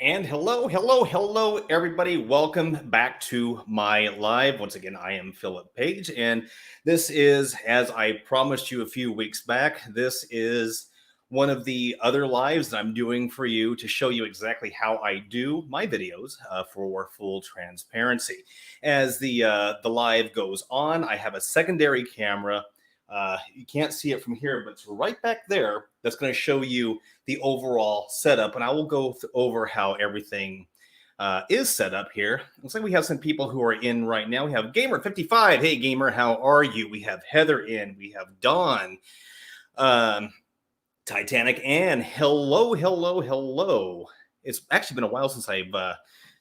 And hello, everybody. Welcome back to my live. Once again, I am Philip Page, and this is, as I promised you a few weeks back, this is one of the other lives that I'm doing for you to show you exactly how I do my videos for full transparency. As the live goes on, I have a secondary camera. You can't see it from here, but it's right back there. That's going to show you the overall setup, and I will go over how everything is set up here. Looks like we have some people who are in right now. We have Gamer55. Hey, Gamer, how are you? We have Heather in. We have Dawn, Titanic, and hello. It's actually been a while since I've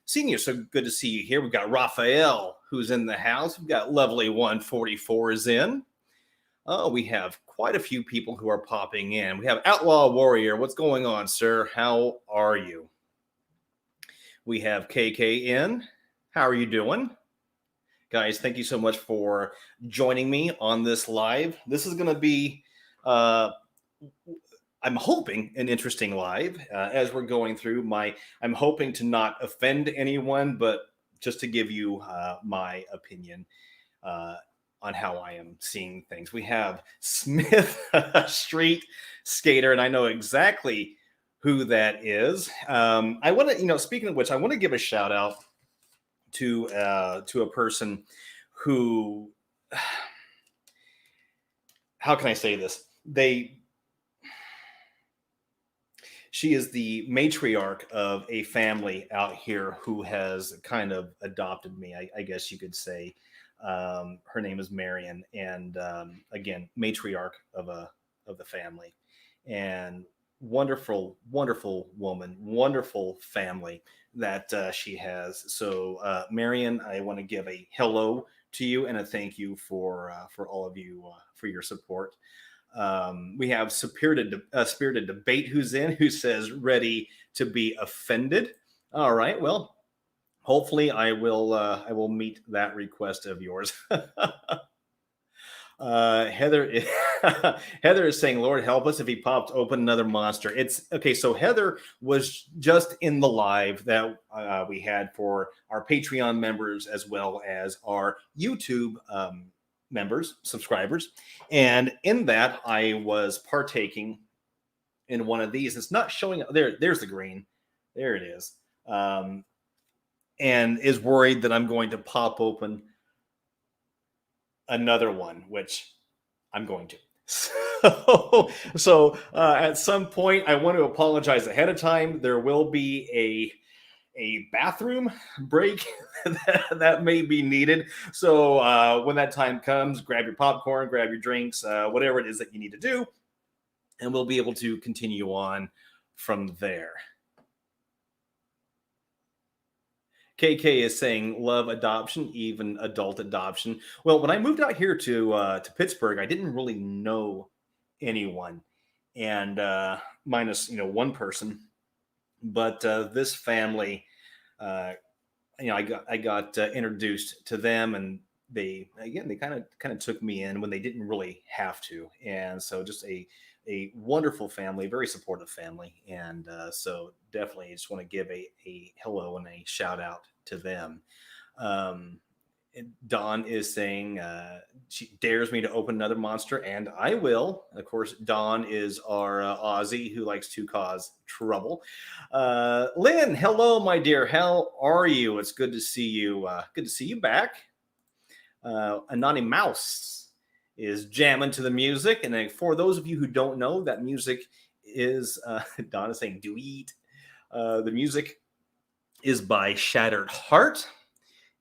seen you, so good to see you here. We've got Raphael, who's in the house. We've got Lovely 144 is in. Oh, we have quite a few people who are popping in. We have Outlaw Warrior. What's going on, sir? How are you? We have KK in. How are you doing? Guys, thank you so much for joining me on this live. This is going to be, I'm hoping, an interesting live as we're going through. I'm hoping to not offend anyone, but just to give you my opinion on how I am seeing things. We have Smith Street Skater, and I know exactly who that is. I want to, speaking of which, I want to give a shout out to a person who, how can I say this? She is the matriarch of a family out here who has kind of adopted me, I guess you could say. Her name is Marion, and again, matriarch of the family, and wonderful woman, wonderful family that she has. So, Marion, I want to give a hello to you and a thank you for all of you for your support. We have Spirited Debate who's in, who says ready to be offended. All right, well. Hopefully, I will meet that request of yours. Heather is saying, "Lord help us if he popped open another monster." It's okay. So Heather was just in the live that we had for our Patreon members as well as our YouTube members, subscribers, and in that I was partaking in one of these. It's not showing up there. There's the green. There it is. And is worried that I'm going to pop open another one, which I'm going to. So at some point, I want to apologize ahead of time. There will be a bathroom break that may be needed. So when that time comes, grab your popcorn, grab your drinks, whatever it is that you need to do, and we'll be able to continue on from there. KK is saying love adoption, even adult adoption. Well, when I moved out here to Pittsburgh, I didn't really know anyone, and minus one person. But this family, I got introduced to them, and they kind of took me in when they didn't really have to, and so just a wonderful family, very supportive family, and so definitely just want to give a hello and a shout out to them. Dawn is saying she dares me to open another monster, and I will. Of course, Dawn is our Aussie who likes to cause trouble. Lynn, hello, my dear. How are you? It's good to see you. Good to see you back. Anonymous Mouse is jamming to the music, and for those of you who don't know, that music is Dawn is saying "do eat." The music is by Shattered Heart,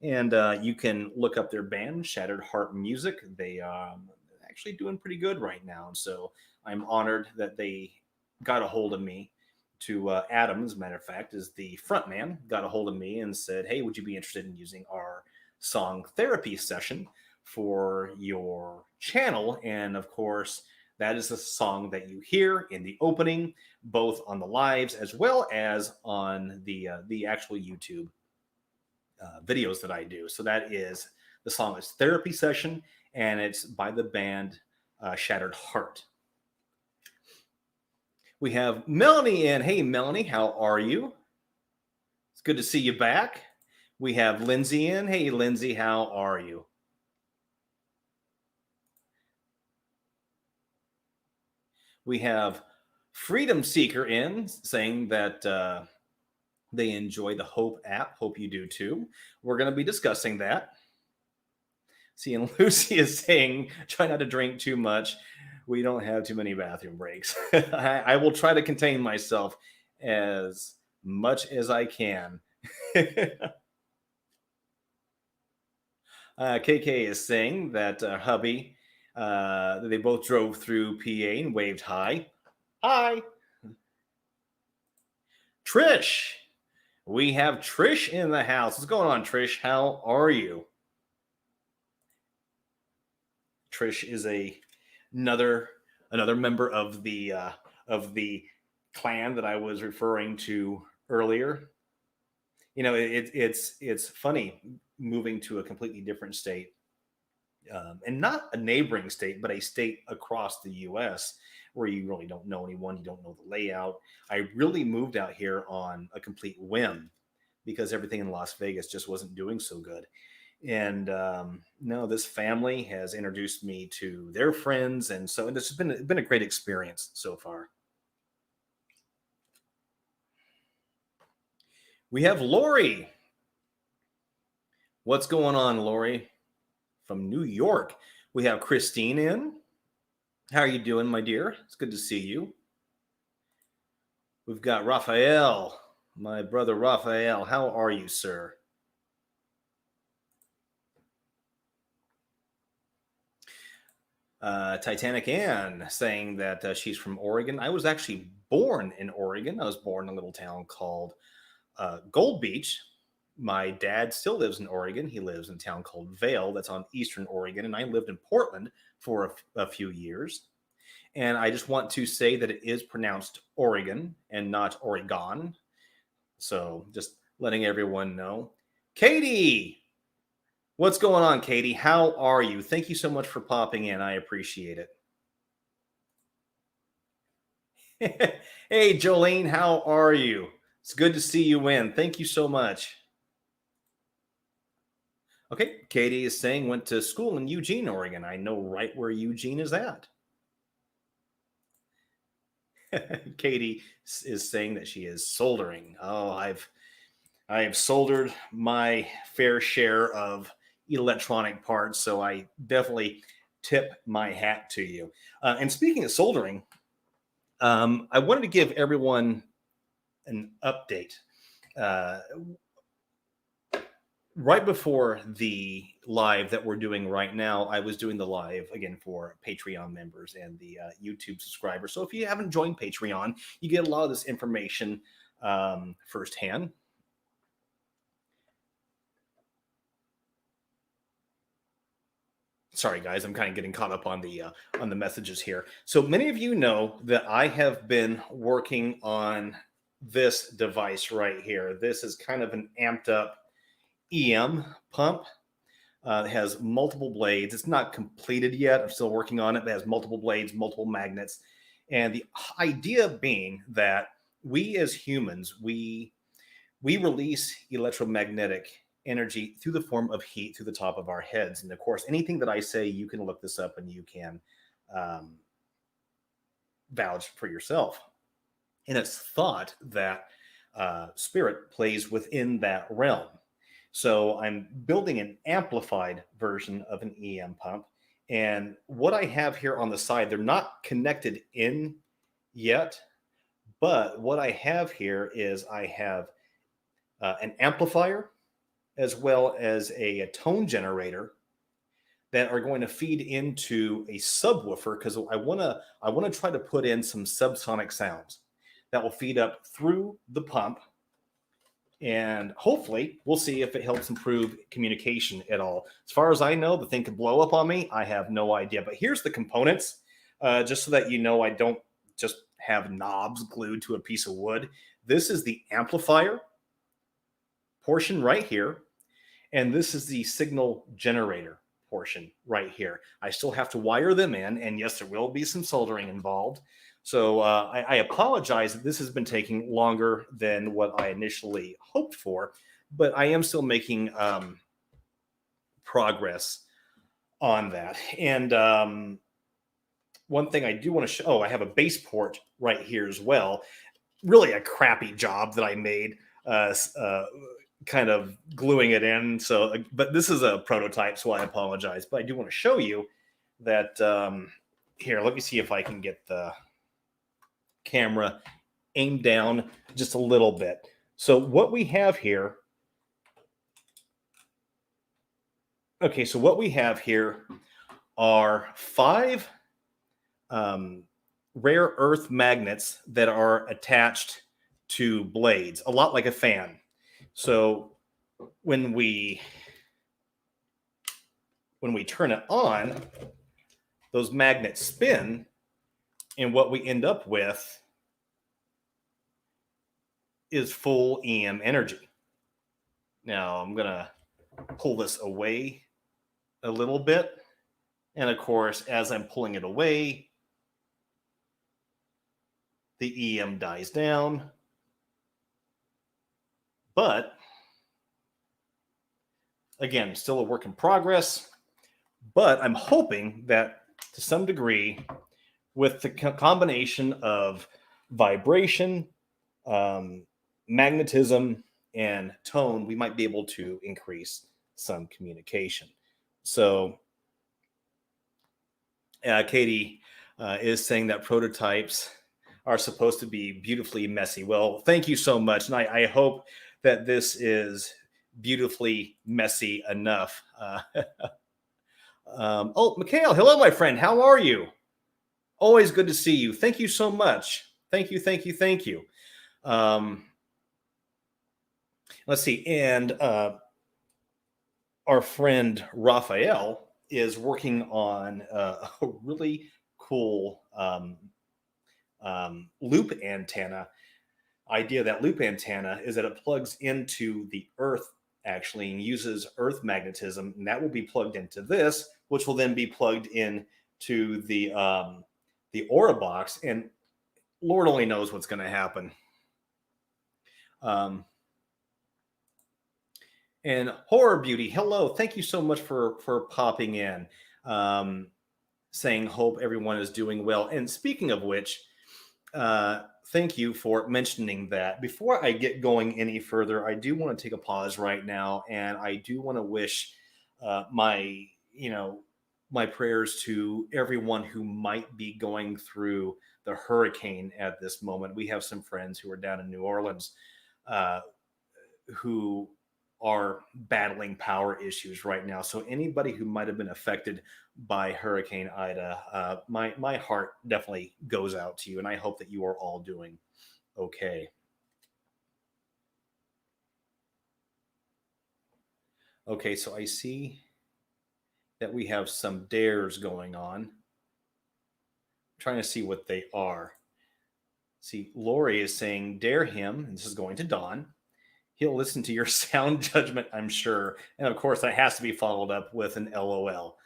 and you can look up their band, Shattered Heart Music. They are actually doing pretty good right now, so I'm honored that they got a hold of me. To Adam, as a matter of fact, is the front man, got a hold of me and said, "Hey, would you be interested in using our song therapy session for your channel?" And of course, that is the song that you hear in the opening, both on the lives as well as on the actual YouTube videos that I do. So that is, the song is Therapy Session, and it's by the band Shattered Heart. We have Melanie in. Hey, Melanie, how are you? It's good to see you back. We have Lindsay in. Hey, Lindsay, how are you? We have Freedom Seeker in saying that they enjoy the Hope app. Hope you do too. We're going to be discussing that. See, and Lucy is saying, try not to drink too much. We don't have too many bathroom breaks. I will try to contain myself as much as I can. KK is saying that hubby, they both drove through PA and waved hi. Hi. Trish. We have Trish in the house. What's going on, Trish? How are you? Trish is another member of the clan that I was referring to earlier. You know, it's funny moving to a completely different state, and not a neighboring state, but a state across the U.S. where you really don't know anyone, you don't know the layout. I really moved out here on a complete whim because everything in Las Vegas just wasn't doing so good. And no, this family has introduced me to their friends, and so this has been a great experience so far. We have Lori. What's going on, Lori? From New York. We have Christine in. How are you doing, my dear? It's good to see you. We've got Raphael, my brother Raphael. How are you, sir? Titanic Ann saying that she's from Oregon. I was actually born in Oregon. I was born in a little town called Gold Beach. My dad still lives in Oregon. He lives in a town called Vail that's on eastern Oregon. And I lived in Portland for a few years. And I just want to say that it is pronounced Oregon and not Oregon. So just letting everyone know. Katie, what's going on, Katie? How are you? Thank you so much for popping in. I appreciate it. Hey, Jolene, how are you? It's good to see you in. Thank you so much. Okay, Katie is saying went to school in Eugene, Oregon. I know right where Eugene is at. Katie is saying that she is soldering. Oh, I've soldered my fair share of electronic parts, so I definitely tip my hat to you. And speaking of soldering, I wanted to give everyone an update. Right before the live that we're doing right now, I was doing the live again for Patreon members and the YouTube subscribers. So if you haven't joined Patreon, you get a lot of this information firsthand. Sorry, guys, I'm kind of getting caught up on the messages here. So many of you know that I have been working on this device right here. This is kind of an amped up EM pump. It has multiple blades. It's not completed yet. I'm still working on it. But it has multiple blades, multiple magnets. And the idea being that we as humans, we release electromagnetic energy through the form of heat through the top of our heads. And of course, anything that I say, you can look this up and you can vouch for yourself. And it's thought that spirit plays within that realm. So I'm building an amplified version of an EM pump. And what I have here on the side, they're not connected in yet. But what I have here is I have an amplifier as well as a tone generator that are going to feed into a subwoofer because I want to try to put in some subsonic sounds that will feed up through the pump. And hopefully we'll see if it helps improve communication at all. As far as I know, the thing could blow up on me. I have no idea. But here's the components, just so that you know I don't just have knobs glued to a piece of wood. This is the amplifier portion right here. And this is the signal generator portion right here. I still have to wire them in. And yes, there will be some soldering involved. So I apologize that this has been taking longer than what I initially hoped for, but I am still making progress on that. And one thing I do want to show, oh, I have a base port right here as well. Really a crappy job that I made, kind of gluing it in. So, but this is a prototype, so I apologize. But I do want to show you that. Here, let me see if I can get the camera aimed down just a little bit. So what we have here. Okay, so what we have here are 5 rare earth magnets that are attached to blades, a lot like a fan. So when we turn it on, those magnets spin, and what we end up with is full EM energy. Now I'm gonna pull this away a little bit, and of course, as I'm pulling it away, the EM dies down. But again, still a work in progress. But I'm hoping that to some degree, with the combination of vibration, magnetism, and tone, we might be able to increase some communication. So, Katie is saying that prototypes are supposed to be beautifully messy. Well, thank you so much. And I hope that this is beautifully messy enough. Oh, Mikhail, hello, my friend. How are you? Always good to see you. Thank you so much. Thank you, thank you, thank you. Let's see. And our friend Raphael is working on a really cool loop antenna. Idea that loop antenna is that it plugs into the earth actually and uses earth magnetism, and that will be plugged into this, which will then be plugged in to the aura box, and Lord only knows what's going to happen. And Horror Beauty, hello, thank you so much for popping in, saying hope everyone is doing well. And speaking of which, thank you for mentioning that. Before I get going any further, I do want to take a pause right now, and I do want to wish my prayers to everyone who might be going through the hurricane at this moment. We have some friends who are down in New Orleans who are battling power issues right now. So anybody who might have been affected by Hurricane Ida, my heart definitely goes out to you, and I hope that you are all doing okay. Okay, so I see that we have some dares going on. I'm trying to see what they are. See, Lori is saying, dare him, and this is going to Dawn. He'll listen to your sound judgment, I'm sure. And of course, that has to be followed up with an LOL.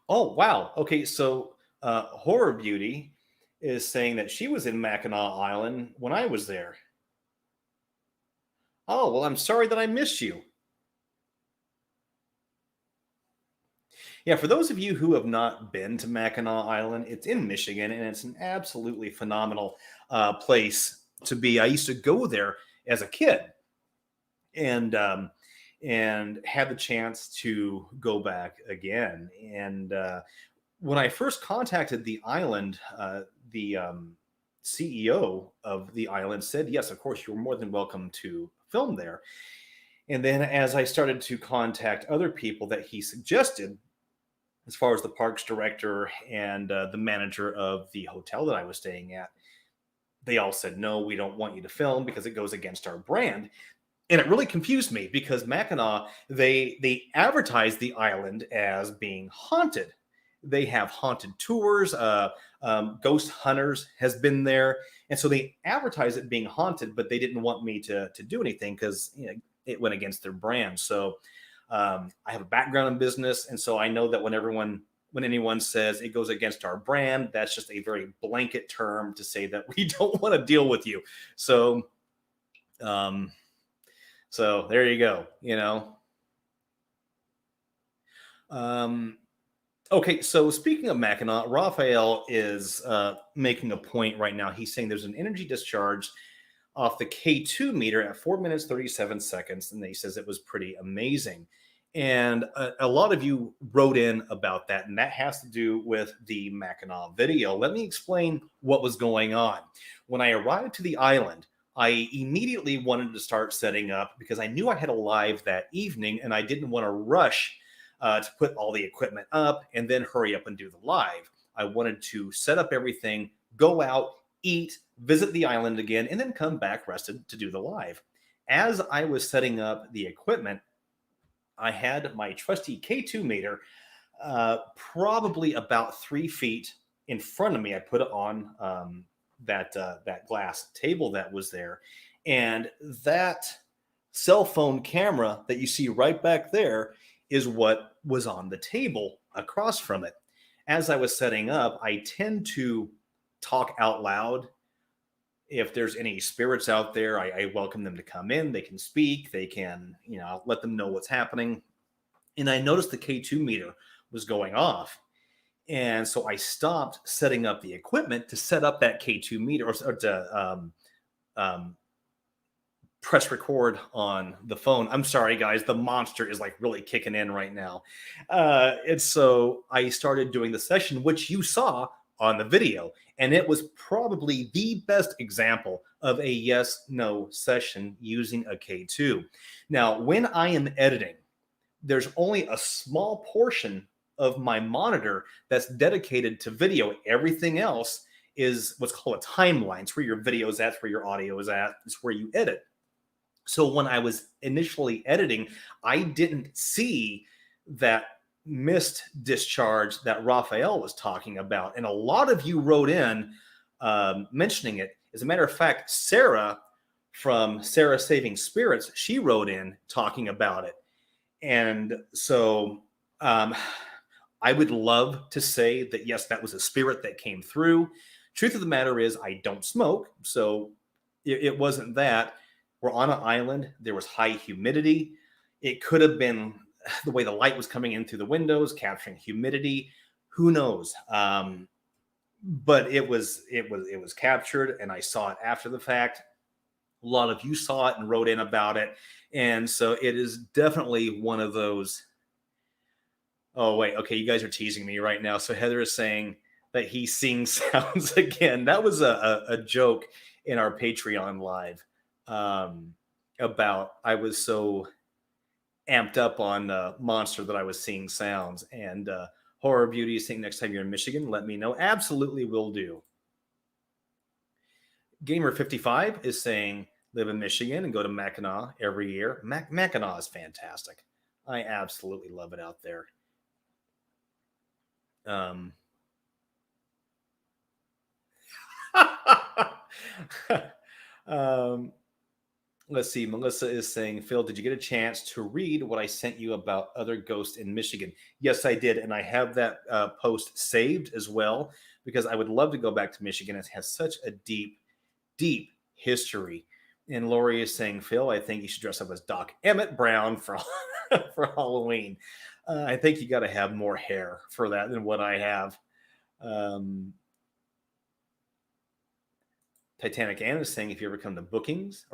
Oh, wow. Okay, so Horror Beauty is saying that she was in Mackinac Island when I was there. Oh, well, I'm sorry that I missed you. Yeah, for those of you who have not been to Mackinac Island, it's in Michigan, and it's an absolutely phenomenal place to be. I used to go there as a kid, and had the chance to go back again. And when I first contacted the island, the CEO of the island said, "Yes, of course, you're more than welcome to film there." And then as I started to contact other people that he suggested, as far as the parks director and the manager of the hotel that I was staying at, they all said, no, we don't want you to film because it goes against our brand. And it really confused me because Mackinac, they advertise the island as being haunted. They have haunted tours. Ghost Hunters has been there. And so they advertise it being haunted, but they didn't want me to do anything because it went against their brand. So I have a background in business, and so I know that when when anyone says it goes against our brand, that's just a very blanket term to say that we don't want to deal with you. So, um, so there you go. Um, okay, so speaking of Mackinac, Raphael is making a point right now. He's saying there's an energy discharge off the K2 meter at 4 minutes 37 seconds, and he says it was pretty amazing. And a lot of you wrote in about that, and that has to do with the Mackinac video. Let me explain what was going on. When I arrived to the island, I immediately wanted to start setting up because I knew I had a live that evening, and I didn't want to rush to put all the equipment up and then hurry up and do the live. I wanted to set up everything, go out, eat, visit the island again, and then come back rested to do the live. As I was setting up the equipment, I had my trusty K2 meter probably about 3 feet in front of me. I put it on that glass table that was there, and that cell phone camera that you see right back there is what was on the table across from it. As I was setting up, I tend to talk out loud. If there's any spirits out there, I welcome them to come in. They can speak. They can, let them know what's happening. And I noticed the K2 meter was going off. And so I stopped setting up the equipment to set up that K2 meter or to press record on the phone. I'm sorry, guys. The monster is like really kicking in right now. And so I started doing the session, which you saw on the video. And it was probably the best example of a yes-no session using a K2. Now, when I am editing, there's only a small portion of my monitor that's dedicated to video. Everything else is what's called a timeline. It's where your video is at, it's where your audio is at, it's where you edit. So when I was initially editing, I didn't see that mist discharge that Raphael was talking about. And a lot of you wrote in mentioning it. As a matter of fact, Sarah from Sarah Saving Spirits, she wrote in talking about it. And so I would love to say that, yes, that was a spirit that came through. Truth of the matter is I don't smoke, so it wasn't that. We're on an island. There was high humidity. It could have been the way the light was coming in through the windows, capturing humidity. Who knows? But it was captured, and I saw it after the fact. A lot of you saw it and wrote in about it, and so it is definitely one of those. Oh wait, okay, you guys are teasing me right now. So Heather is saying that he sings sounds again. That was a joke in our Patreon live. About I was so amped up on Monster that I was seeing sounds. And Horror Beauty is saying next time you're in Michigan, let me know. Absolutely will do. Gamer55 is saying live in Michigan and go to Mackinac every year. Mackinac is fantastic. I absolutely love it out there. Let's see. Melissa is saying, Phil, did you get a chance to read what I sent you about other ghosts in Michigan? Yes, I did. And I have that post saved as well, because I would love to go back to Michigan. It has such a deep, deep history. And Lori is saying, Phil, I think you should dress up as Doc Emmett Brown for, for Halloween. I think you got to have more hair for that than what I have. Titanic Ann is saying, if you ever come to Brookings,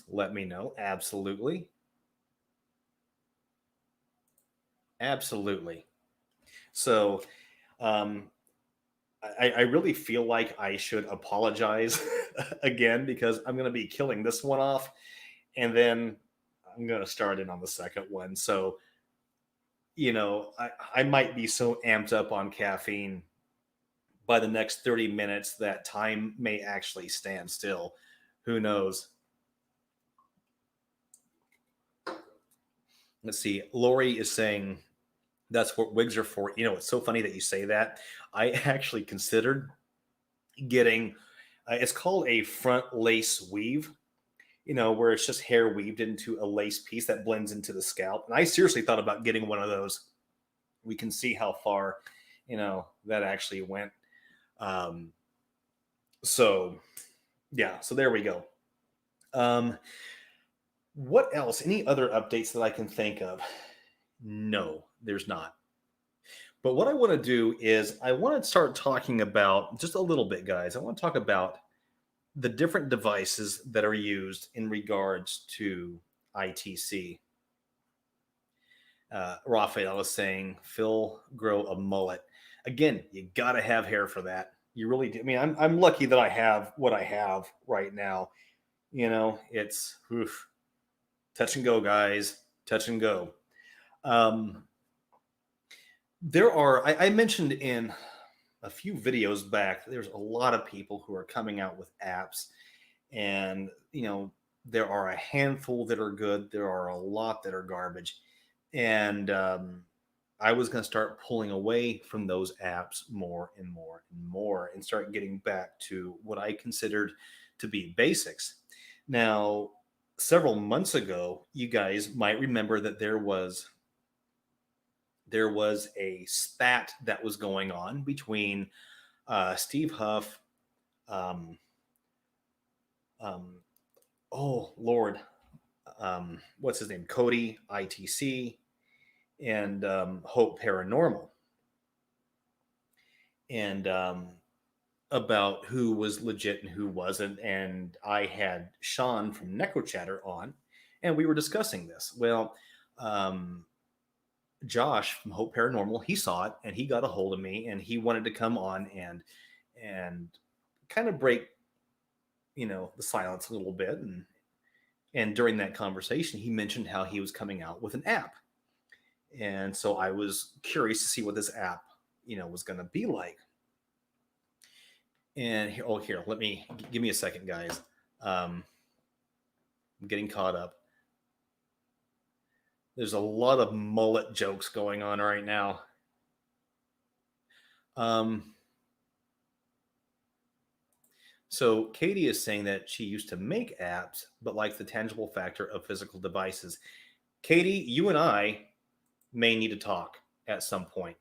let me know. Absolutely. Absolutely. So I really feel like I should apologize again, because I'm going to be killing this one off, and then I'm going to start in on the second one. So, I might be so amped up on caffeine by the next 30 minutes that time may actually stand still. Who knows? Let's see. Lori is saying that's what wigs are for. It's so funny that you say that. I actually considered getting, it's called a front lace weave, where it's just hair weaved into a lace piece that blends into the scalp. And I seriously thought about getting one of those. We can see how far that actually went. Um, so yeah, so there we go. Um, what else? Any other updates that I can think of? No, there's not. But what I want to do is I want to start talking about just a little bit, guys. I want to talk about the different devices that are used in regards to ITC. Raphael was saying, Phil, grow a mullet. Again, you got to have hair for that. You really do. I mean, I'm lucky that I have what I have right now. It's touch and go, guys. Touch and go. Um, I mentioned in a few videos back, there's a lot of people who are coming out with apps, and there are a handful that are good. There are a lot that are garbage, and I was going to start pulling away from those apps more and more and more, and start getting back to what I considered to be basics. Now, several months ago, you guys might remember that there was a spat that was going on between Steve Huff, um, um, oh Lord, what's his name? Cody, ITC, and Hope Paranormal, and about who was legit and who wasn't. And I had Sean from NecroChatter on, and we were discussing this. Well, Josh from Hope Paranormal, he saw it and he got a hold of me, and he wanted to come on and kind of break the silence a little bit. And during that conversation, he mentioned how he was coming out with an app, and so I was curious to see what this app was going to be like. And here, let me give me a second, guys. I'm getting caught up. There's a lot of mullet jokes going on right now. So Katie is saying that she used to make apps, but likes the tangible factor of physical devices. Katie, you and I may need to talk at some point.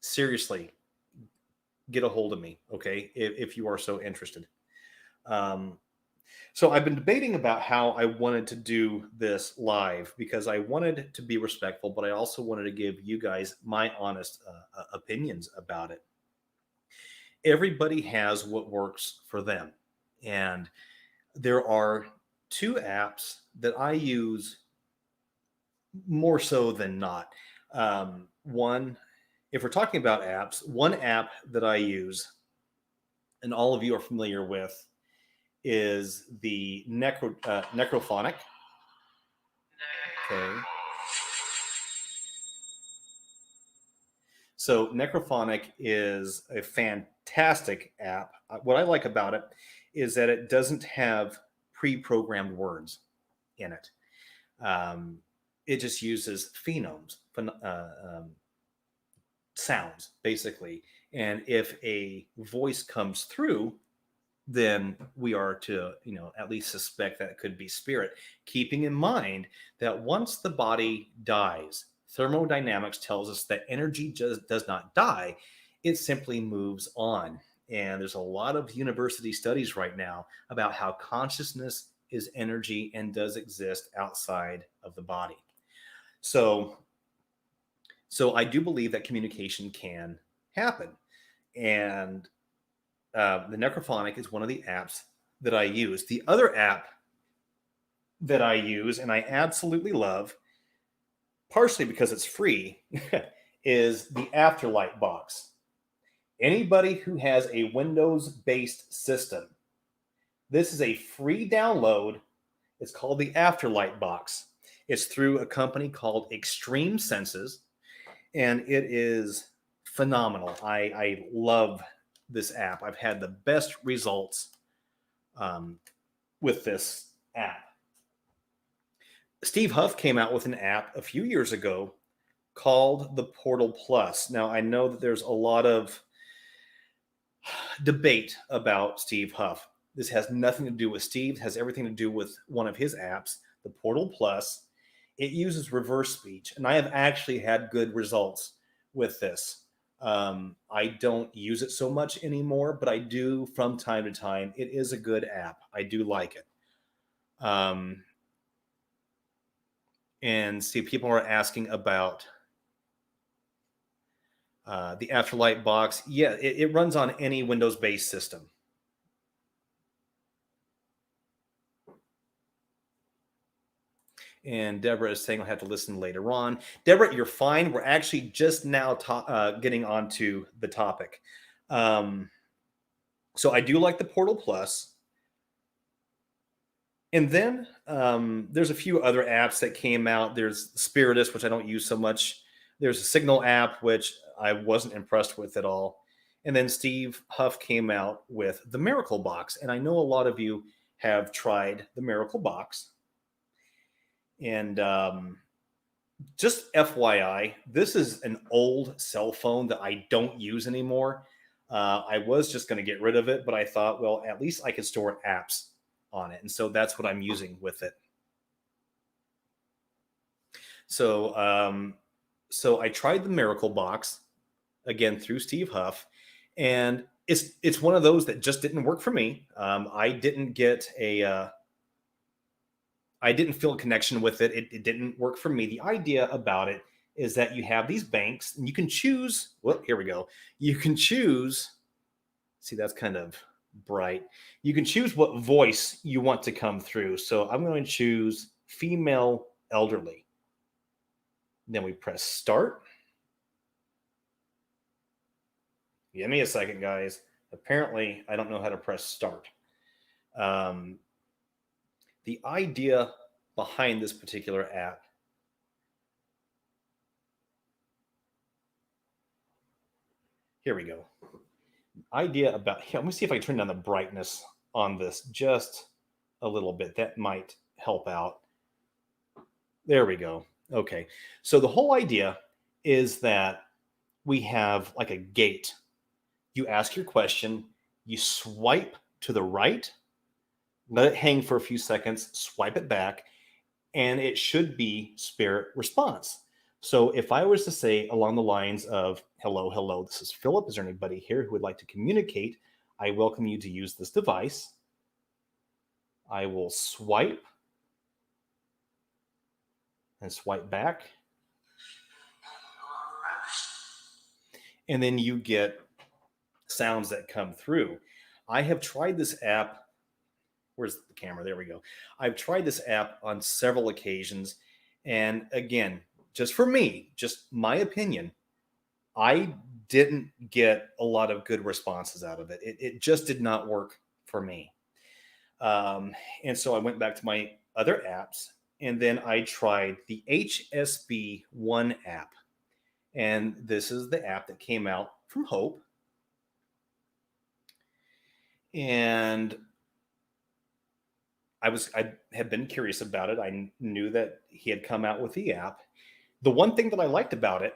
Seriously, get a hold of me, okay? If you are so interested. So I've been debating about how I wanted to do this live, because I wanted to be respectful, but I also wanted to give you guys my honest opinions about it. Everybody has what works for them. And there are two apps that I use more so than not. One, if we're talking about apps, one app that I use, and all of you are familiar with, is the Necrophonic. Okay. So Necrophonic is a fantastic app. What I like about it is that it doesn't have pre-programmed words in it. It just uses phonemes, sounds, basically. And if a voice comes through, then we are to, at least suspect that it could be spirit, keeping in mind that once the body dies, thermodynamics tells us that energy just does not die, it simply moves on. And there's a lot of university studies right now about how consciousness is energy and does exist outside of the body. So I do believe that communication can happen. And the Necrophonic is one of the apps that I use. The other app that I use, and I absolutely love, partially because it's free, is the Afterlight box. Anybody who has a Windows-based system, this is a free download. It's called the Afterlight box. It's through a company called Extreme Senses, and it is phenomenal. I love this app. I've had the best results with this app. Steve Huff came out with an app a few years ago called the Portal Plus. Now, I know that there's a lot of debate about Steve Huff. This has nothing to do with Steve. It has everything to do with one of his apps, the Portal Plus. It uses reverse speech, and I have actually had good results with this. I don't use it so much anymore, but I do from time to time. It is a good app. I do like it. Um, and see, people are asking about the Afterlight box. Yeah, it runs on any Windows-based system. And Deborah is saying I'll have to listen later on. Deborah, you're fine. We're actually just now getting onto the topic. So I do like the Portal Plus. And then there's a few other apps that came out. There's Spiritus, which I don't use so much. There's a Signal app, which I wasn't impressed with at all. And then Steve Huff came out with the Miracle Box. And I know a lot of you have tried the Miracle Box. And just FYI, this is an old cell phone that I don't use anymore. I was just going to get rid of it, but I thought, well, at least I could store apps on it. And so that's what I'm using with it. So I tried the Miracle Box again through Steve Huff, and it's one of those that just didn't work for me. I didn't get I didn't feel a connection with it. It didn't work for me. The idea about it is that you have these banks and you can choose. Well, here we go. You can choose. See, that's kind of bright. You can choose what voice you want to come through. So I'm going to choose female elderly. Then we press start. Give me a second, guys. Apparently, I don't know how to press start. The idea behind this particular app here we go. Idea about here, let me see if I can turn down the brightness on this just a little bit. That might help out. There we go. Okay. So the whole idea is that we have like a gate. You ask your question, you swipe to the right, let it hang for a few seconds, swipe it back, and it should be spirit response. So if I was to say along the lines of, hello, hello, this is Philip. Is there anybody here who would like to communicate? I welcome you to use this device. I will swipe and swipe back. And then you get sounds that come through. I have tried this app. Where's the camera? There we go. I've tried this app on several occasions. And again, just for me, just my opinion, I didn't get a lot of good responses out of it. It just did not work for me. And so I went back to my other apps, and then I tried the HSB One app. And this is the app that came out from Hope. And I had been curious about it. I knew that he had come out with the app. The one thing that I liked about it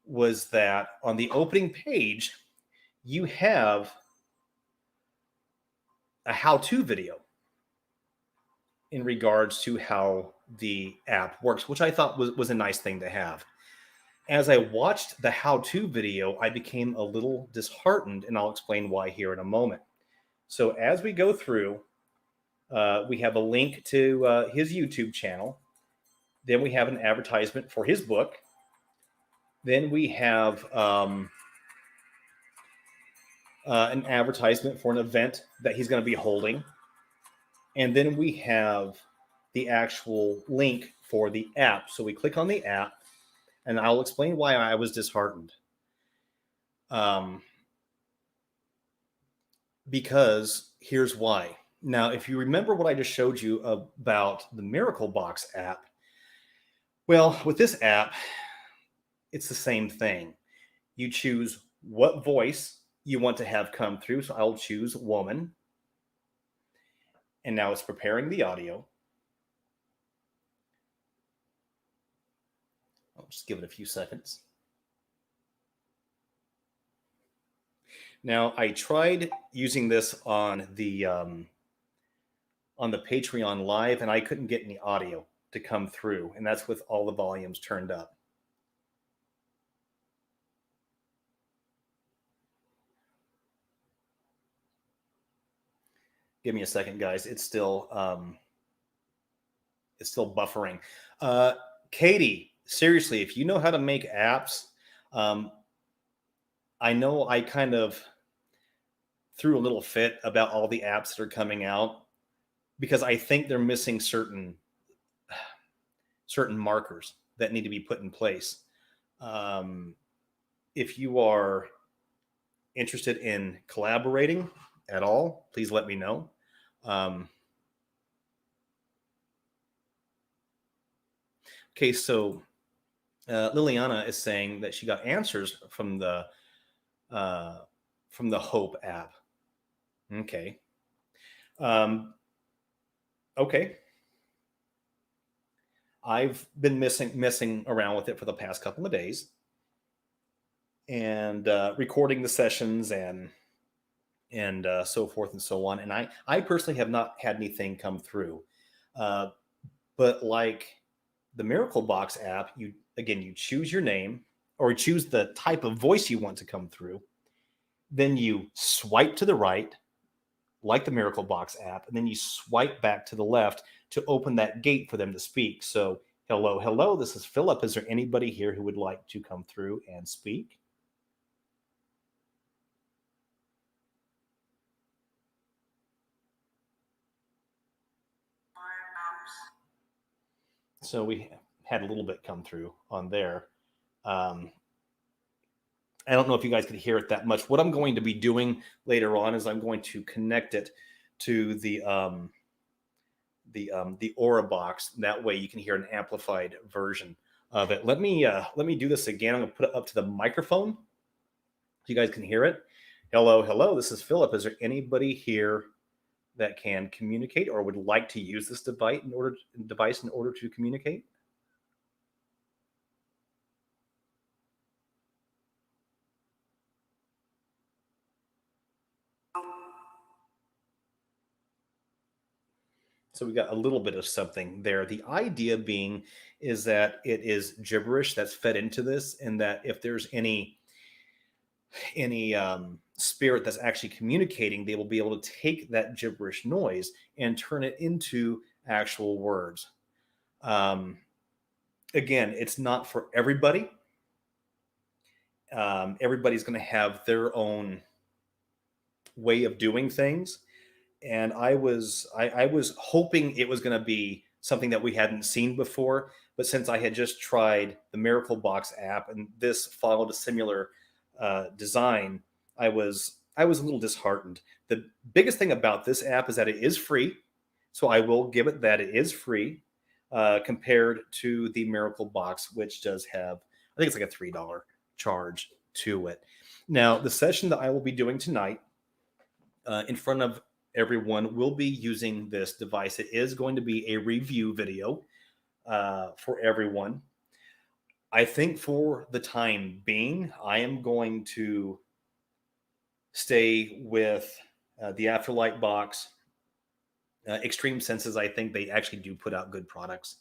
was that on the opening page, you have a how-to video in regards to how the app works, which I thought was a nice thing to have. As I watched the how-to video, I became a little disheartened, and I'll explain why here in a moment. So as we go through, we have a link to his YouTube channel. Then we have an advertisement for his book. Then we have an advertisement for an event that he's going to be holding. And then we have the actual link for the app. So we click on the app, and I'll explain why I was disheartened. Because here's why. Now, if you remember what I just showed you about the Miracle Box app, well, with this app, it's the same thing. You choose what voice you want to have come through. So I'll choose woman. And now it's preparing the audio. I'll just give it a few seconds. Now, I tried using this on the Patreon Live, and I couldn't get any audio to come through, and that's with all the volumes turned up. Give me a second, guys. It's still buffering. Katie, seriously, if you know how to make apps, um, I know I kind of threw a little fit about all the apps that are coming out because I think they're missing certain markers that need to be put in place. Um, if you are interested in collaborating at all, please let me know. Um, okay, so Liliana is saying that she got answers uh, from the Hope app. Okay. Um, okay. I've been messing around with it for the past couple of days and recording the sessions and so forth and so on. And I personally have not had anything come through. Uh, but like the Miracle Box app, you choose your name or choose the type of voice you want to come through. Then you swipe to the right, like the Miracle Box app, and then you swipe back to the left to open that gate for them to speak. So, hello, this is Philip. Is there anybody here who would like to come through and speak? So we had a little bit come through on there. Um, I don't know if you guys could hear it that much. What I'm going to be doing later on is I'm going to connect it to the Aura box. That way you can hear an amplified version of it. Let me do this again. I'm going to put it up to the microphone so you guys can hear it. Hello. This is Philip. Is there anybody here that can communicate or would like to use this device in order to communicate? So we got a little bit of something there. The idea being is that it is gibberish that's fed into this, and that if there's any spirit that's actually communicating, they will be able to take that gibberish noise and turn it into actual words. Um, Again, it's not for everybody. Everybody's going to have their own way of doing things, and I was hoping it was going to be something that we hadn't seen before. But since I had just tried the Miracle Box app and this followed a similar design, I was a little disheartened. The biggest thing about this app is that it is free, so I will give it that it is free compared to the Miracle Box, which does have, I think it's like a $3 charge to it. Now, the session that I will be doing tonight in front of everyone will be using this device. It is going to be a review video for everyone. I think for the time being, I am going to stay with the Afterlight box. Extreme Senses, I think they actually do put out good products.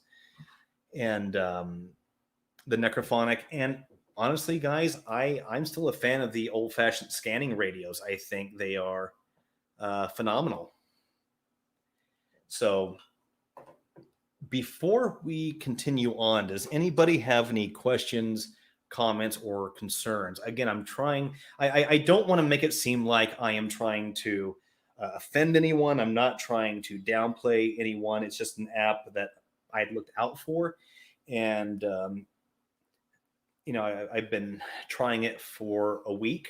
And the Necrophonic. And honestly, guys, I'm still a fan of the old-fashioned scanning radios. I think they are phenomenal. So before we continue on, does anybody have any questions, comments, or concerns? Again, I don't want to make it seem like I am trying to offend anyone. I'm not trying to downplay anyone. It's just an app that I'd looked out for. And, I've been trying it for a week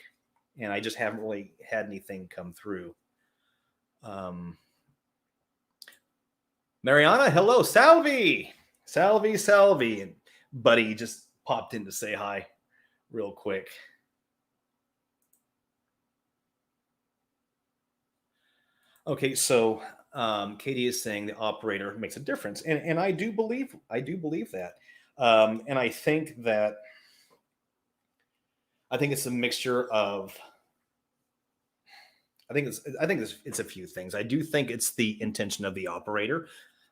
and I just haven't really had anything come through. Mariana, hello, Salvi. And Buddy just popped in to say hi real quick. Okay, so Katie is saying the operator makes a difference, and I do believe that, and I think it's a mixture of. I think it's a few things. I do think it's the intention of the operator.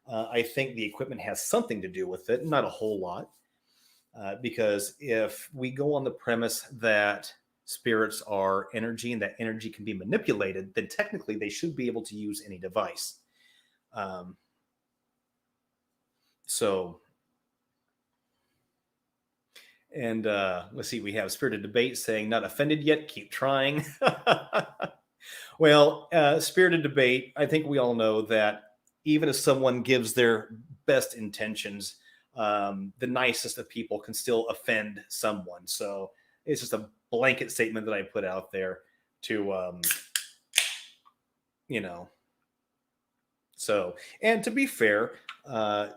I think the equipment has something to do with it, not a whole lot, because if we go on the premise that spirits are energy and that energy can be manipulated, then technically they should be able to use any device. Um, so, and let's see, we have Spirited Debate saying, not offended yet, keep trying. Well, Spirited Debate, I think we all know that even if someone gives their best intentions, the nicest of people can still offend someone. So it's just a blanket statement that I put out there to, you know, so, and to be fair, uh,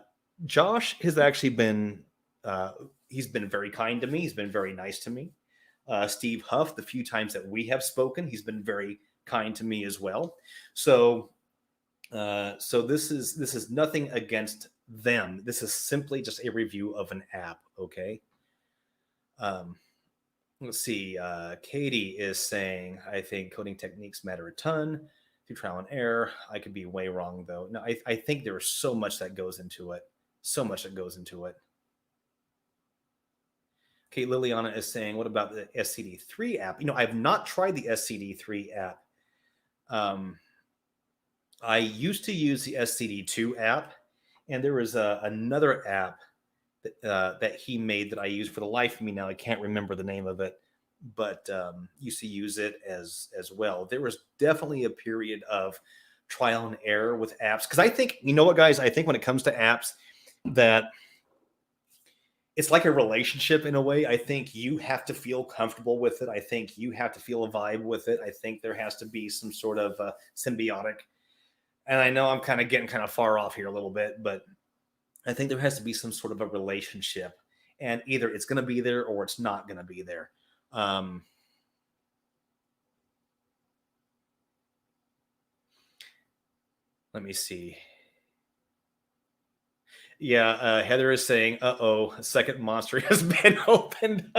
Josh has actually been, uh, he's been very kind to me. He's been very nice to me. Steve Huff, the few times that we have spoken, he's been very kind to me as well. So, so this is nothing against them. This is simply just a review of an app. Okay. Um, let's see. Katie is saying, I think coding techniques matter a ton through trial and error. I could be way wrong though. No, I think there's so much that goes into it. So much that goes into it. Okay, Liliana is saying, what about the SCD3 app? I've not tried the SCD3 app. I used to use the SCD2 app, and there was another app that he made that I use. For the life of me now, I can't remember the name of it, but used to use it as well. There was definitely a period of trial and error with apps, because I think, you know what, guys, I think when it comes to apps, that it's like a relationship in a way. I think you have to feel comfortable with it. I think you have to feel a vibe with it. I think there has to be some sort of symbiotic. And I know I'm kind of getting kind of far off here a little bit, but I think there has to be some sort of a relationship, and either it's going to be there or it's not going to be there. Let me see. Yeah, Heather is saying, "Uh-oh, a second monster has been opened."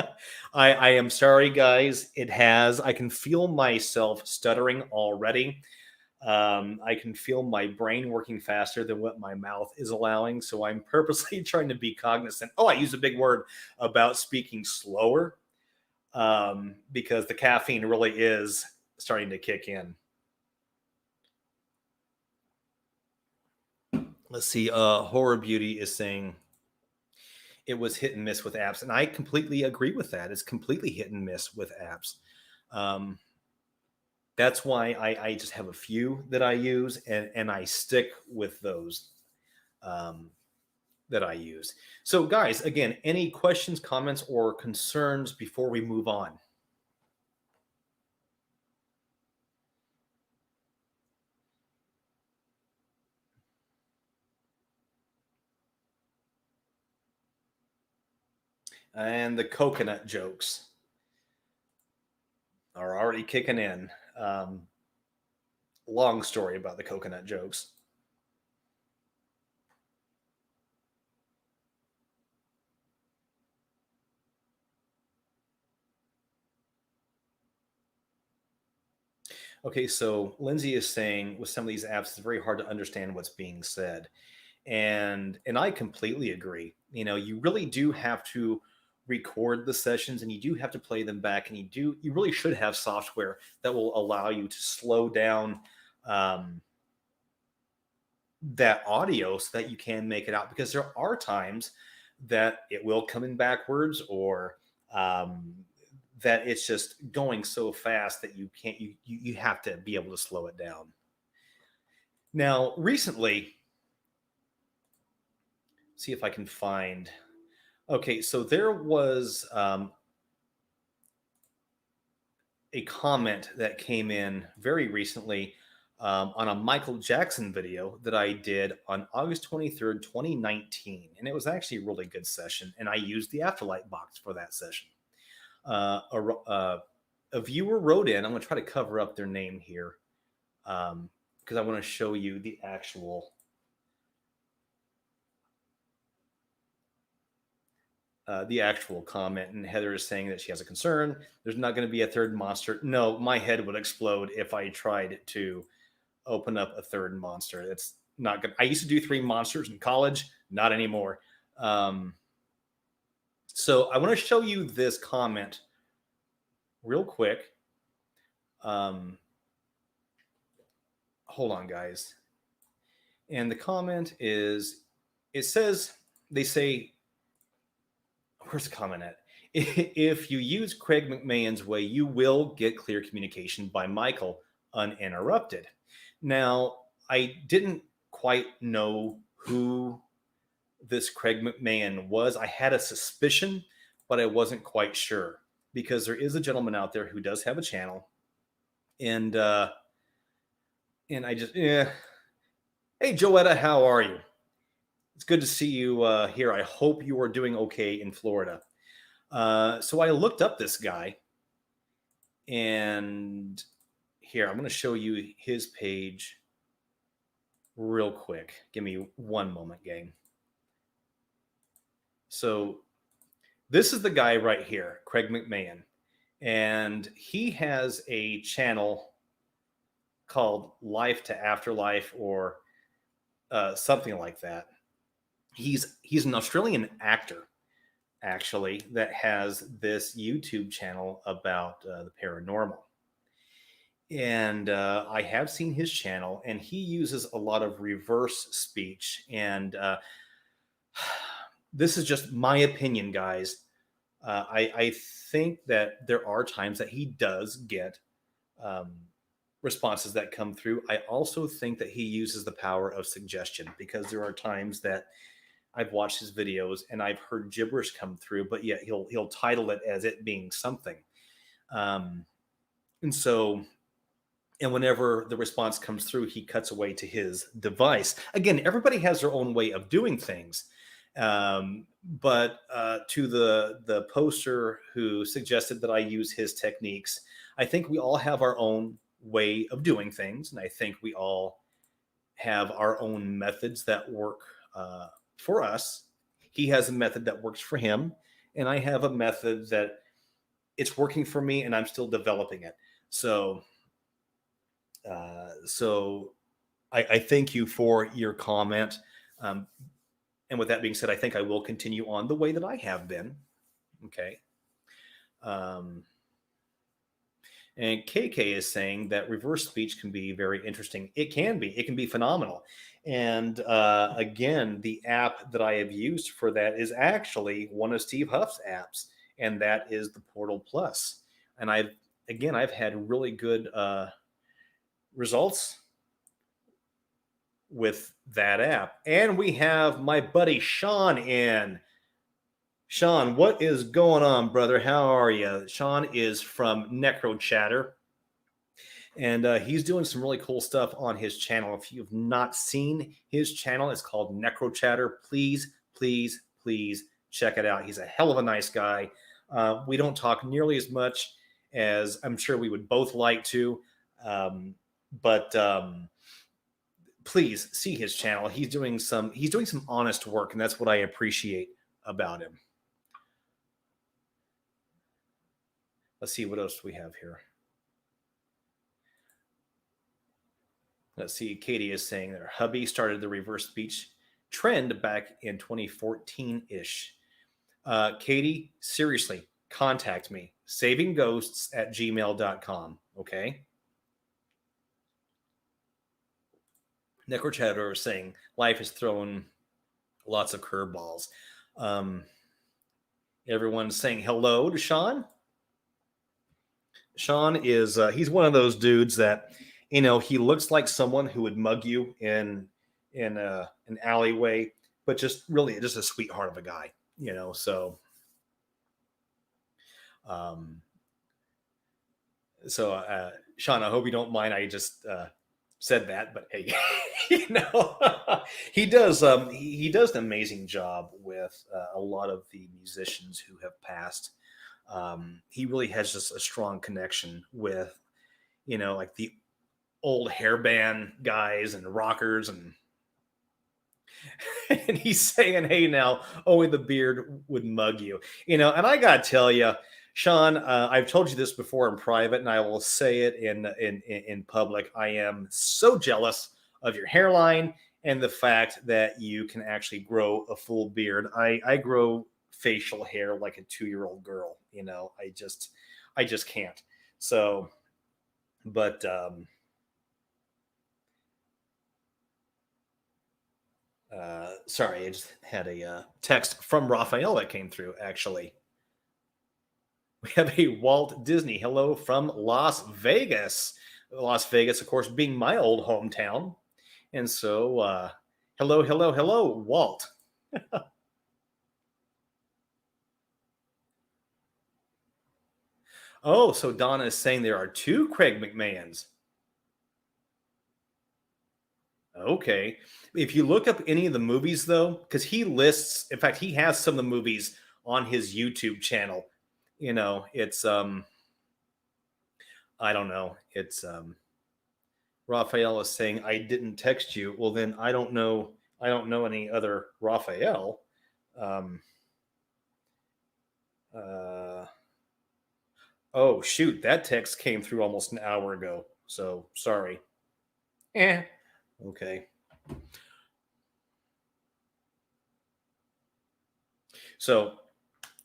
I am sorry, guys. It has. I can feel myself stuttering already. I can feel my brain working faster than what my mouth is allowing. So I'm purposely trying to be cognizant. Oh, I use a big word about speaking slower, because the caffeine really is starting to kick in. Let's see. Horror Beauty is saying it was hit and miss with apps, and I completely agree with that. It's completely hit and miss with apps. Um, that's why I just have a few that I use, and I stick with those that I use. So, guys, again, any questions, comments, or concerns before we move on? And the coconut jokes are already kicking in. Long story about the coconut jokes. Okay, so Lindsay is saying with some of these apps, it's very hard to understand what's being said, and I completely agree. You really do have to record the sessions, and you do have to play them back, and you really should have software that will allow you to slow down um, that audio so that you can make it out, because there are times that it will come in backwards, or um, that it's just going so fast that you can't you have to be able to slow it down. Now recently, see if I can find, okay, so there was a comment that came in very recently on a Michael Jackson video that I did on August 23rd, 2019. And it was actually a really good session. And I used the Afterlight box for that session. A viewer wrote in, I'm going to try to cover up their name here because I want to show you the actual comment. And Heather is saying that she has a concern. There's not going to be a third monster. No, my head would explode if I tried to open up a third monster. It's not good. I used to do 3 monsters in college, not anymore. So I want to show you this comment real quick. Hold on, guys. And the comment is, it says, they say, where's the comment at? If you use Craig McMahon's way, you will get clear communication by Michael uninterrupted. Now, I didn't quite know who this Craig McMahon was. I had a suspicion, but I wasn't quite sure because there is a gentleman out there who does have a channel, and I just Hey Joetta, how are you? It's good to see you here. I hope you are doing okay in Florida. So I looked up this guy, and here I'm going to show you his page real quick. Give me one moment, gang. So this is the guy right here, Craig McMahon, and he has a channel called Life to Afterlife, or something like that. He's an Australian actor, actually, that has this YouTube channel about the paranormal. And I have seen his channel, and he uses a lot of reverse speech. And this is just my opinion, guys. I think that there are times that he does get responses that come through. I also think that he uses the power of suggestion, because there are times that I've watched his videos and I've heard gibberish come through, but yet he'll title it as it being something. And whenever the response comes through, he cuts away to his device. Again, everybody has their own way of doing things. But to the poster who suggested that I use his techniques, I think we all have our own way of doing things, and I think we all have our own methods that work for us. He has a method that works for him, and I have a method that it's working for me, and I'm still developing it. So I thank you for your comment. And with that being said, I think I will continue on the way that I have been. Okay. And KK is saying that reverse speech can be very interesting. It can be phenomenal. And again, the app that I have used for that is actually one of Steve Huff's apps, and that is the Portal Plus. And I've had really good results with that app. And we have my buddy Sean in. Sean, what is going on, brother? How are you? Sean is from Necro Chatter, and he's doing some really cool stuff on his channel. If you've not seen his channel, it's called Necro Chatter. Please check it out. He's a hell of a nice guy. We don't talk nearly as much as I'm sure we would both like to, but please see his channel. He's doing some honest work, and that's what I appreciate about him. Let's see what else we have here. Let's see. Katie is saying that her hubby started the reverse speech trend back in 2014-ish. Katie, seriously, contact me. savingghosts@gmail.com. Okay. Necrochatter is saying life has thrown lots of curveballs. Everyone's saying hello to Sean. Sean is he's one of those dudes that, he looks like someone who would mug you in an alleyway, but just a sweetheart of a guy, so Sean, I hope you don't mind, I just said that, but hey, he does an amazing job with a lot of the musicians who have passed. He really has just a strong connection with, like the old hairband guys and rockers, and he's saying, hey, now only the beard would mug you, and I gotta tell you, Sean, I've told you this before in private, and I will say it in public. I am so jealous of your hairline and the fact that you can actually grow a full beard. I grow facial hair like a 2-year-old girl. I just can't. So, but sorry, I just had a text from Raphael that came through. Actually, we have a Walt Disney hello from Las Vegas. Las Vegas, of course, being my old hometown, and so hello, hello, hello, Walt. Oh, so Donna is saying there are two Craig McMahons. Okay. If you look up any of the movies, though, because he lists, in fact, he has some of the movies on his YouTube channel. It's I don't know. It's Raphael is saying I didn't text you. Well, then I don't know. I don't know any other Raphael. Um, uh, oh shoot, that text came through almost an hour ago. So sorry. Eh. Okay. So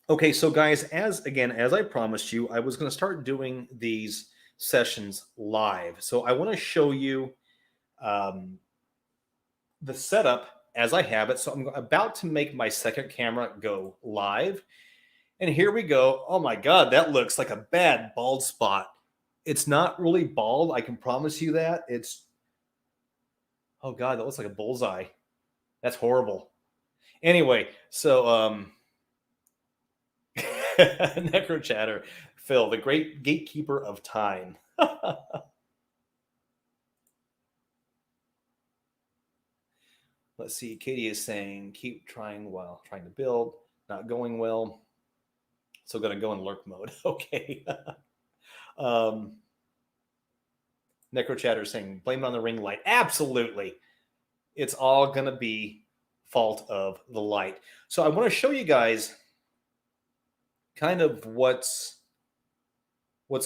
okay, so guys, as I promised you, I was going to start doing these sessions live. So I want to show you um, the setup as I have it. So I'm about to make my second camera go live, and here we go. Oh my God, that looks like a bad bald spot. It's not really bald. I can promise you that. It's oh God, that looks like a bullseye. That's horrible. Anyway, so Necro Chatter, Phil, the great gatekeeper of time. Let's see. Katie is saying, keep trying while trying to build, not going well. So going to go in lurk mode. Okay. um, Necro Chatter is saying, blame it on the ring light. Absolutely. It's all going to be fault of the light. So I want to show you guys kind of what's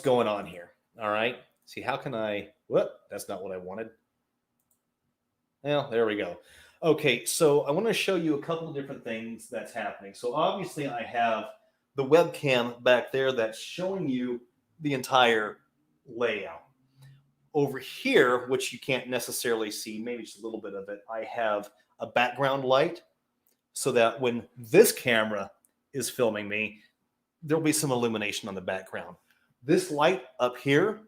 going on here. All right. See, how can I, whoop, that's not what I wanted. Well, there we go. Okay, so I want to show you a couple of different things that's happening. So obviously I have the webcam back there that's showing you the entire layout. Over here, which you can't necessarily see, maybe just a little bit of it, I have a background light so that when this camera is filming me, there'll be some illumination on the background. This light up here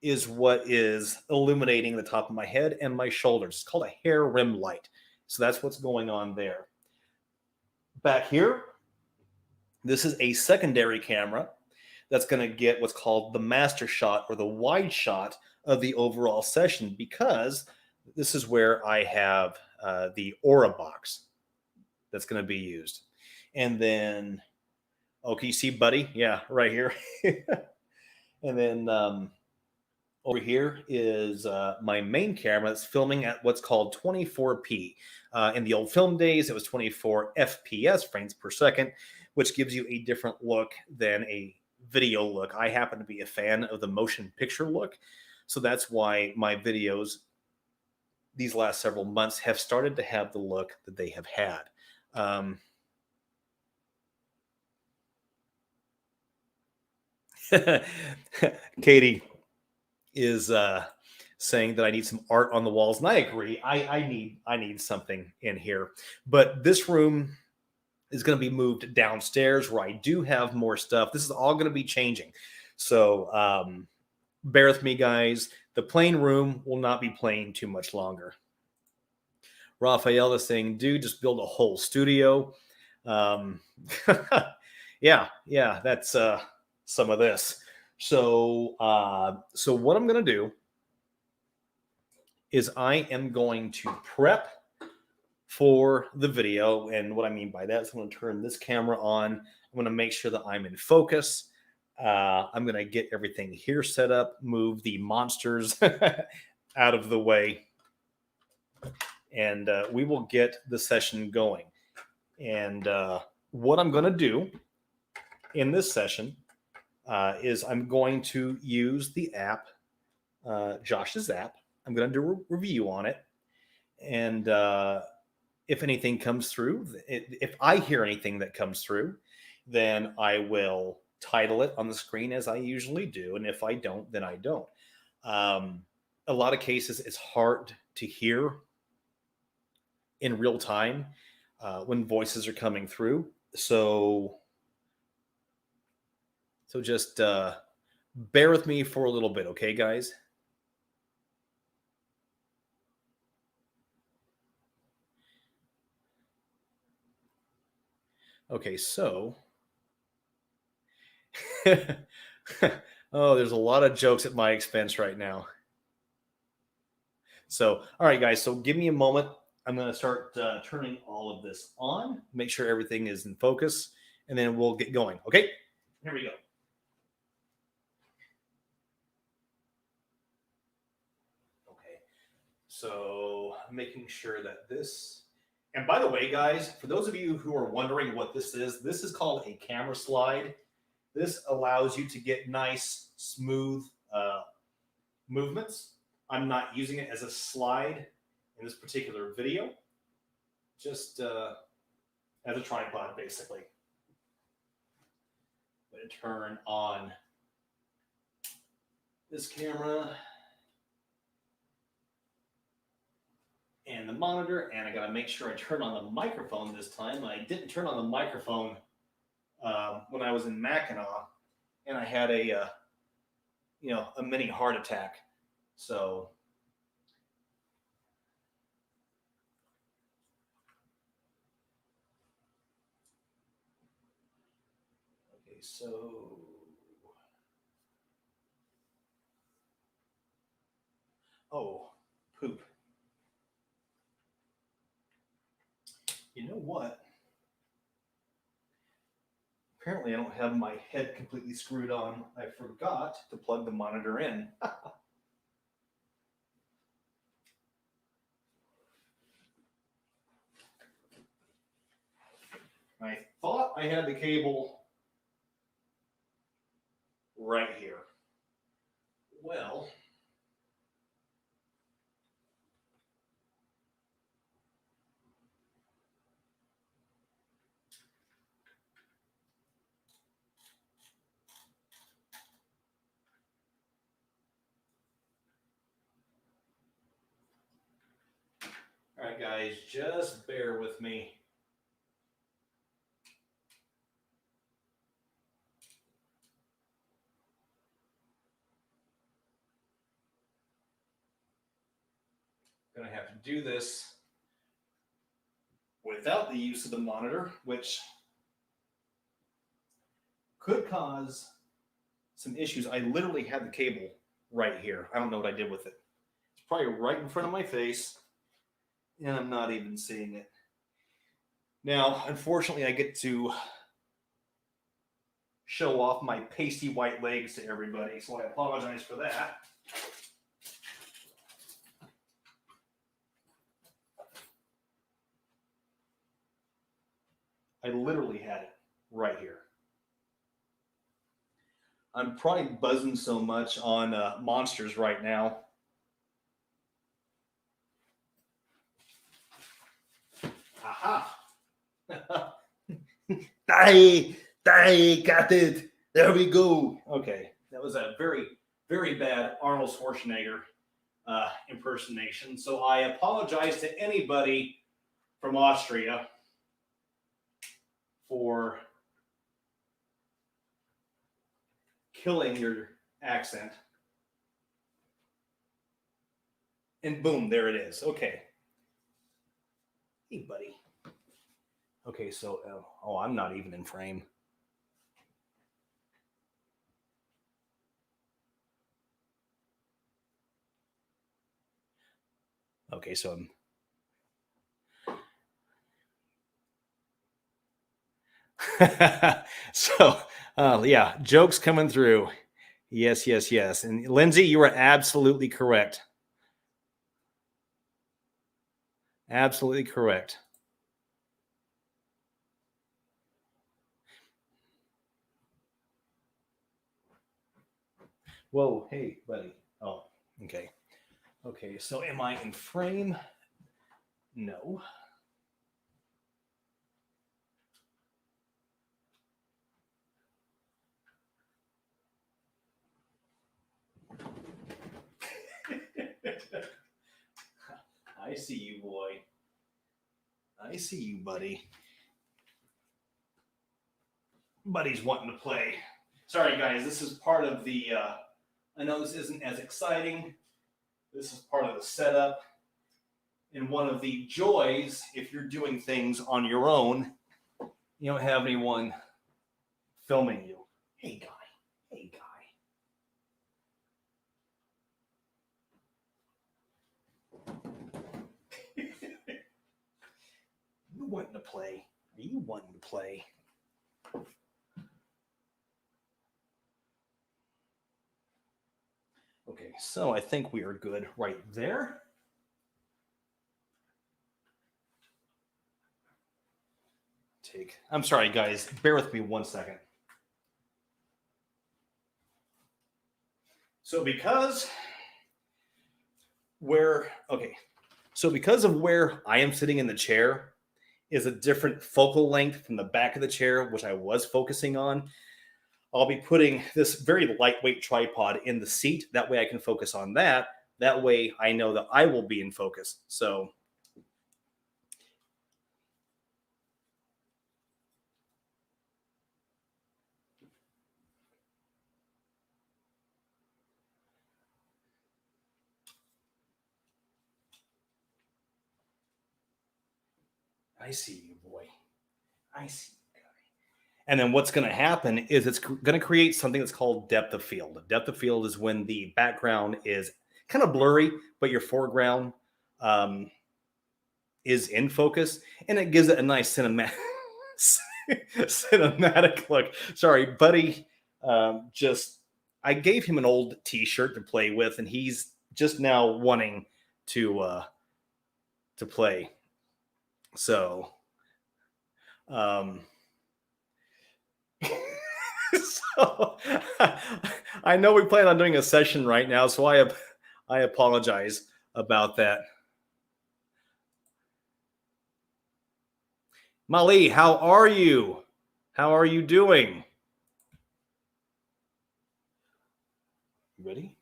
is what is illuminating the top of my head and my shoulders. It's called a hair rim light. So that's what's going on there. Back here, this is a secondary camera that's going to get what's called the master shot or the wide shot of the overall session, because this is where I have the aura box that's going to be used. And then, oh, can you see, buddy? Yeah, right here. And then over here is my main camera that's filming at what's called 24p. In the old film days, it was 24 FPS, frames per second, which gives you a different look than a video look. I happen to be a fan of the motion picture look, so that's why my videos these last several months have started to have the look that they have had. Katie is saying that I need some art on the walls, and I agree. I need something in here. But this room is going to be moved downstairs where I do have more stuff. This is all going to be changing. So bear with me, guys. The plain room will not be playing too much longer. Raphael is saying, dude, just build a whole studio. Yeah, that's some of this. So what I'm going to do is I am going to prep for the video. And what I mean by that is I'm going to turn this camera on. I'm going to make sure that I'm in focus. I'm going to get everything here set up, move the monsters out of the way, and we will get the session going. And what I'm going to do in this session is I'm going to use the app, Josh's app. I'm going to do a review on it. And if anything comes through, if I hear anything that comes through, then I will title it on the screen as I usually do. And if I don't, then I don't. A lot of cases, it's hard to hear in real time when voices are coming through. So just bear with me for a little bit, okay, guys? Okay, so oh, there's a lot of jokes at my expense right now. So, all right, guys. So, give me a moment. I'm going to start turning all of this on. Make sure everything is in focus, and then we'll get going. Okay, here we go. Okay, so making sure that this. And by the way, guys, for those of you who are wondering what this is called a camera slide. This allows you to get nice, smooth movements. I'm not using it as a slide in this particular video, just as a tripod, basically. I'm going to turn on this camera and the monitor, and I got to make sure I turn on the microphone this time. I didn't turn on the microphone when I was in Mackinac, and I had a mini heart attack. So okay, so oh, poop. You know what? Apparently, I don't have my head completely screwed on. I forgot to plug the monitor in. I thought I had the cable right here. Well, all right, guys, just bear with me. I'm going to have to do this without the use of the monitor, which could cause some issues. I literally had the cable right here. I don't know what I did with it. It's probably right in front of my face, and I'm not even seeing it. Now, unfortunately, I get to show off my pasty white legs to everybody, so I apologize for that. I literally had it right here. I'm probably buzzing so much on monsters right now. Aha! I got it. There we go. Okay, that was a very, very bad Arnold Schwarzenegger impersonation. So I apologize to anybody from Austria for killing your accent. And boom, there it is. Okay. Hey, buddy. Okay, so, I'm not even in frame. Okay, so so, yeah, jokes coming through. Yes, yes, yes. And Lindsay, you are absolutely correct. Absolutely correct. Whoa, hey, buddy. Oh, okay. Okay, so am I in frame? No. I see you, boy. I see you, buddy. Buddy's wanting to play. Sorry, guys. This is part of the. I know this isn't as exciting. This is part of the setup. And one of the joys, if you're doing things on your own, you don't have anyone filming you. Hey, guy. Hey, guy. You wanting to play? Are you wanting to play? Okay, so I think we are good right there. I'm sorry, guys. Bear with me 1 second. So because of where I am sitting in the chair is a different focal length from the back of the chair, which I was focusing on, I'll be putting this very lightweight tripod in the seat. That way I can focus on that. That way I know that I will be in focus. So I see you, boy. I see you, guy. And then what's going to happen is it's going to create something that's called depth of field. Depth of field is when the background is kind of blurry, but your foreground is in focus, and it gives it a nice cinematic look. Sorry, buddy. I gave him an old T-shirt to play with, and he's just now wanting to play. So, so I know we plan on doing a session right now, so I apologize about that. Mali, how are you? How are you doing? You ready?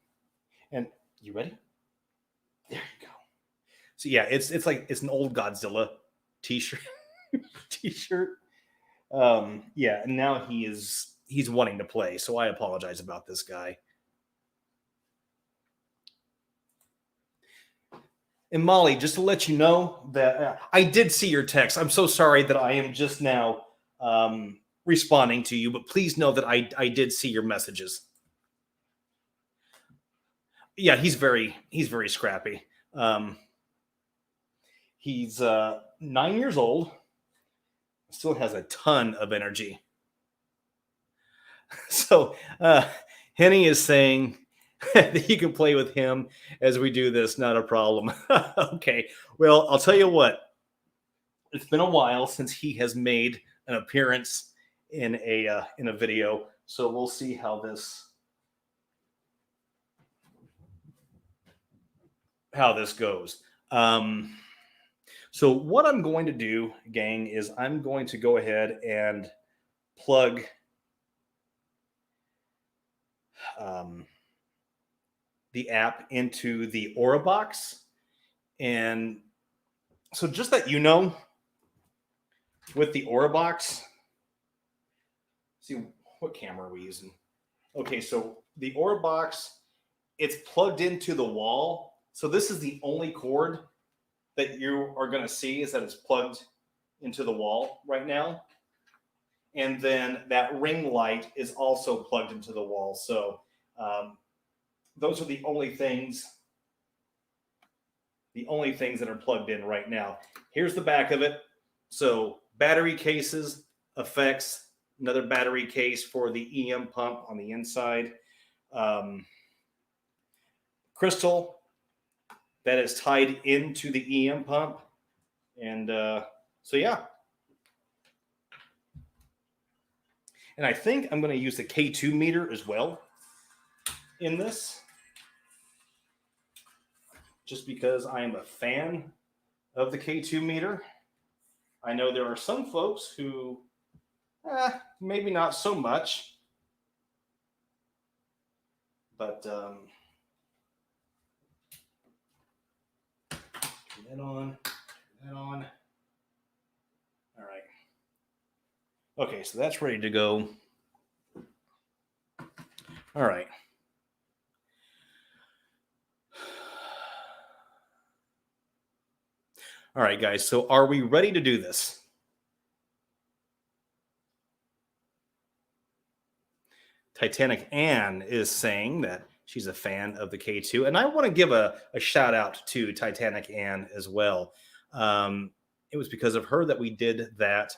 And you ready? There you go. So yeah, it's like it's an old Godzilla T-shirt. T-shirt. Yeah, and now he's wanting to play, so I apologize about this guy. And Molly, just to let you know that I did see your text. I'm so sorry that I am just now responding to you, but please know that I did see your messages. Yeah, he's very scrappy. He's 9 years old. Still has a ton of energy. So Henny is saying that you can play with him as we do this. Not a problem. Okay. Well, I'll tell you what. It's been a while since he has made an appearance in a video, so we'll see how this goes. So what I'm going to do, gang, is I'm going to go ahead and plug the app into the Aura box. And so just that you know, with the Aura box, see what camera are we using? Okay, so the Aura box, it's plugged into the wall. So this is the only cord that you are going to see is that it's plugged into the wall right now. And then that ring light is also plugged into the wall. So those are the only things that are plugged in right now. Here's the back of it. So battery cases, effects, another battery case for the EM pump on the inside. Crystal that is tied into the EM pump. And so, yeah. And I think I'm going to use the K2 meter as well in this, just because I am a fan of the K2 meter. I know there are some folks who maybe not so much, but Turn that on. Turn that on. All right. Okay, so that's ready to go. All right. All right, guys. So are we ready to do this? Titanic Ann is saying that she's a fan of the K2. And I want to give a shout out to Titanic Ann as well. It was because of her that we did that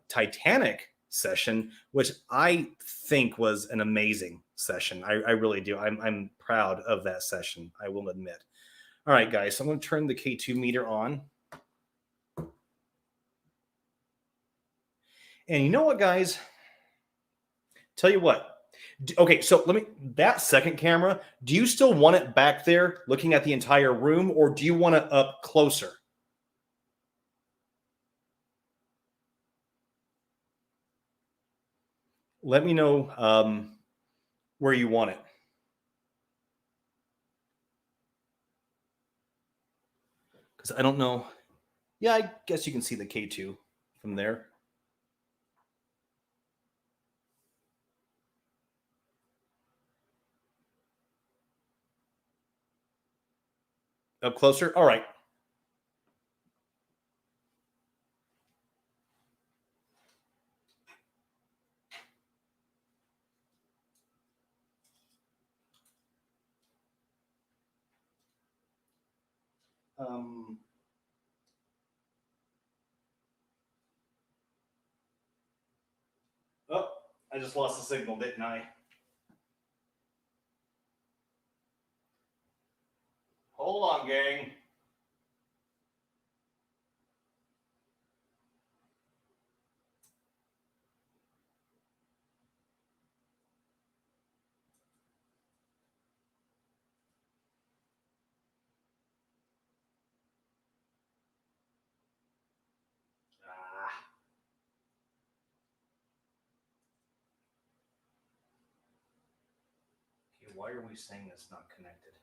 Titanic session, which I think was an amazing session. I really do. I'm proud of that session, I will admit. All right, guys, so I'm going to turn the K2 meter on. And you know what, guys? Tell you what. Okay, so that second camera, do you still want it back there looking at the entire room, or do you want it up closer? Let me know where you want it. Because I don't know. Yeah, I guess you can see the K2 from there. Up closer? All right. Oh, I just lost the signal, didn't I? Hold on, gang. Okay, why are we saying it's not connected?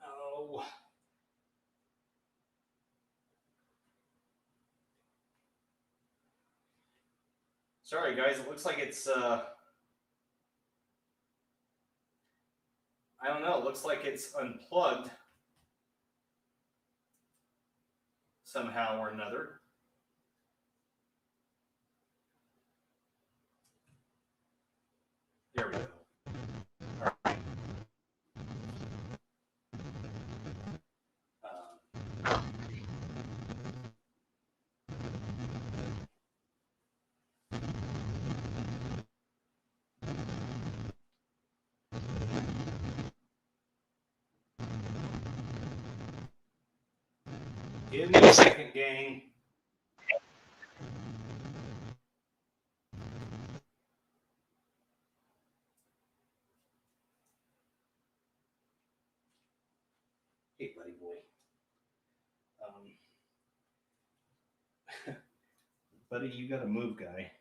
Oh. Sorry, guys. It looks like it's, I don't know. It looks like it's unplugged somehow or another. There we go. All right. Give me a second, gang. Hey, buddy boy. Buddy, you got to move, guy.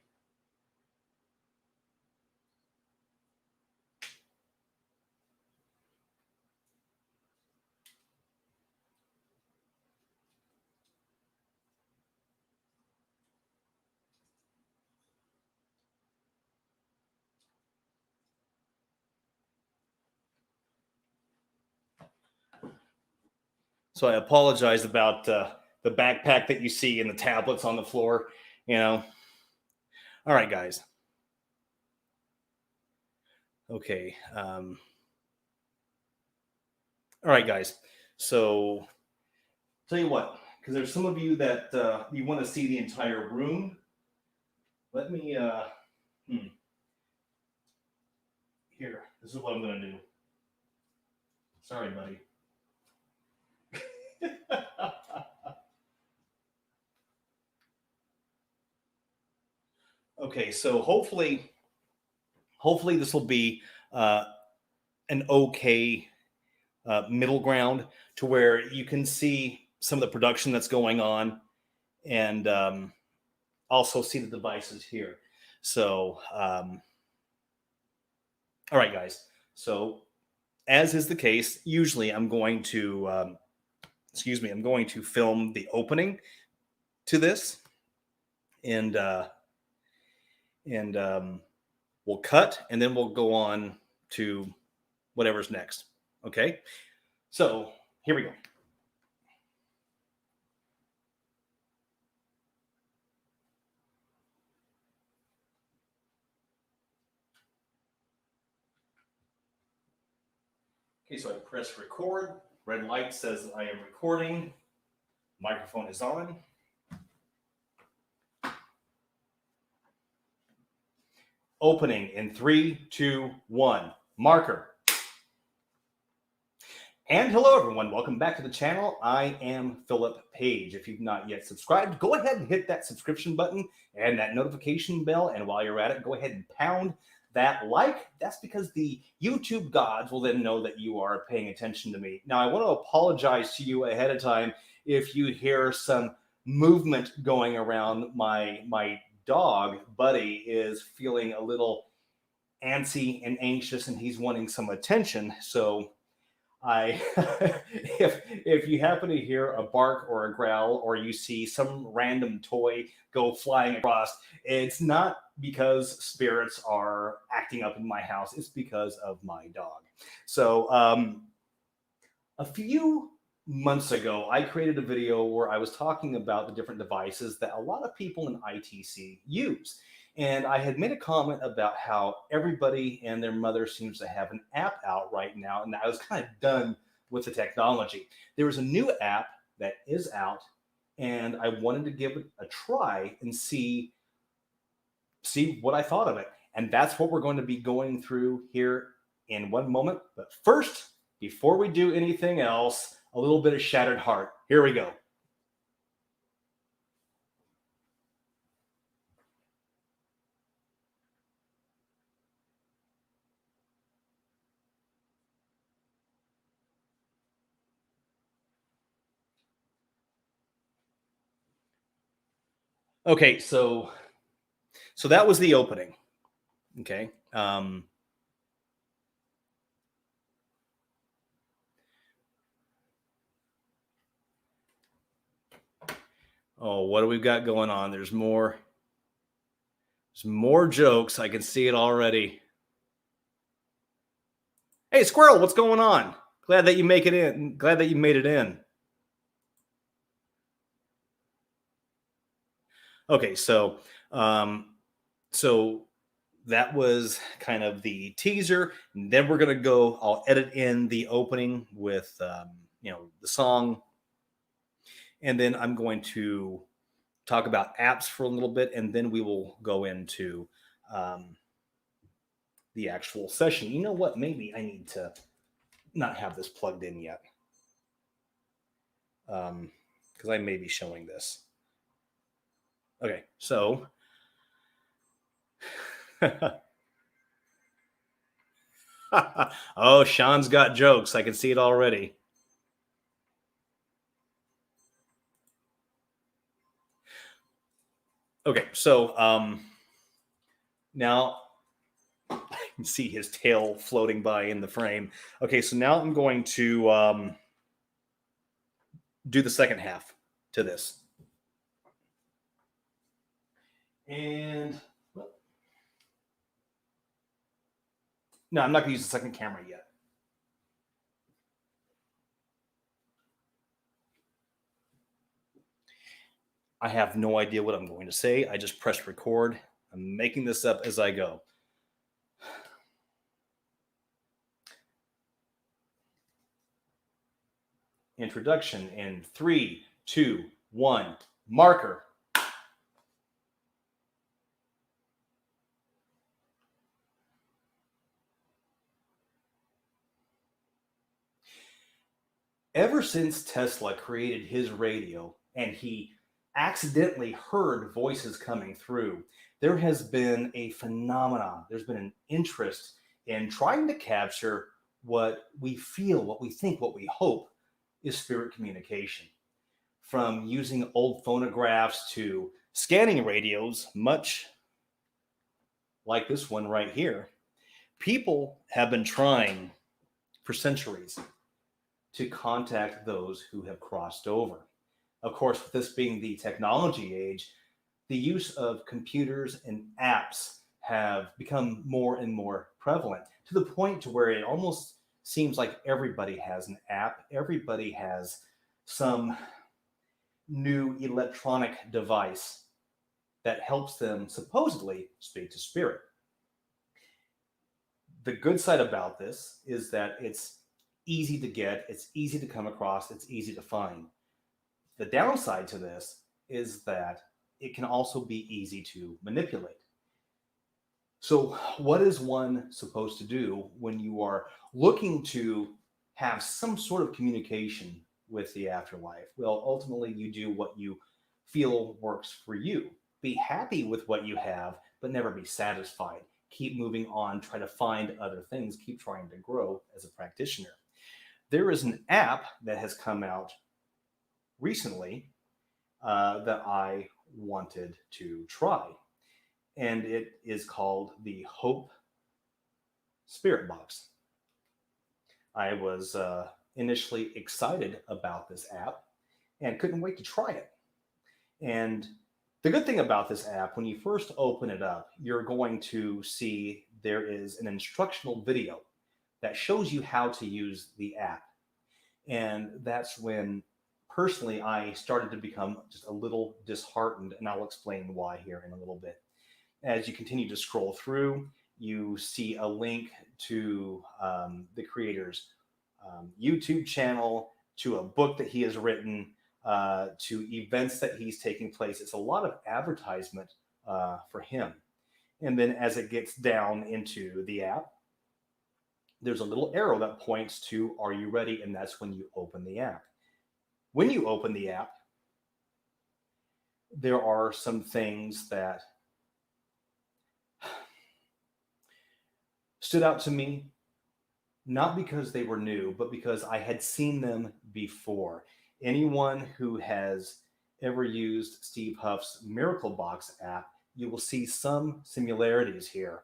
So I apologize about the backpack that you see and the tablets on the floor. You know. All right, guys. Okay. All right, guys. So tell you what, because there's some of you that you want to see the entire room. Let me. Here. This is what I'm going to do. Sorry, buddy. Okay, so hopefully hopefully this will be an okay middle ground to where you can see some of the production that's going on, and also see the devices here. So, all right, guys. So, as is the case, usually I'm going to, I'm going to film the opening to this, and we'll cut, and then we'll go on to whatever's next. Okay. So here we go. Okay, so I press record. Red light says I am recording. Microphone is on. Opening in 3, 2, 1. Marker. And hello, everyone. Welcome back to the channel. I am Philip Page. If you've not yet subscribed, go ahead and hit that subscription button and that notification bell. And while you're at it, go ahead and pound that like. That's because the YouTube gods will then know that you are paying attention to me. Now, I want to apologize to you ahead of time if you hear some movement going around. My dog, Buddy, is feeling a little antsy and anxious, and he's wanting some attention. So I, if you happen to hear a bark or a growl, or you see some random toy go flying across, it's not because spirits are acting up in my house. It's because of my dog. So a few months ago, I created a video where I was talking about the different devices that a lot of people in ITC use. And I had made a comment about how everybody and their mother seems to have an app out right now. And I was kind of done with the technology. There was a new app that is out, and I wanted to give it a try and see what I thought of it. And that's what we're going to be going through here in one moment. But first, before we do anything else, a little bit of Shattered Heart. Here we go. Okay, so that was the opening. Okay. Oh, what do we got going on? There's more. There's more jokes. I can see it already. Hey, Squirrel, what's going on? Glad that you make it in. Glad that you made it in. Okay, so that was kind of the teaser. And then we're gonna go. I'll edit in the opening with the song, and then I'm going to talk about apps for a little bit, and then we will go into the actual session. You know what? Maybe I need to not have this plugged in yet, because I may be showing this. Okay, so oh, Sean's got jokes. I can see it already. Okay, so now I can see his tail floating by in the frame. Okay, so now I'm going to do the second half to this. And no, I'm not going to use the second camera yet. I have no idea what I'm going to say. I just pressed record. I'm making this up as I go. Introduction in 3, 2, 1. Marker. Ever since Tesla created his radio and he accidentally heard voices coming through, there has been a phenomenon. There's been an interest in trying to capture what we feel, what we think, what we hope is spirit communication. From using old phonographs to scanning radios, much like this one right here, people have been trying for centuries to contact those who have crossed over. Of course, with this being the technology age, the use of computers and apps have become more and more prevalent to the point to where it almost seems like everybody has an app, everybody has some new electronic device that helps them supposedly speak to spirit. The good side about this is that it's easy to get, it's easy to come across, it's easy to find. The downside to this is that it can also be easy to manipulate. So, what is one supposed to do when you are looking to have some sort of communication with the afterlife? Well, ultimately, you do what you feel works for you. Be happy with what you have, but never be satisfied. Keep moving on, try to find other things, keep trying to grow as a practitioner. There is an app that has come out recently that I wanted to try, and it is called the Hope Spirit Box. I was initially excited about this app and couldn't wait to try it. And the good thing about this app, when you first open it up, you're going to see there is an instructional video that shows you how to use the app. And that's when personally I started to become just a little disheartened, and I'll explain why here in a little bit. As you continue to scroll through, you see a link to the creator's YouTube channel, to a book that he has written, to events that he's taking place. It's a lot of advertisement for him. And then as it gets down into the app, there's a little arrow that points to, are you ready? And that's when you open the app. When you open the app, there are some things that stood out to me, not because they were new, but because I had seen them before. Anyone who has ever used Steve Huff's Miracle Box app, you will see some similarities here.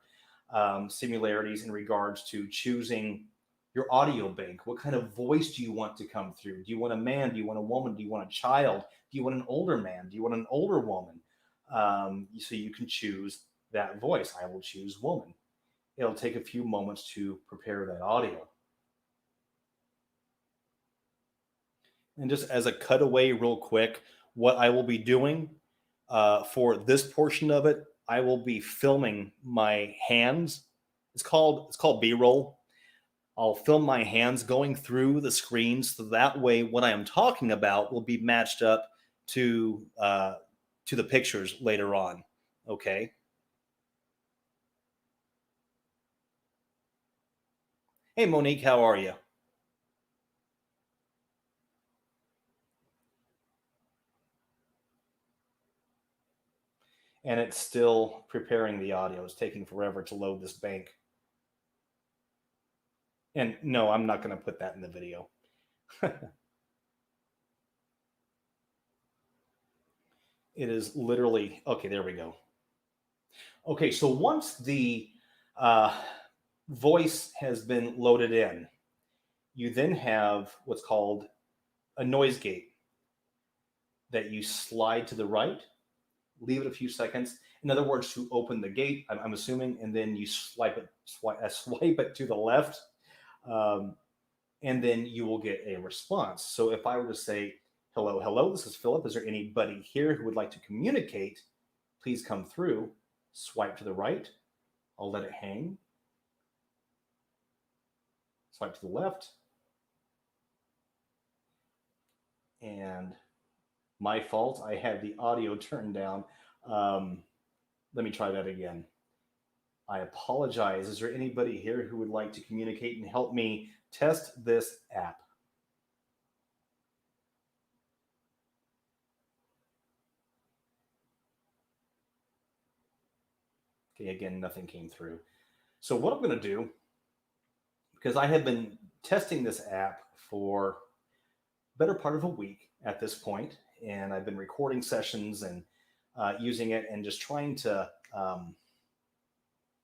Similarities in regards to choosing your audio bank. What kind of voice do you want to come through? Do you want a man? Do you want a woman? Do you want a child? Do you want an older man? Do you want an older woman? So you can choose that voice. I will choose woman. It'll take a few moments to prepare that audio. And just as a cutaway real quick, what I will be doing for this portion of it, I will be filming my hands. It's called B-roll. I'll film my hands going through the screen, so that way what I am talking about will be matched up to the pictures later on. Okay. Hey Monique, how are you? And it's still preparing the audio. It's taking forever to load this bank. And no, I'm not going to put that in the video. It is literally, okay, there we go. Okay, so once the voice has been loaded in, you then have what's called a noise gate that you slide to the right, leave it a few seconds. In other words, to open the gate, I'm assuming, and then you swipe it to the left, and then you will get a response. So if I were to say, hello, hello, this is Philip. Is there anybody here who would like to communicate? Please come through. Swipe to the right. I'll let it hang. Swipe to the left. And my fault, I had the audio turned down. Let me try that again. I apologize. Is there anybody here who would like to communicate and help me test this app? Okay, again, nothing came through. So what I'm going to do, because I have been testing this app for better part of a week at this point, and I've been recording sessions and using it and just trying to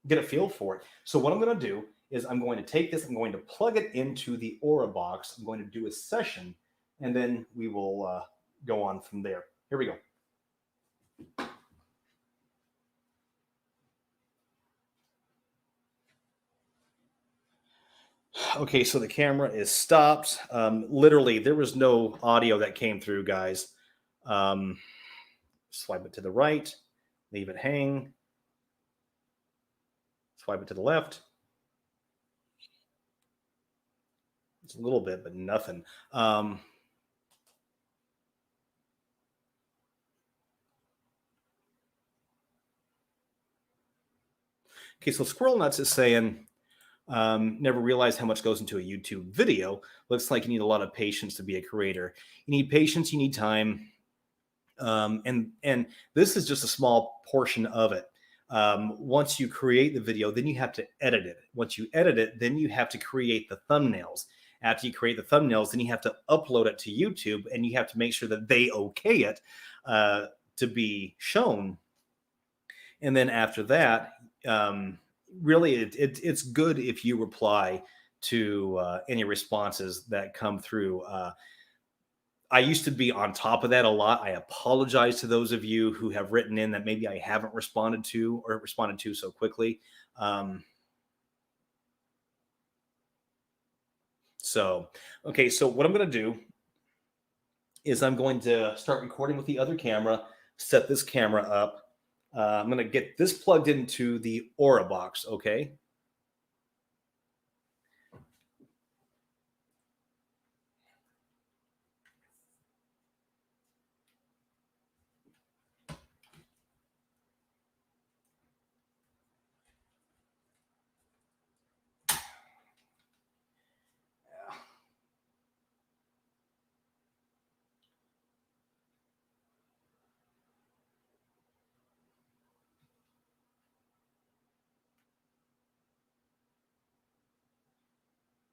get a feel for it. So what I'm going to do is I'm going to take this, I'm going to plug it into the Aura box. I'm going to do a session, and then we will go on from there. Here we go. Okay, so the camera is stopped. Literally, there was no audio that came through, guys. Swipe it to the right, leave it hang. Swipe it to the left. It's a little bit, but nothing. Okay, so Squirrel Nuts is saying, never realized how much goes into a YouTube video. Looks like you need a lot of patience to be a creator. You need patience, you need time. And this is just a small portion of it. Once you create the video, then you have to edit it. Once you edit it, then you have to create the thumbnails. After you create the thumbnails, then you have to upload it to YouTube, and you have to make sure that they okay it to be shown. And then after that, really, it's good if you reply to any responses that come through. I used to be on top of that a lot. I apologize to those of you who have written in that maybe I haven't responded to or responded to so quickly. Okay, so what I'm going to do is I'm going to start recording with the other camera, set this camera up. I'm going to get this plugged into the Aura box, okay?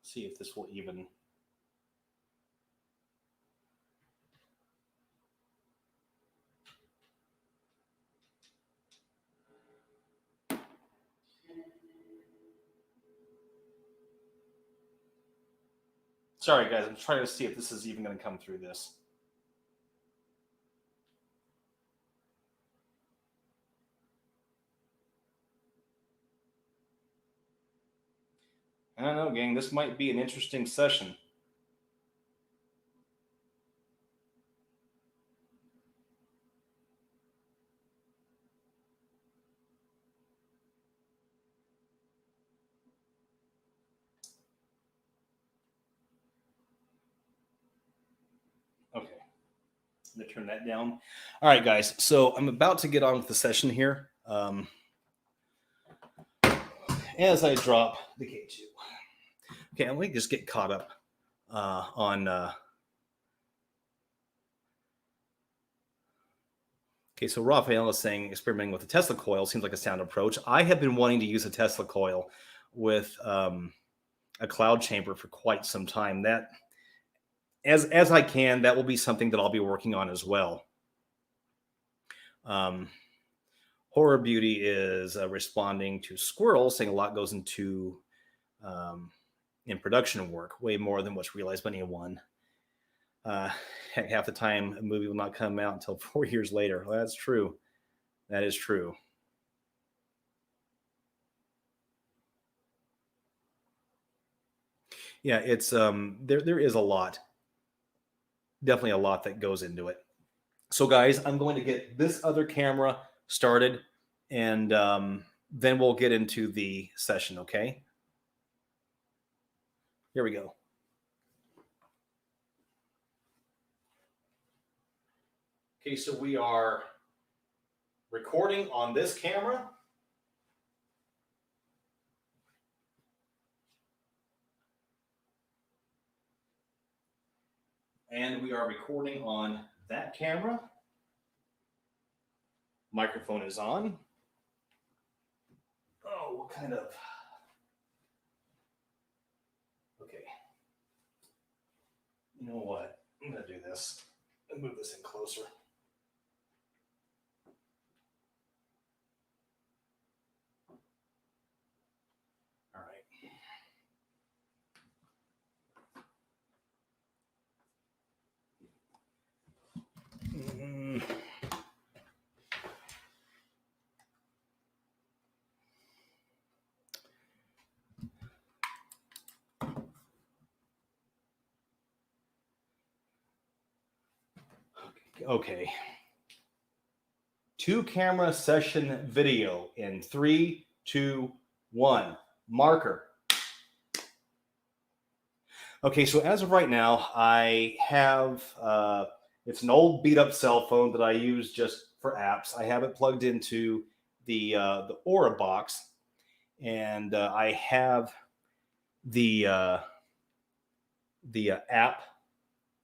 See if this will even. Sorry, guys. I'm trying to see if this is even going to come through this. I don't know, gang. This might be an interesting session. Okay. I'm going to turn that down. All right, guys. So I'm about to get on with the session here. As I drop the K2. Okay, I'm going to just get caught up on. Okay, so Raphael is saying experimenting with the Tesla coil seems like a sound approach. I have been wanting to use a Tesla coil with a cloud chamber for quite some time. That, as I can, that will be something that I'll be working on as well. Horror Beauty is responding to Squirrel, saying a lot goes into in production work, way more than what's realized by anyone. Half the time, a movie will not come out until 4 years later. Well, that's true. That is true. Yeah, it's there is a lot, definitely a lot that goes into it. So, guys, I'm going to get this other camera started, and then we'll get into the session. Okay. Here we go. Okay, so we are recording on this camera. And we are recording on that camera. Microphone is on. we'll kind of, okay. You know what? I'm going to do this and move this in closer. All right. Okay. 2-camera session video in 3, 2, 1. Marker. Okay, so as of right now, I have, it's an old beat up cell phone that I use just for apps. I have it plugged into the Aura box, and I have the app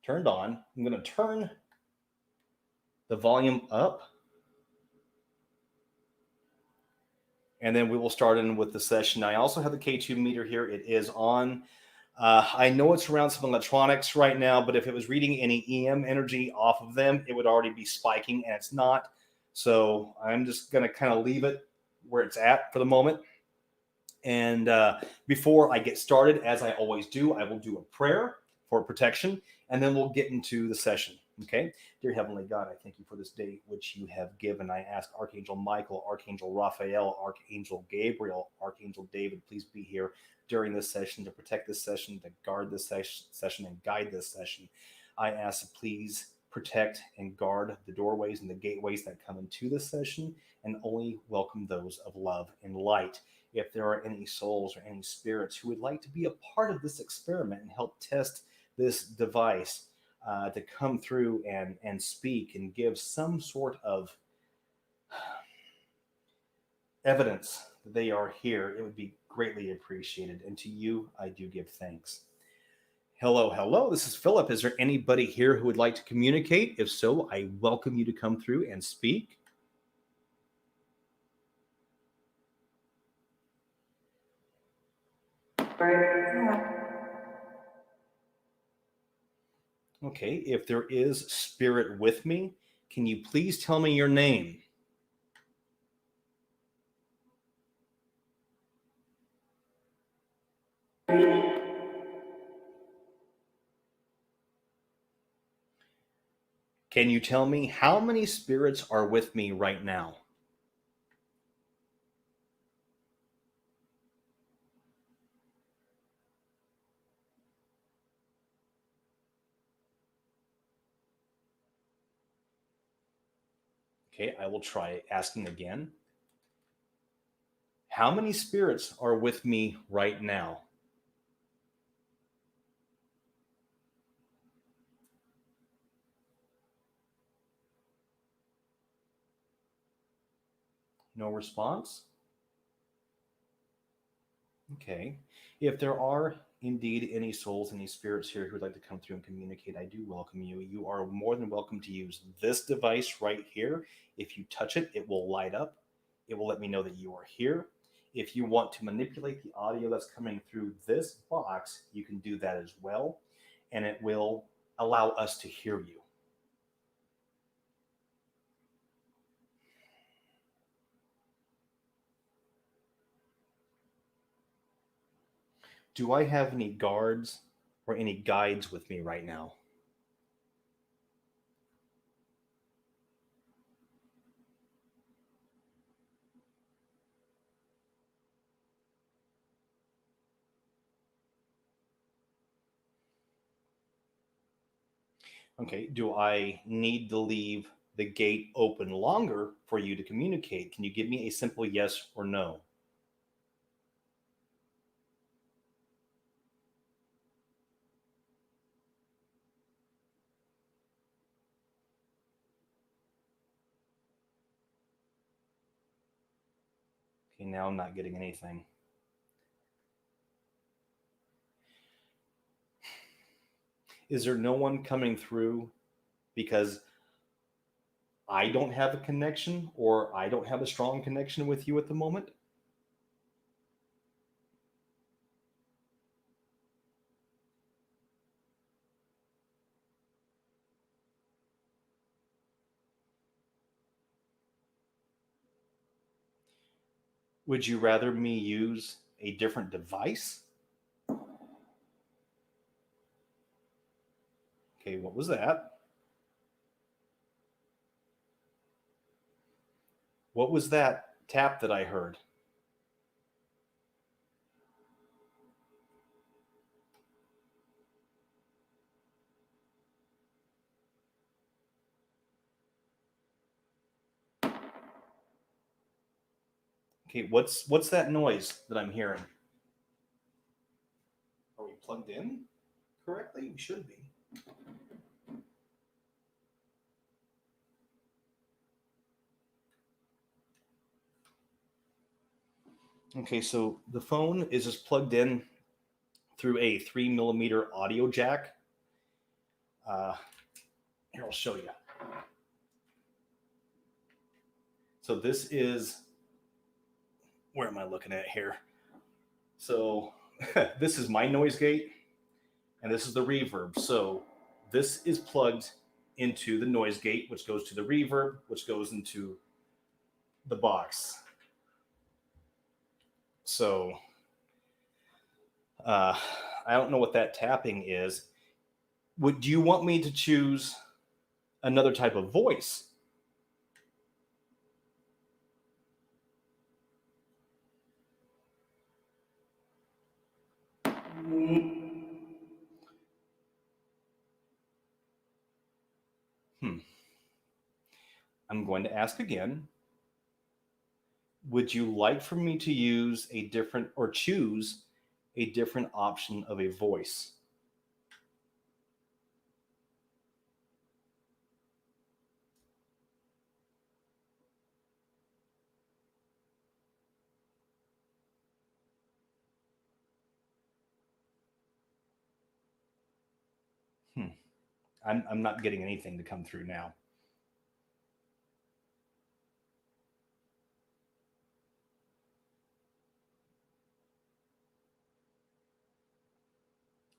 turned on. I'm going to turn the volume up, and then we will start in with the session. I also have the K2 meter here. It is on. I know it's around some electronics right now, but if it was reading any EM energy off of them, it would already be spiking, and it's not. So I'm just going to kind of leave it where it's at for the moment. And before I get started, as I always do, I will do a prayer for protection, and then we'll get into the session. Okay? Dear Heavenly God, I thank you for this day which you have given. I ask Archangel Michael, Archangel Raphael, Archangel Gabriel, Archangel David, please be here during this session to protect this session, to guard this session, and guide this session. I ask, please protect and guard the doorways and the gateways that come into this session, and only welcome those of love and light. If there are any souls or any spirits who would like to be a part of this experiment and help test this device, to come through and speak and give some sort of evidence that they are here, it would be greatly appreciated. And to you, I do give thanks. Hello. This is Philip. Is there anybody here who would like to communicate? If so, I welcome you to come through and speak. Okay, if there is spirit with me, can you please tell me your name? Can you tell me how many spirits are with me right now? Okay, I will try asking again. How many spirits are with me right now? No response? Okay. If there are indeed any souls, any spirits here who would like to come through and communicate, I do welcome you. You are more than welcome to use this device right here. If you touch it, it will light up. It will let me know that you are here. If you want to manipulate the audio that's coming through this box, you can do that as well, and it will allow us to hear you. Do I have any guards or any guides with me right now? Okay, do I need to leave the gate open longer for you to communicate? Can you give me a simple yes or no? Okay, now I'm not getting anything. Is there no one coming through because I don't have a connection or I don't have a strong connection with you at the moment? Would you rather me use a different device? Okay, what was that? What was that tap that I heard? Okay, what's that noise that I'm hearing? Are we plugged in correctly? We should be. Okay, so the phone is just plugged in through a 3mm audio jack. Uh, Here, I'll show you. So this is, where am I looking at here? So this is my noise gate, and this is the reverb. So this is plugged into the noise gate, which goes to the reverb, which goes into the box. So I don't know what that tapping is. Do you want me to choose another type of voice? I'm going to ask again. Would you like for me to use a different or choose a different option of a voice? I'm not getting anything to come through now.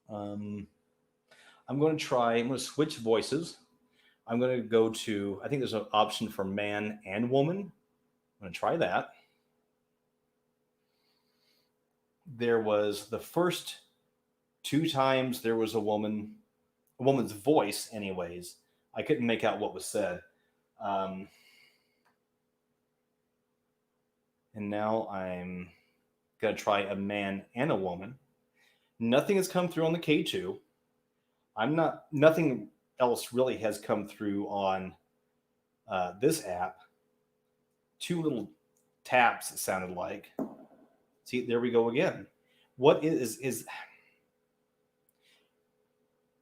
I'm going to switch voices. I'm going to go to, I think there's an option for man and woman. I'm going to try that. There was the first two times there was a woman's voice, anyways. I couldn't make out what was said. And now I'm going to try a man and a woman. Nothing has come through on the K2. Nothing else really has come through on this app. Two little taps, it sounded like. See, there we go again. What is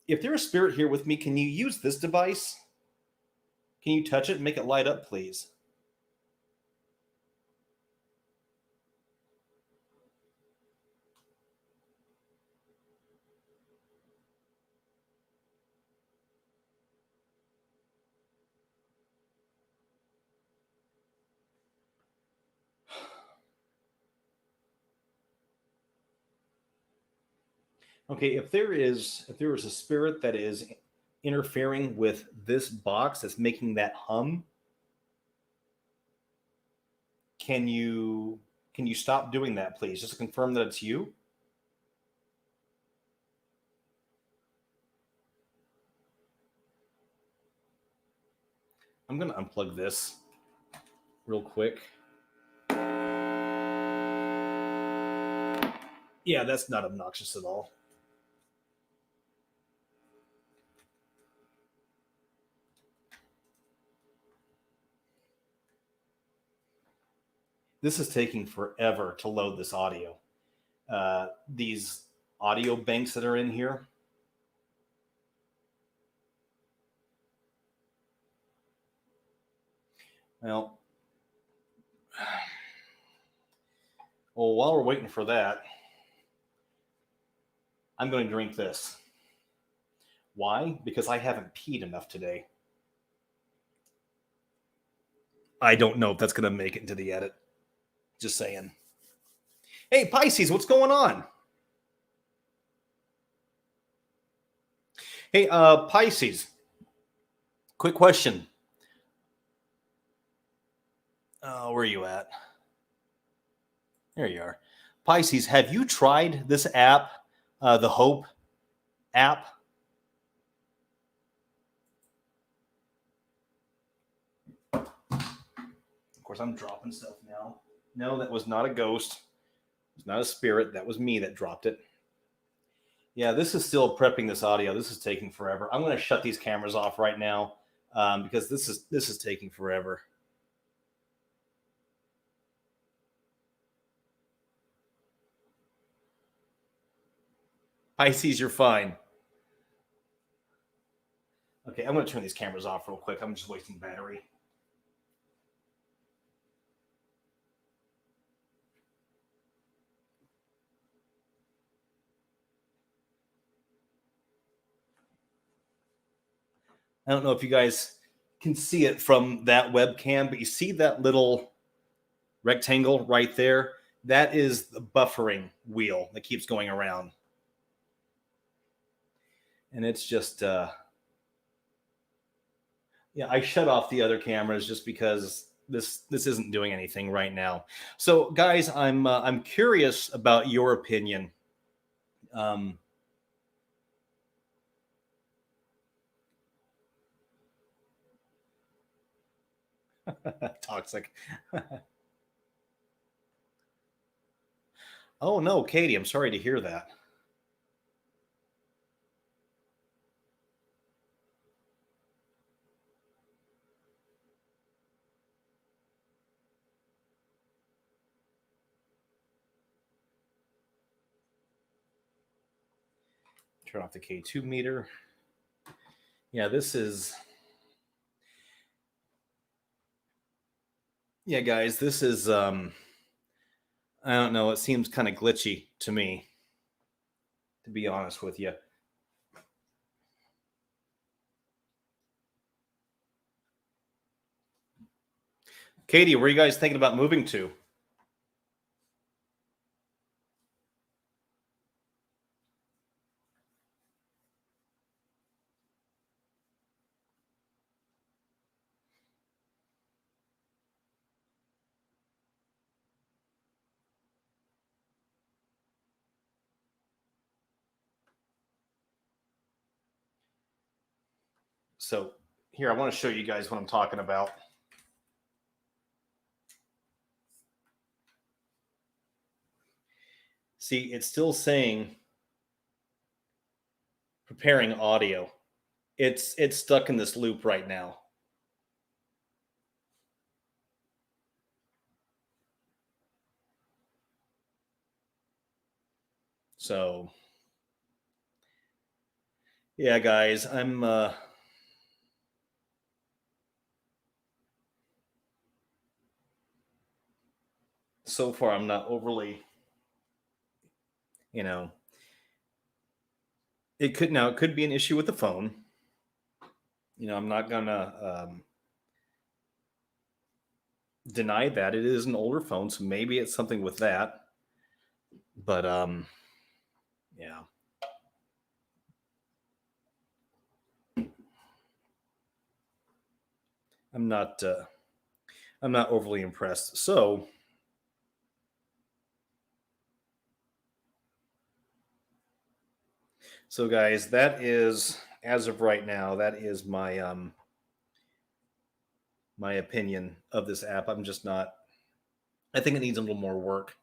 if there's a spirit here with me, can you use this device? Can you touch it and make it light up, please? Okay, if there is a spirit that is interfering with this box that's making that hum, can you stop doing that, please? Just to confirm that it's you. I'm going to unplug this real quick. Yeah, that's not obnoxious at all. This is taking forever to load this audio. These audio banks that are in here. Well, while we're waiting for that, I'm going to drink this. Why? Because I haven't peed enough today. I don't know if that's going to make it into the edit. Just saying. Hey, Pisces, what's going on? Hey, Pisces, quick question. Where are you at? There you are. Pisces, have you tried this app, the Hope app? Of course, I'm dropping stuff now. No, that was not a ghost. It's not a spirit. That was me that dropped it. Yeah, this is still prepping this audio. This is taking forever. I'm going to shut these cameras off right now because this is taking forever. Pisces, you're fine. Okay, I'm going to turn these cameras off real quick. I'm just wasting battery. I don't know if you guys can see it from that webcam, but you see that little rectangle right there? That is the buffering wheel that keeps going around. And it's just yeah, I shut off the other cameras just because this isn't doing anything right now. So guys, I'm curious about your opinion. Um Toxic. Oh no, Katie, I'm sorry to hear that. Turn off the K2 meter. Yeah, this is yeah, guys, this is I don't know, it seems kind of glitchy to me, to be honest with you. Katie, where are you guys thinking about moving to? So here, I want to show you guys what I'm talking about. See, it's still saying preparing audio. It's stuck in this loop right now. So yeah, guys, I'm so far I'm not overly, you know, it could be an issue with the phone. I'm not gonna deny that it is an older phone, so maybe it's something with that. But yeah, I'm not uh, I'm not overly impressed. So guys, that is as of right now, that is my opinion of this app. I'm just not. I think it needs a little more work.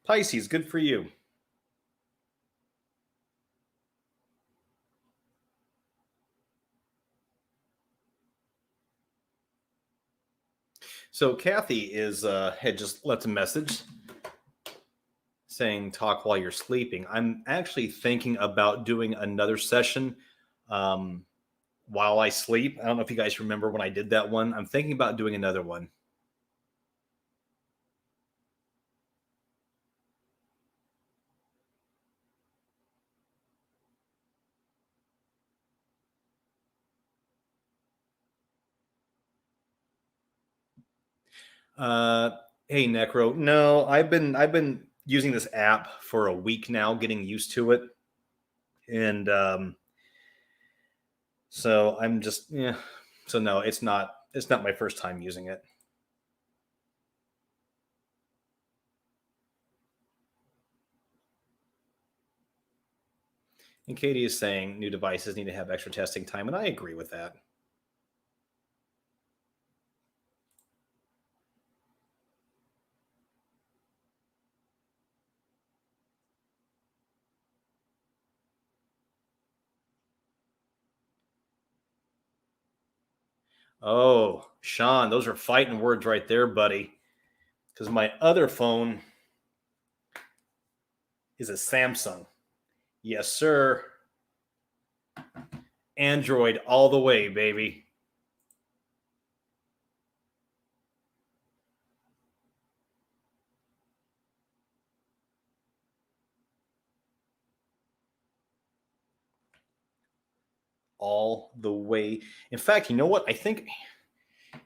Pisces, good for you. So Kathy is had just left a message saying talk while you're sleeping. I'm actually thinking about doing another session um, while I sleep. I don't know if you guys remember when I did that one. I'm thinking about doing another one. Hey, Necro. No, I've been using this app for a week now, getting used to it, and so I'm just yeah. So no, it's not my first time using it. And Katie is saying new devices need to have extra testing time, and I agree with that. Oh, Sean, those are fighting words right there, buddy. Because my other phone is a Samsung. Yes, sir. Android all the way, baby. All the way. In fact, you know what?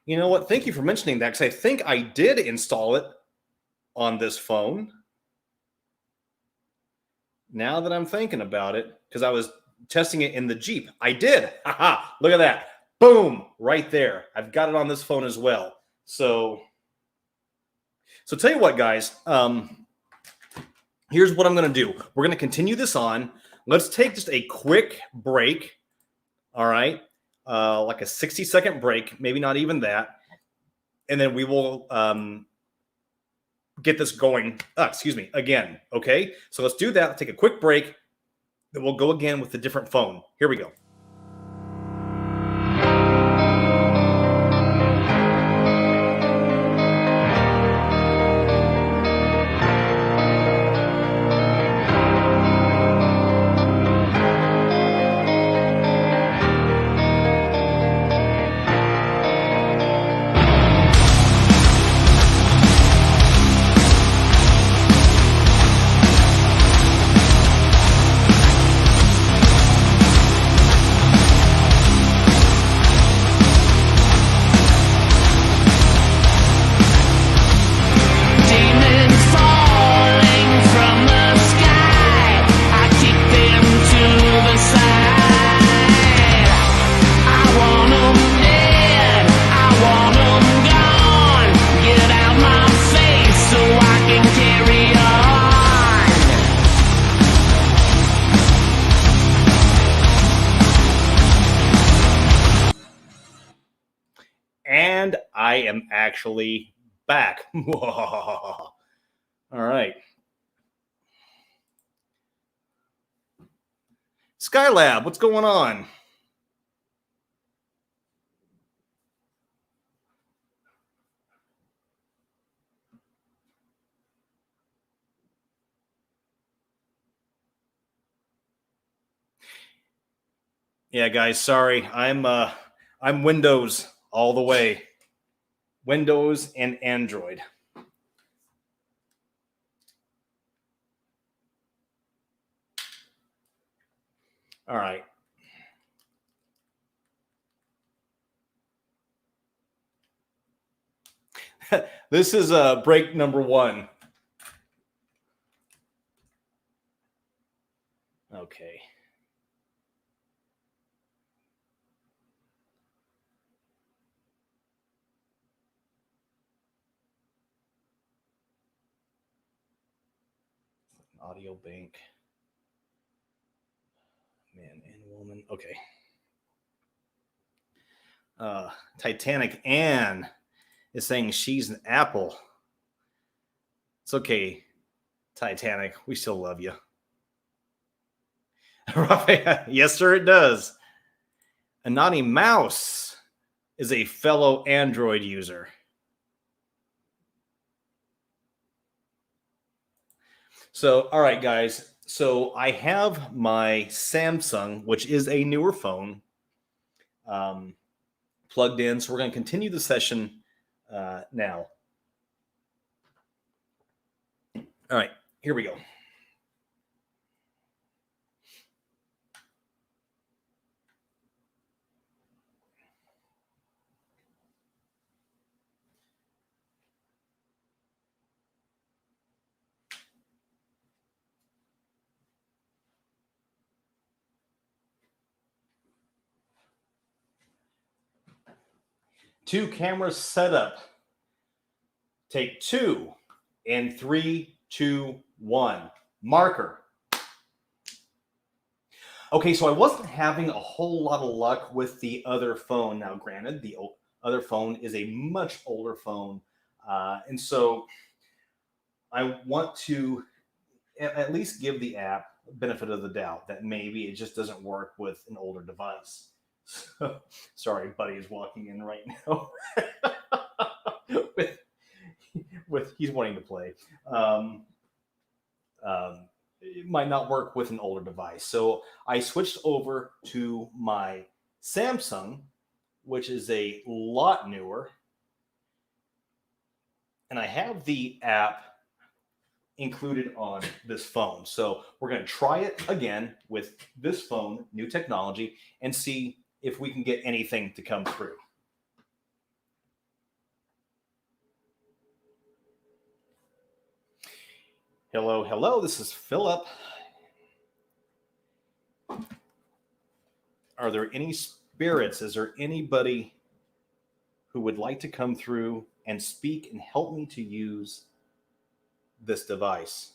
You know what? Thank you for mentioning that because I think I did install it on this phone. Now that I'm thinking about it, because I was testing it in the Jeep. I did. Haha, look at that. Boom, right there. I've got it on this phone as well. So tell you what, guys. Here's what I'm going to do. We're going to continue this on. Let's take just a quick break. All right, like a 60-second break, maybe not even that, and then we will get this going. Excuse me, again. Okay, so let's do that. Take a quick break. Then we'll go again with a different phone. Here we go. And I am actually back. All right. Skylab, what's going on? Yeah, guys, sorry. I'm Windows all the way. Windows and Android. All right. This is break number 1. Okay. Audio bank. Man and woman. Okay. Titanic Anne is saying she's an apple. It's okay, Titanic. We still love you. Yes, sir, it does. Anani Mouse is a fellow Android user. So, all right, guys. So I have my Samsung, which is a newer phone, plugged in. So we're going to continue the session now. All right, here we go. Two cameras set up. Take two. And 3, 2, 1. Marker. Okay, so I wasn't having a whole lot of luck with the other phone. Now, granted, the other phone is a much older phone. And so I want to at least give the app benefit of the doubt that maybe it just doesn't work with an older device. So, sorry, buddy is walking in right now with he's wanting to play. Um, it might not work with an older device. So I switched over to my Samsung, which is a lot newer. And I have the app included on this phone. So we're going to try it again with this phone, new technology, and see if we can get anything to come through. Hello, hello, this is Philip. Are there any spirits? Is there anybody who would like to come through and speak and help me to use this device?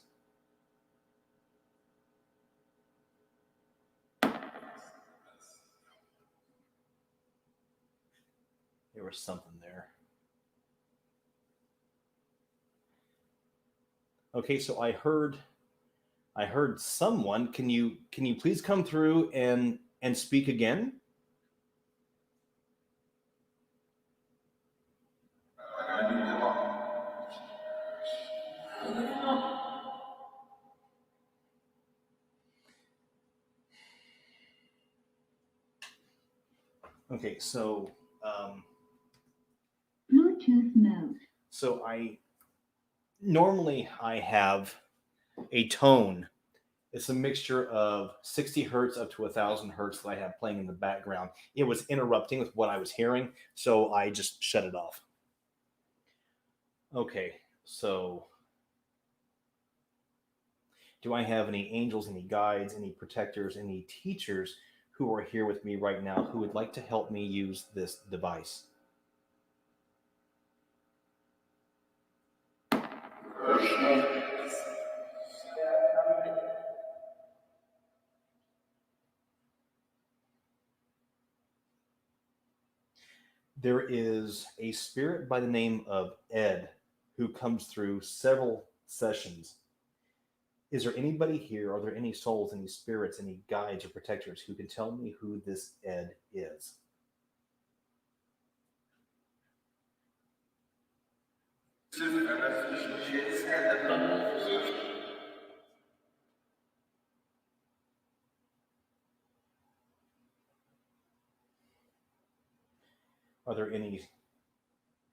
There was something there. Okay, so I heard someone. Can you please come through and speak again? Okay, so Bluetooth mode. So normally I have a tone. It's a mixture of 60 hertz up to 1,000 hertz that I have playing in the background. It was interrupting with what I was hearing, so I just shut it off. Okay, so do I have any angels, any guides, any protectors, any teachers who are here with me right now who would like to help me use this device? There is a spirit by the name of Ed who comes through several sessions. Is there anybody here? Are there any souls, any spirits, any guides or protectors who can tell me who this Ed is? Are there any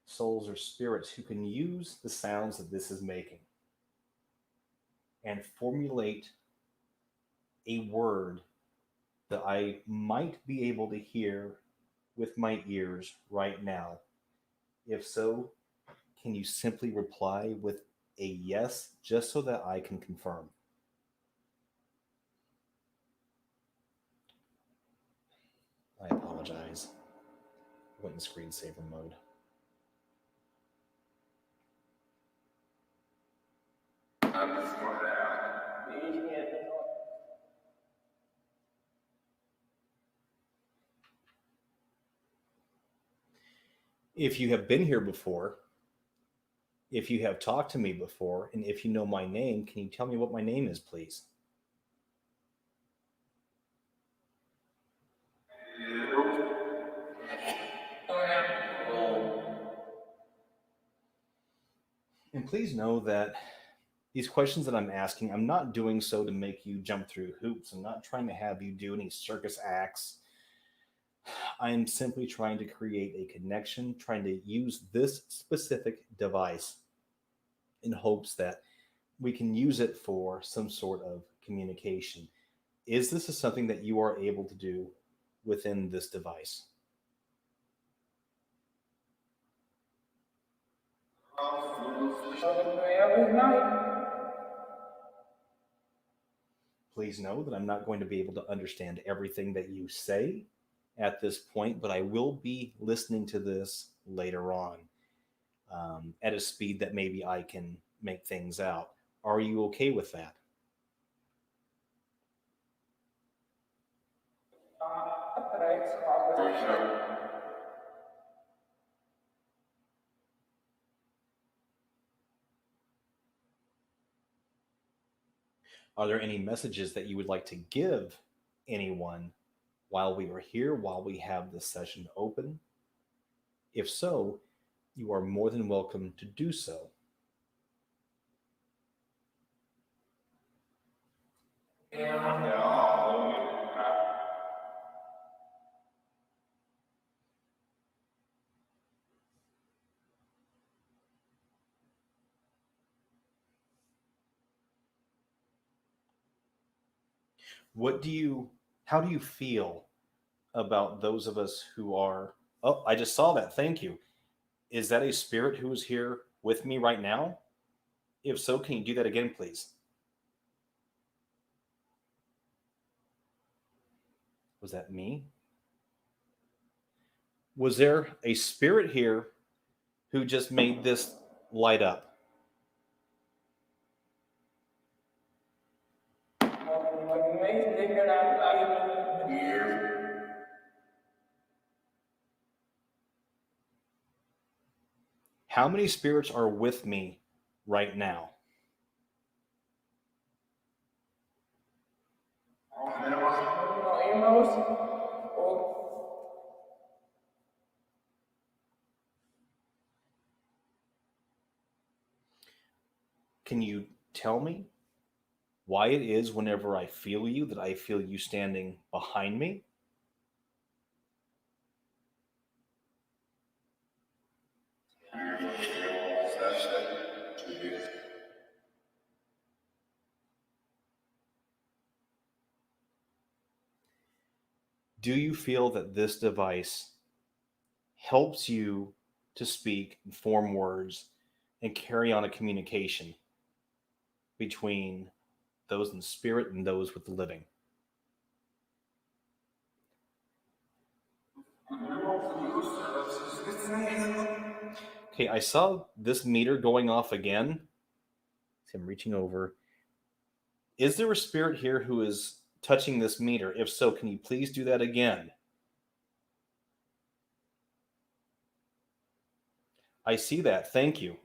souls or spirits who can use the sounds that this is making and formulate a word that I might be able to hear with my ears right now? If so, can you simply reply with a yes just so that I can confirm? I apologize. I went in screensaver mode. If you have been here before, if you have talked to me before, and if you know my name, can you tell me what my name is, please? And please know that these questions that I'm asking, I'm not doing so to make you jump through hoops. I'm not trying to have you do any circus acts. I am simply trying to create a connection, trying to use this specific device in hopes that we can use it for some sort of communication. Is this something that you are able to do within this device? Please know that I'm not going to be able to understand everything that you say at this point, but I will be listening to this later on at a speed that maybe I can make things out. Are you okay with that? Are there any messages that you would like to give anyone while we are here, while we have this session open? If so, you are more than welcome to do so. What do you, how do you feel about those of us who are, oh, I just saw that. Thank you. Is that a spirit who is here with me right now? If so, can you do that again, please? Was that me? Was there a spirit here who just made this light up? How many spirits are with me right now? Can you tell me why it is whenever I feel you that I feel you standing behind me? Do you feel that this device helps you to speak and form words and carry on a communication between those in spirit and those with the living? Okay, I saw this meter going off again. See, I'm reaching over. Is there a spirit here who is touching this meter? If so, can you please do that again? I see that. Thank you.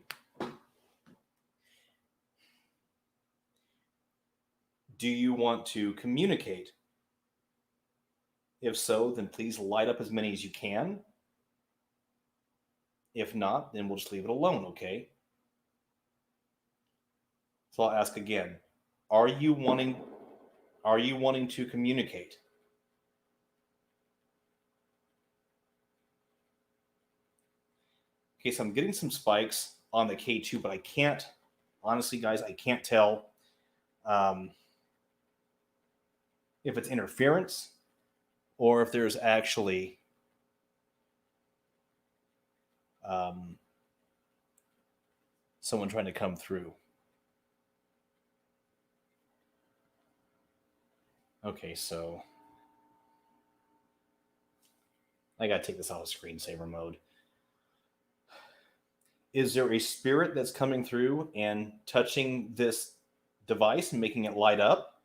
Do you want to communicate? If so, then please light up as many as you can. If not, then we'll just leave it alone, okay? So I'll ask again. Are you wanting to communicate? Okay, so I'm getting some spikes on the K2, but I can't, honestly, guys, I can't tell um, if it's interference or if there's actually um, someone trying to come through. Okay, so I gotta take this out of screensaver mode. Is there a spirit that's coming through and touching this device and making it light up?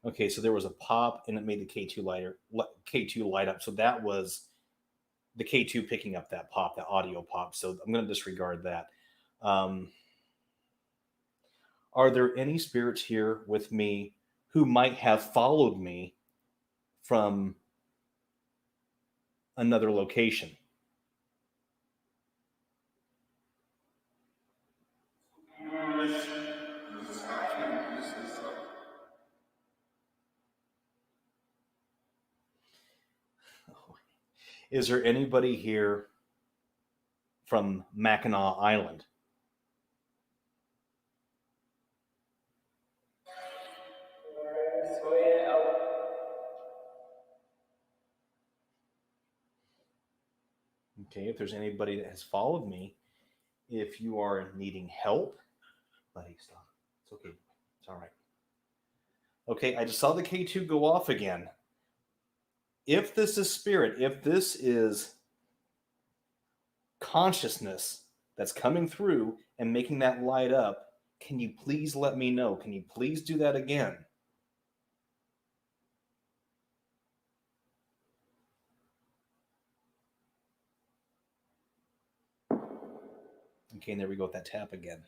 Okay, so there was a pop and it made the K2 light up. So that was the K2 picking up that pop, that audio pop. So I'm going to disregard that. Um, are there any spirits here with me who might have followed me from another location? Is there anybody here from Mackinac Island? Okay, if there's anybody that has followed me, if you are needing help, buddy, stop. It's okay. It's all right. Okay, I just saw the K2 go off again. If this is spirit, if this is consciousness that's coming through and making that light up, can you please let me know? Can you please do that again? Okay, and there we go with that tap again.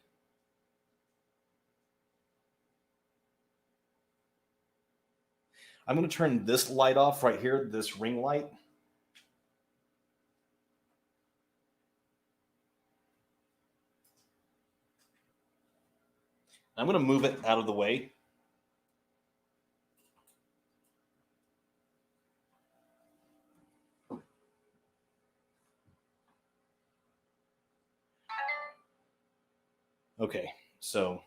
I'm going to turn this light off right here, this ring light. I'm going to move it out of the way. Okay, so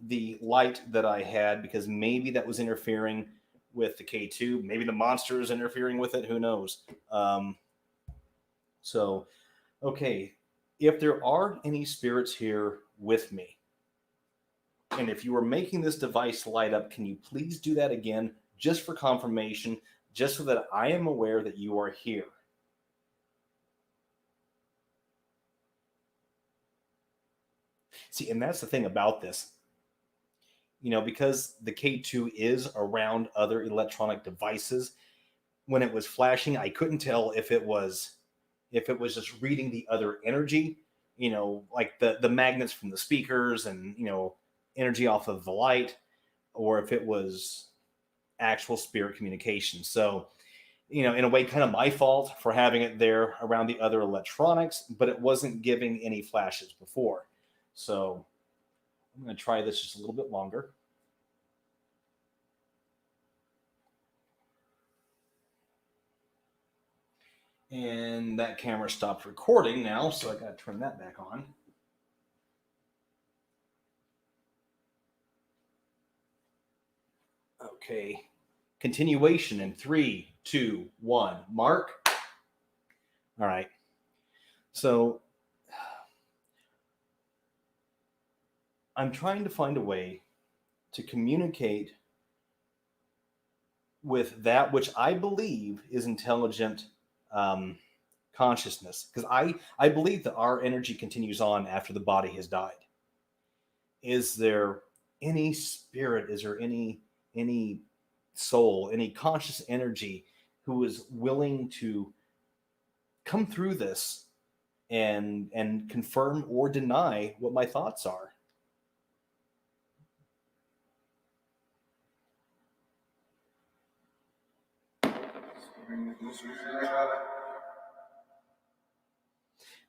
the light that I had, because maybe that was interfering with the K2, maybe the monster is interfering with it, who knows? So, okay, if there are any spirits here with me, and if you are making this device light up, can you please do that again, just for confirmation, just so that I am aware that you are here? See, and that's the thing about this. You know, because the K2 is around other electronic devices, when it was flashing, I couldn't tell if it was just reading the other energy, you know, like the magnets from the speakers and, you know, energy off of the light, or if it was actual spirit communication. So, you know, in a way, kind of my fault for having it there around the other electronics, but it wasn't giving any flashes before. So I'm going to try this just a little bit longer. And that camera stopped recording now, so I got to turn that back on. Okay. Continuation in 3, 2, 1. Mark. All right. So I'm trying to find a way to communicate with that which I believe is intelligent consciousness, because I believe that our energy continues on after the body has died. Is there any spirit? Is there any soul, any conscious energy who is willing to come through this and confirm or deny what my thoughts are?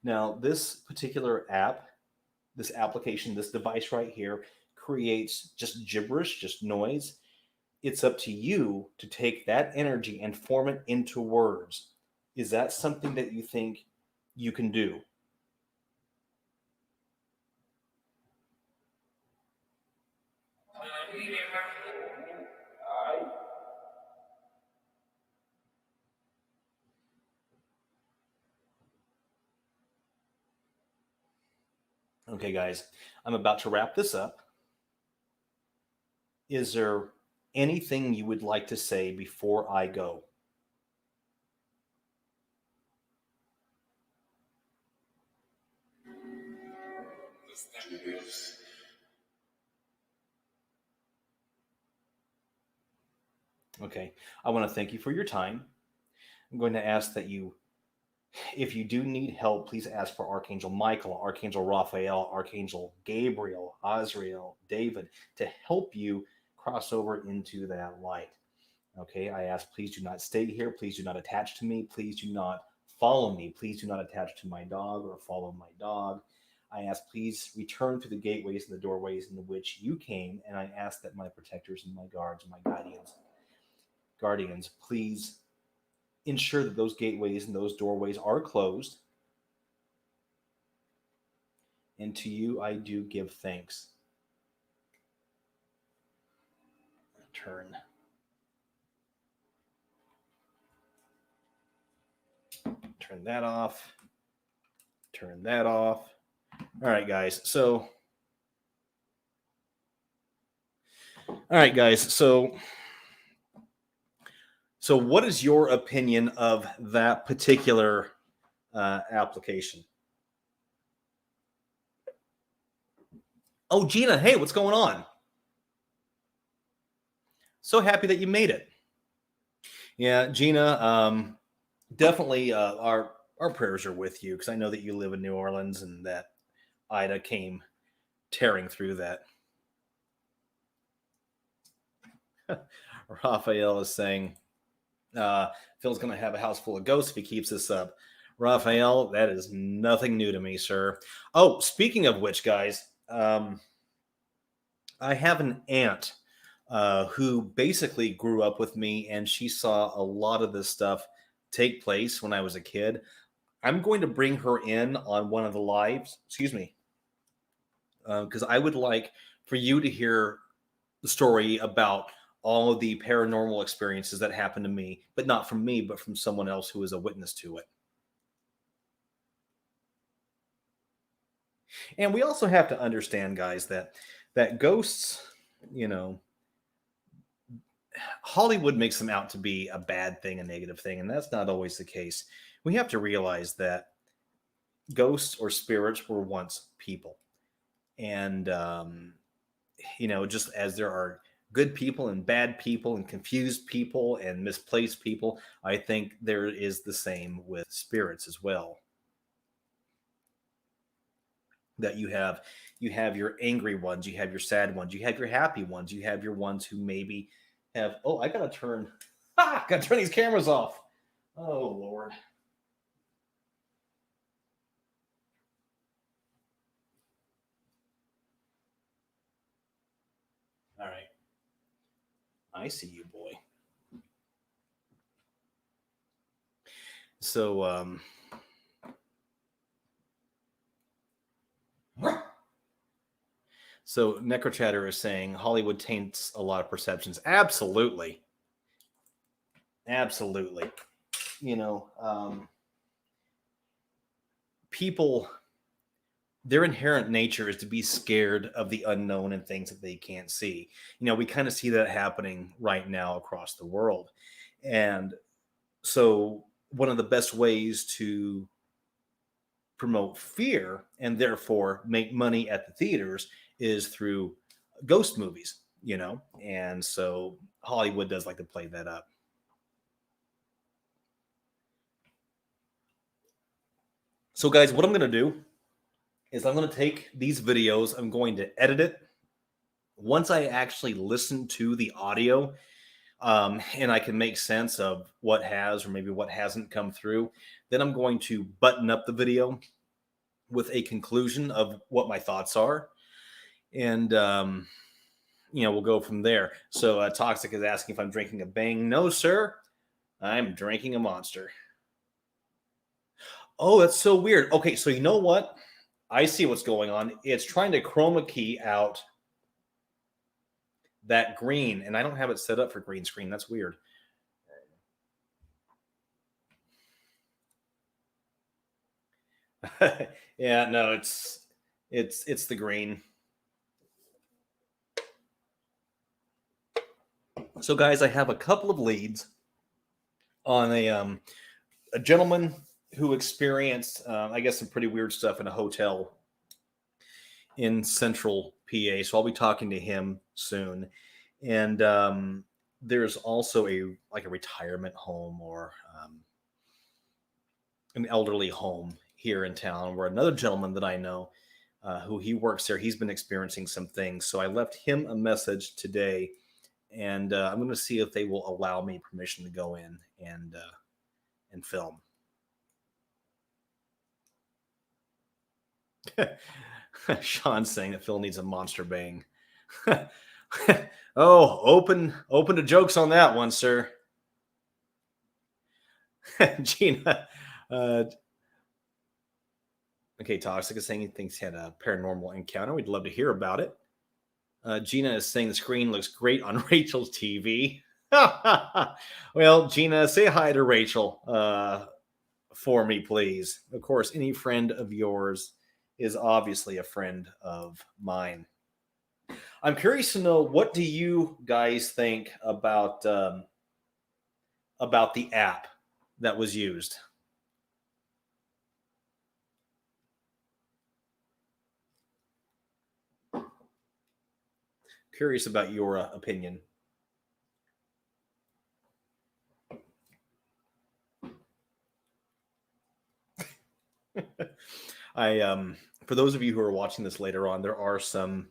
Now, this particular app, this application, this device right here creates just gibberish, just noise. It's up to you to take that energy and form it into words. Is that something that you think you can do? Okay, guys, I'm about to wrap this up. Is there anything you would like to say before I go? Okay, I want to thank you for your time. I'm going to ask that you, if you do need help, please ask for Archangel Michael, Archangel Raphael, Archangel Gabriel, Azrael, David to help you cross over into that light. Okay, I ask, please do not stay here. Please do not attach to me. Please do not follow me. Please do not attach to my dog or follow my dog. I ask, please return to the gateways and the doorways in which you came. And I ask that my protectors and my guards and my guardians, please ensure that those gateways and those doorways are closed. And to you, I do give thanks. Turn that off. Turn that off. All right, guys. So All right, guys. So what is your opinion of that particular application? Oh, Gina, hey, what's going on? So happy that you made it. Yeah, Gina, definitely our prayers are with you because I know that you live in New Orleans and that Ida came tearing through that. Raphael is saying uh, Phil's going to have a house full of ghosts if he keeps this up. Raphael, that is nothing new to me, sir. Oh, speaking of which, guys, I have an aunt who basically grew up with me, and she saw a lot of this stuff take place when I was a kid. I'm going to bring her in on one of the lives, excuse me, because I would like for you to hear the story about all of the paranormal experiences that happened to me, but not from me, but from someone else who was a witness to it. And we also have to understand, guys, that ghosts, you know, Hollywood makes them out to be a bad thing, a negative thing, and that's not always the case. We have to realize that ghosts or spirits were once people, and just as there are good people and bad people and confused people and misplaced people, I think there is the same with spirits as well. That you have your angry ones, you have your sad ones, you have your happy ones, you have your ones who maybe have, oh, I gotta turn gotta turn these cameras off. Oh Lord. All right. I see you, boy. So so Necrochatter is saying Hollywood taints a lot of perceptions. Absolutely. Absolutely. You know, people, their inherent nature is to be scared of the unknown and things that they can't see. We kind of see that happening right now across the world. And so, one of the best ways to promote fear and therefore make money at the theaters is through ghost movies. And so Hollywood does like to play that up. So, guys, what I'm going to do is I'm going to take these videos, I'm going to edit it. Once I actually listen to the audio, and I can make sense of what has or maybe what hasn't come through, then I'm going to button up the video with a conclusion of what my thoughts are. And, we'll go from there. So, Toxic is asking if I'm drinking a Bang. No, sir. I'm drinking a Monster. Oh, that's so weird. Okay, so you know what? I see what's going on. It's trying to chroma key out that green, and I don't have it set up for green screen. That's weird. Yeah, no, it's the green. So, guys, I have a couple of leads on a gentleman who experienced, I guess, some pretty weird stuff in a hotel in central PA. So I'll be talking to him soon. And there's also a retirement home or an elderly home here in town where another gentleman that I know who he works there, he's been experiencing some things. So I left him a message today, and I'm going to see if they will allow me permission to go in and film. Sean's saying that Phil needs a monster bang. Oh, open to jokes on that one, sir. Gina. Okay, Toxic is saying he thinks he had a paranormal encounter. We'd love to hear about it. Gina is saying the screen looks great on Rachel's TV. Well, Gina, say hi to Rachel for me, please. Of course, any friend of yours is obviously a friend of mine. I'm curious to know, what do you guys think about the app that was used? Curious about your opinion. I For those of you who are watching this later on, there are some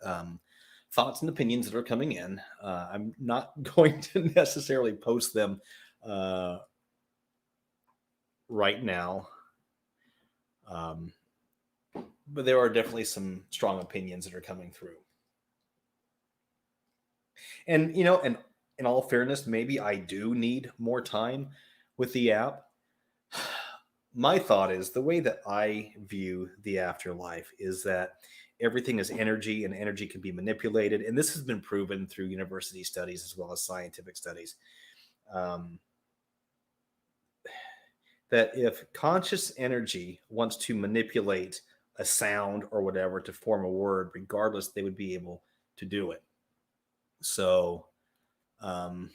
um, thoughts and opinions that are coming in. I'm not going to necessarily post them uh, right now, um, but there are definitely some strong opinions that are coming through. And and in all fairness, maybe I do need more time with the app. My thought is, the way that I view the afterlife is that everything is energy, and energy can be manipulated. And this has been proven through university studies as well as scientific studies. Um, that if conscious energy wants to manipulate a sound or whatever to form a word, regardless, they would be able to do it. So, um,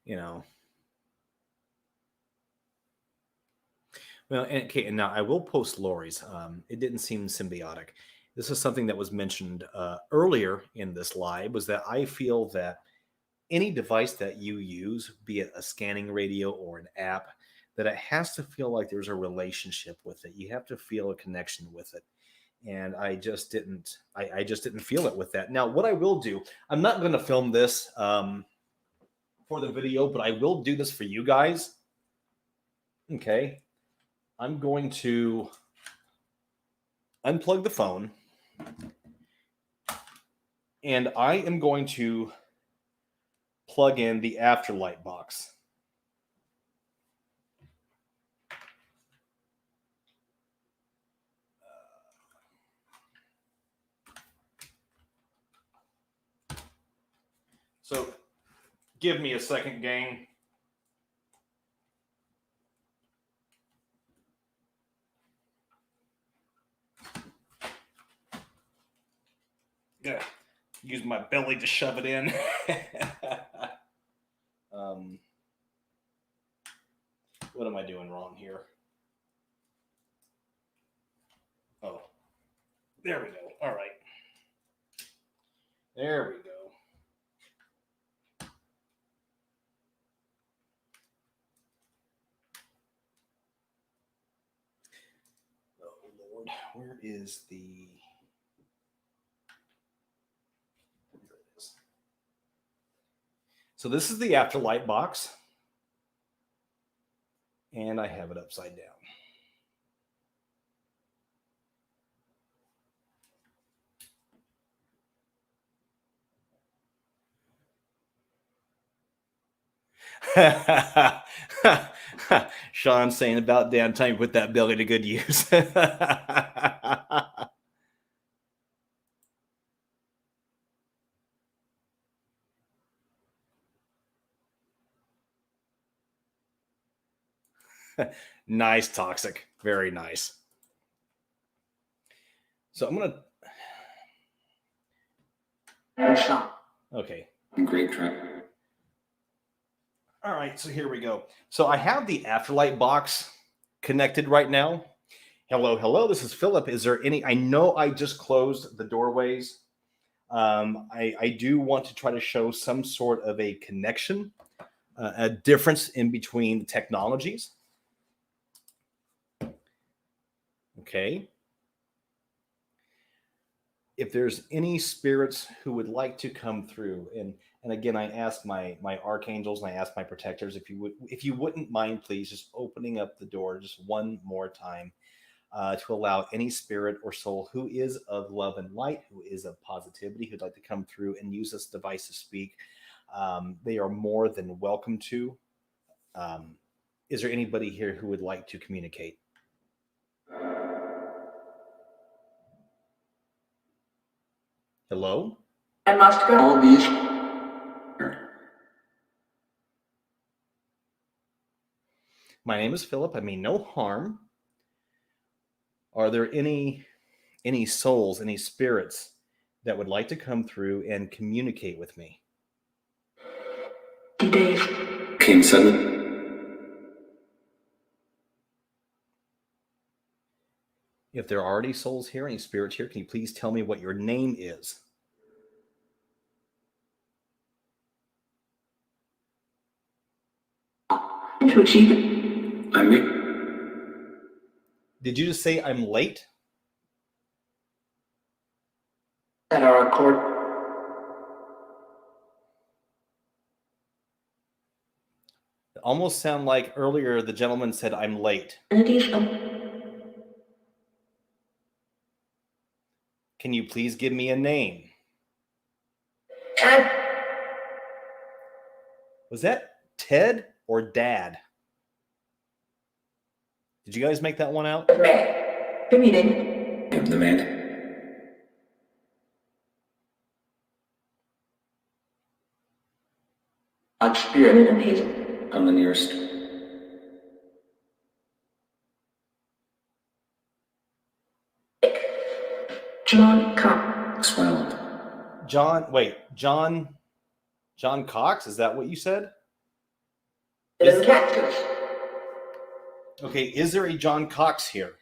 you know, well, and, okay, and now I will post Lori's. It didn't seem symbiotic. This is something that was mentioned earlier in this live, was that I feel that any device that you use, be it a scanning radio or an app, that it has to feel like there's a relationship with it. You have to feel a connection with it. And I just didn't. I just didn't feel it with that. Now, what I will do, I'm not going to film this for the video, but I will do this for you guys. Okay, I'm going to unplug the phone, and I am going to plug in the Afterlight box. So give me a second, gang. Yeah, use my belly to shove it in. um, what am I doing wrong here? Oh, there we go. All right. There we go. Oh, Lord. Where is the... There it is. So this is the Afterlight box. And I have it upside down. Sean saying, about damn time you put that belly to good use. Nice, Toxic. Very nice. So I'm gonna... Okay. Great try. All right, so here we go. So I have the Afterlight box connected right now. Hello, hello. This is Philip. Is there any... I know I just closed the doorways. I do want to try to show some sort of a connection, a difference in between the technologies. Okay. If there's any spirits who would like to come through, and again, I ask my archangels, and I ask my protectors, if you wouldn't mind, please, just opening up the door just one more time, to allow any spirit or soul who is of love and light, who is of positivity, who'd like to come through and use this device to speak. They are more than welcome to. Is there anybody here who would like to communicate? Hello? I must go. All these. My name is Philip. I mean no harm. Are there any souls, any spirits that would like to come through and communicate with me? Days came suddenly. If there are already souls here, any spirits here, can you please tell me what your name is? To achieve it, I'm me. Did you just say I'm late? At our accord. It almost sounded like earlier the gentleman said I'm late. Can you please give me a name? Ted. Was that Ted or Dad? Did you guys make that one out? The meeting. I'm the man. Spirit of Hazel. I'm the nearest. John Cox. Swelled. John Cox? Is that what you said? Cactus. Okay, is there a John Cox here?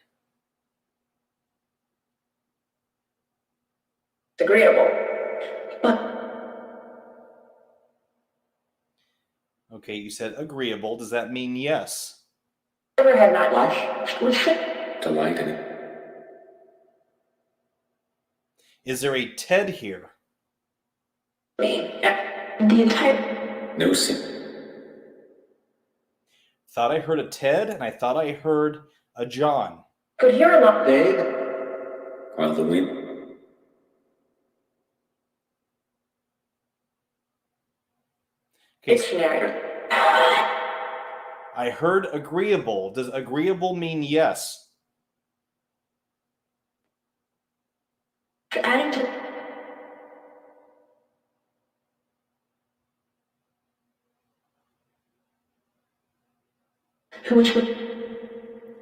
It's agreeable. But Okay, you said agreeable. Does that mean yes? never had nightlife. Was delight in it. Is there a Ted here? Me. The entire. No sin. Thought I heard a Ted, and I thought I heard a John. Could hear a lot. They. While the wind. Okay, Dictionary. I heard agreeable. Does agreeable mean yes? Adding to.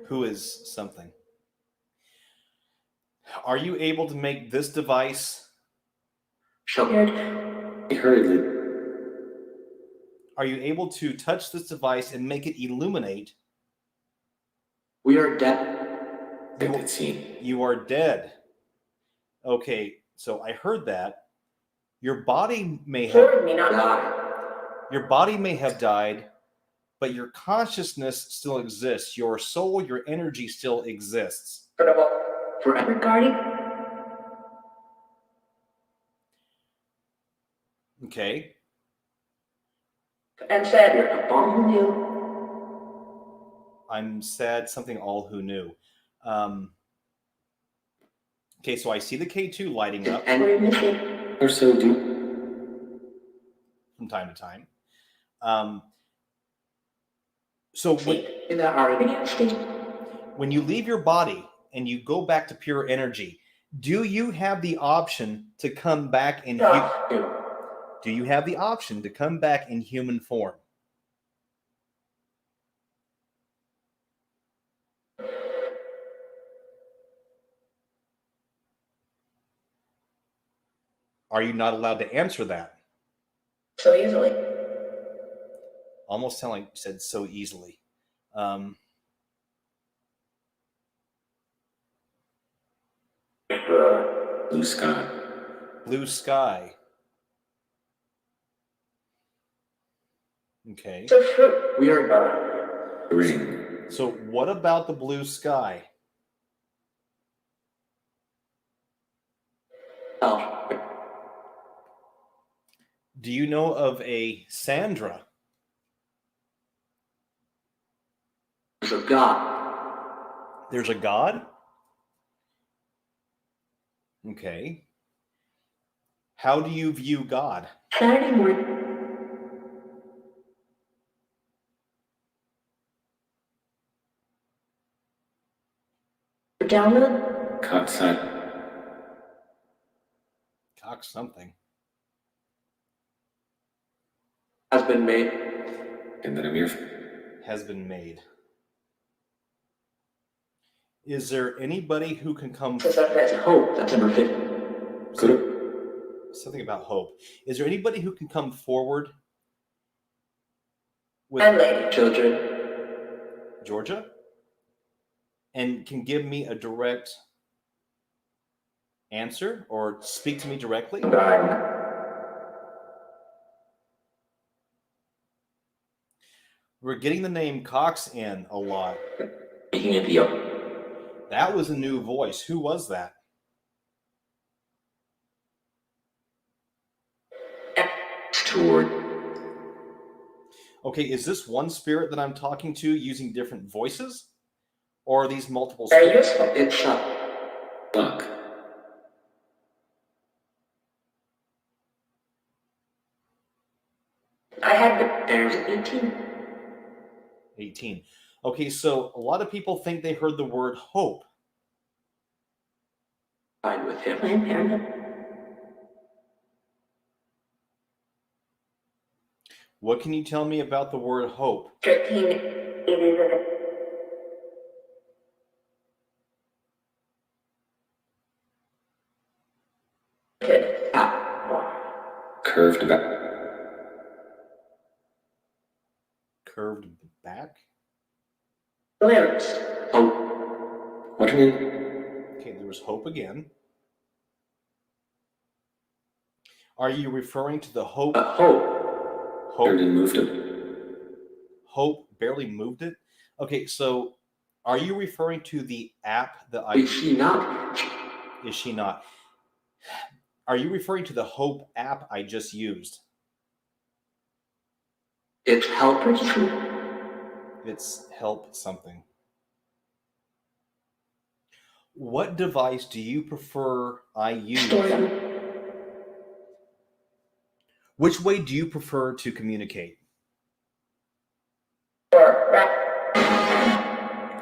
Who is something? Are you able to make this device? Sheltered. Hurriedly. Are you able to touch this device and make it illuminate? We are dead. You are dead. Okay, so I heard that. Your body may have Your body may have died, but your consciousness still exists. Your soul, your energy still exists. Forever guarding. Okay. And said, all who knew. I'm sad, something all who knew. Okay, so I see the K2 lighting up. And we're missing. Or so do. From time to time. So when you leave your body and you go back to pure energy, do you have the option to come back in Do you have the option to come back in human form? Are you not allowed to answer that? So easily. Almost sound like you said so easily. Blue sky. Blue sky. Okay. So we are green. So what about the blue sky? Oh. Do you know of a Sandra? There's a God. There's a God? Okay. How do you view God? Saturday morning. Download. Cock something. Has been made. And then I'm here. Has been made. Is there anybody who can come? That's hope. That's number 50. Something about hope. Is there anybody who can come forward with And lady. Children. Georgia and can give me a direct answer or speak to me directly? We're getting the name Cox in a lot. That was a new voice. Who was that? Okay, is this one spirit that I'm talking to using different voices? Or are these multiple spirits? It's luck. I had there's 18. 18. Okay, so a lot of people think they heard the word hope. I'm with him. What can you tell me about the word hope? 13. Curved back. Curved back? Limbs. Oh. What do you mean? Okay, there was hope again. Are you referring to the hope? Hope. Barely moved it. Hope barely moved it? Okay, so are you referring to the app that I... Is she not? Is she not? Are you referring to the Hope app I just used? It's help. It's help something. What device do you prefer I use? Which way do you prefer to communicate?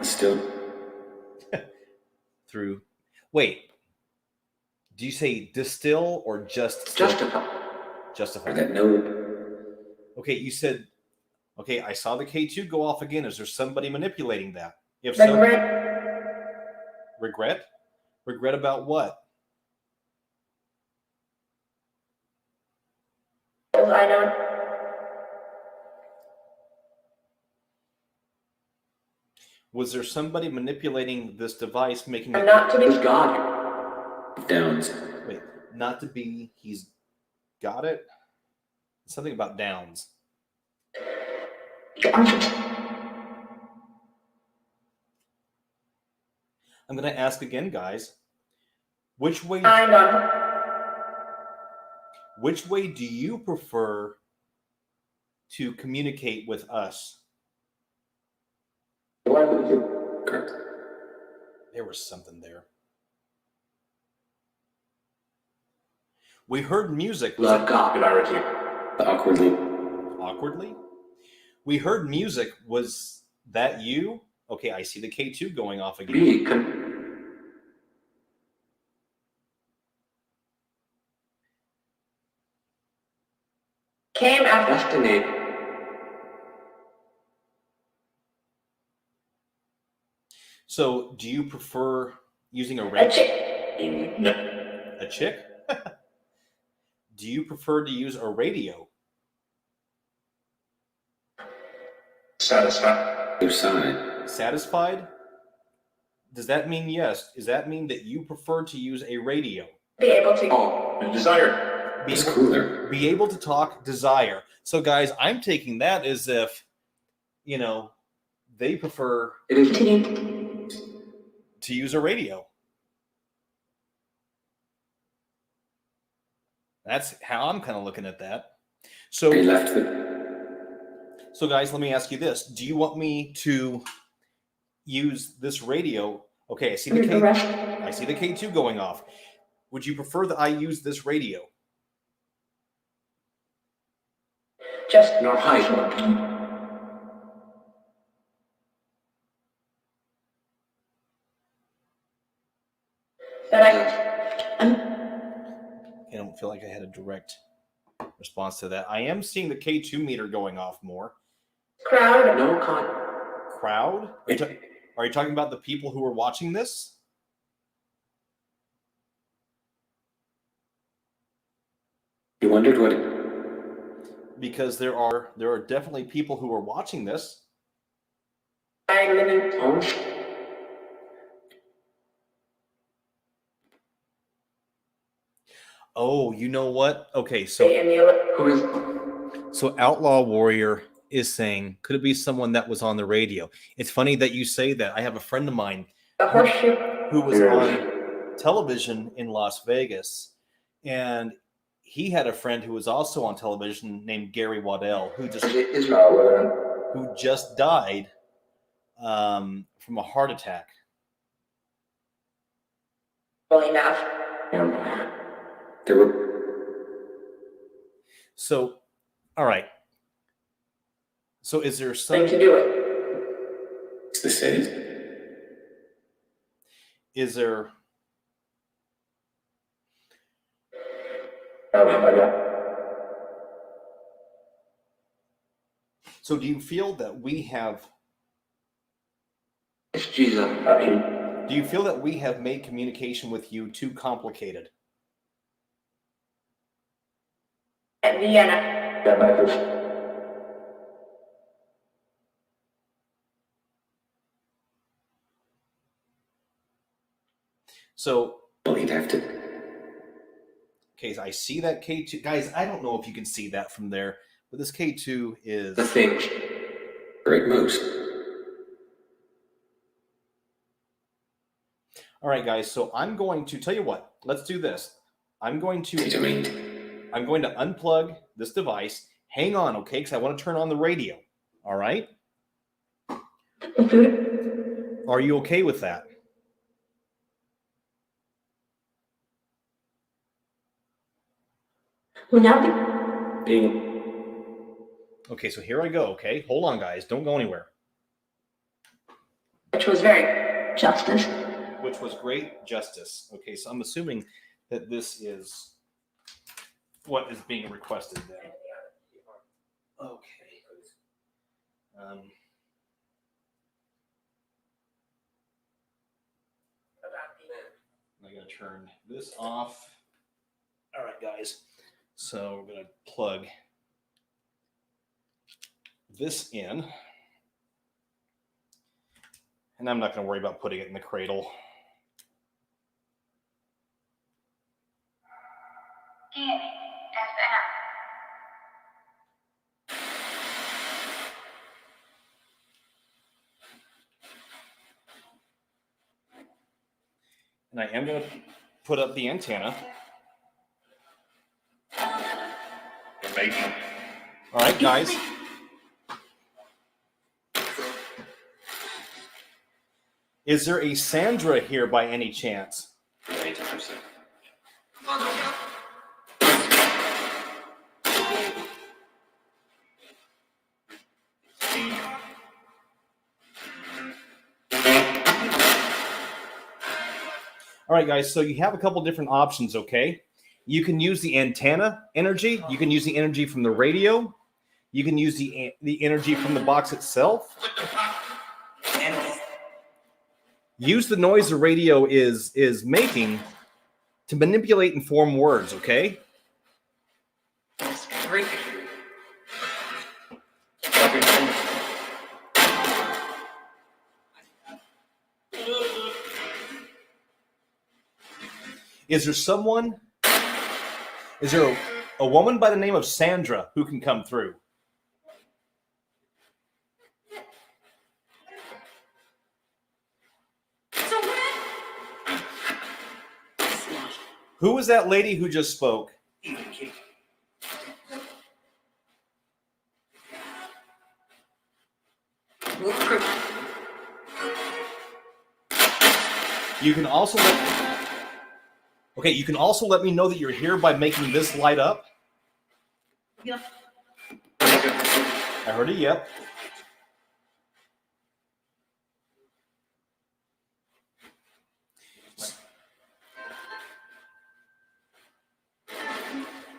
Still. Through. Wait. Do you say distill or just still? Justify. That no. Okay, you said. Okay, I saw the K2 go off again. Is there somebody manipulating that? If so, regret? Regret about what? I don't. Was there somebody manipulating this device, making it not to be God? Downs. Wait, not to be. He's got it. Something about Downs. I'm going to ask again, guys. Which way do you prefer to communicate with us? There was something there. We heard music. Awkwardly? We heard music. Was that you? Okay, I see the K2 going off again. Came after destiny. So, do you prefer using a radio? A chick? Do you prefer to use a radio? Satisfied. Satisfied? Does that mean yes? Does that mean that you prefer to use a radio? Be able to. Desire. Be able to talk, desire. So, guys, I'm taking that as if, they prefer to use a radio. That's how I'm kind of looking at that. So, guys, let me ask you this. Do you want me to use this radio? Okay, I see the K2 going off. Would you prefer that I use this radio? Just not high. I don't feel like I had a direct response to that. I am seeing the K2 meter going off more. Crowd? No Crowd? Are Are you talking about the people who are watching this? You wondered what? Because there are definitely people who are watching this. I live in homes. Oh, you know what? Okay, so Outlaw Warrior is saying, could it be someone that was on the radio? It's funny that you say that. I have a friend of mine who was on television in Las Vegas, and he had a friend who was also on television named Gary Waddell, who just died from a heart attack. Well enough. There were. So, all right. So, is there some Thing to do it? It's the city. Is there? So, do you feel that we have? It's Jesus. Do you feel that we have made communication with you too complicated? At Vienna. So, well, you'd have to. Okay, so I see that K2. Guys, I don't know if you can see that from there, but this K2 is... The thing. Great moves. All right, guys, so I'm going to tell you what. Let's do this. I'm going to unplug this device. Hang on, okay, because I want to turn on the radio. All right? Are you okay with that? Okay, so here I go, okay? Hold on, guys. Don't go anywhere. Which was very justice. Which was great justice. Okay, so I'm assuming that this is what is being requested then. Okay. I'm going to turn this off. All right, guys. So we're going to plug this in. And I'm not going to worry about putting it in the cradle. And I am going to put up the antenna. All right, guys. Is there a Sandra here by any chance? All right, guys, so you have a couple different options, okay? You can use the antenna energy. You can use the energy from the radio. You can use the energy from the box itself. Use the noise the radio is making to manipulate and form words, okay? Is there a woman by the name of Sandra who can come through? Who was that lady who just spoke? You can also let me know that you're here by making this light up. Yep. I heard a yep.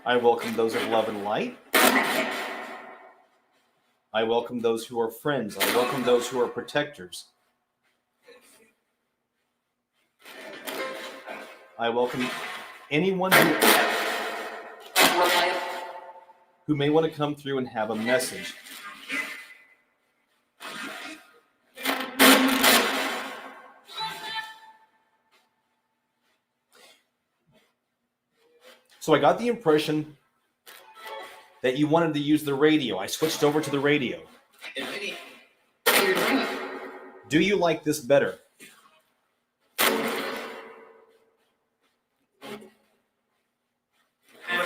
I welcome those of love and light. I welcome those who are friends. I welcome those who are protectors. I welcome anyone who may want to come through and have a message. So I got the impression that you wanted to use the radio. I switched over to the radio. Do you like this better?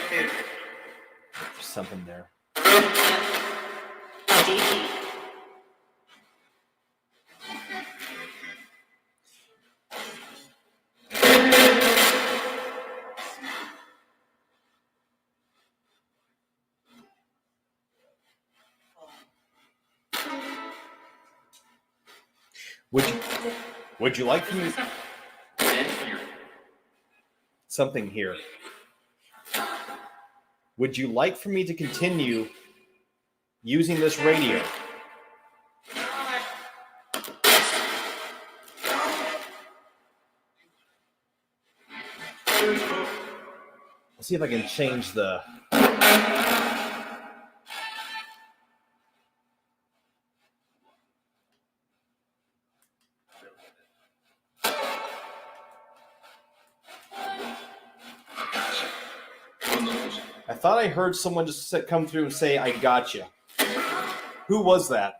There's something there. Would you like for me something here? Would you like for me to continue using this radio? Let's see if I can change the... I thought I heard someone just come through and say, I got you. Who was that?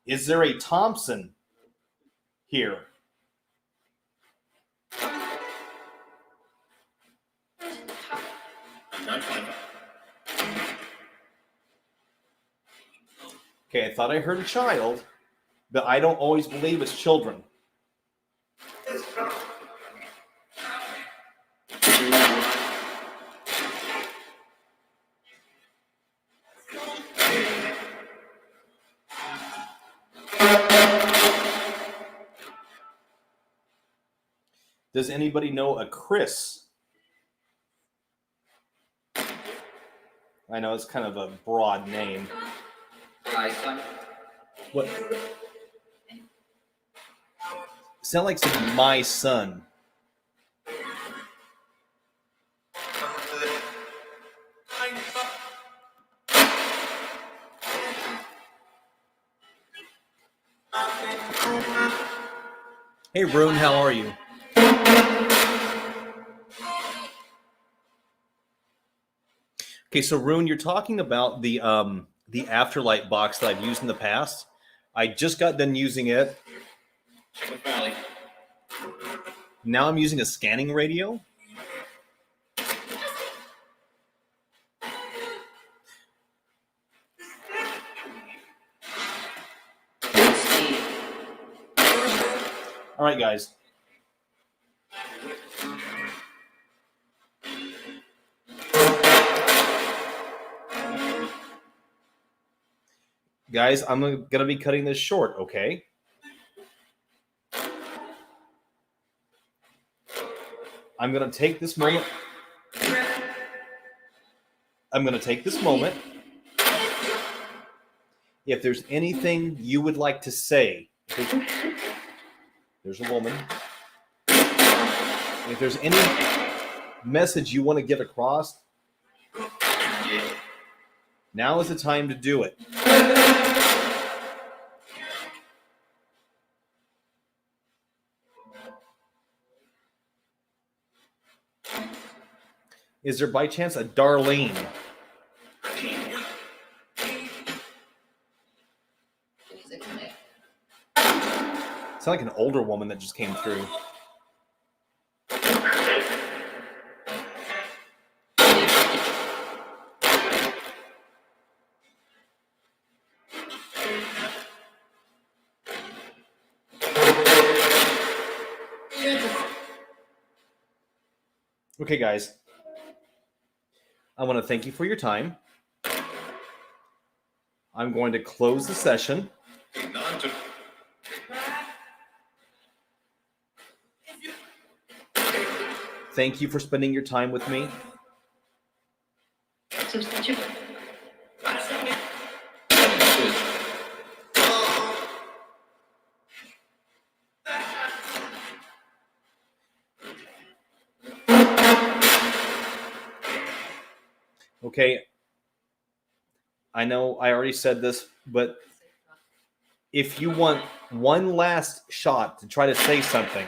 Is there a Thompson here? Okay, I thought I heard a child, but I don't always believe it's children. Does anybody know a Chris? I know it's kind of a broad name. Hi, son. What? Sound like saying my son. Hey, Rune, how are you? Okay, so Rune, you're talking about the Afterlight box that I've used in the past. I just got done using it. Now I'm using a scanning radio. All right, guys. Guys, I'm going to be cutting this short, okay? I'm going to take this moment. If there's anything you would like to say, there's a woman. If there's any message you want to get across, now is the time to do it. Is there by chance a Darlene? Sound like an older woman that just came through. Okay, guys. I want to thank you for your time. I'm going to close the session. Thank you for spending your time with me. Okay, I know I already said this, but if you want one last shot to try to say something,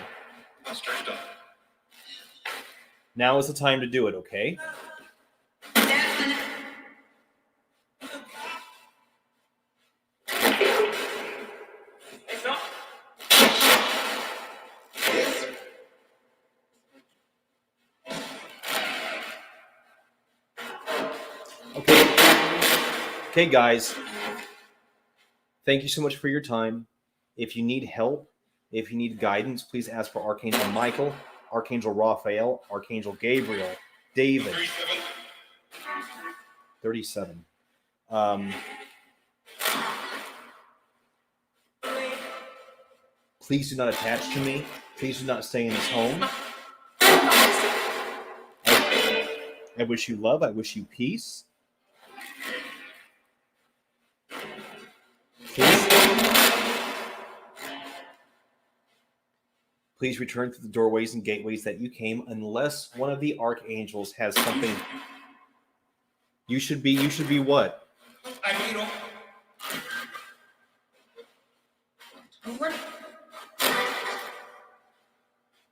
now is the time to do it, okay? Okay, guys. Thank you so much for your time. If you need help, if you need guidance, please ask for Archangel Michael, Archangel Raphael, Archangel Gabriel, David. 37. Please do not attach to me. Please do not stay in this home. I wish you love. I wish you peace. Please return to the doorways and gateways that you came, unless one of the archangels has something. You should be what?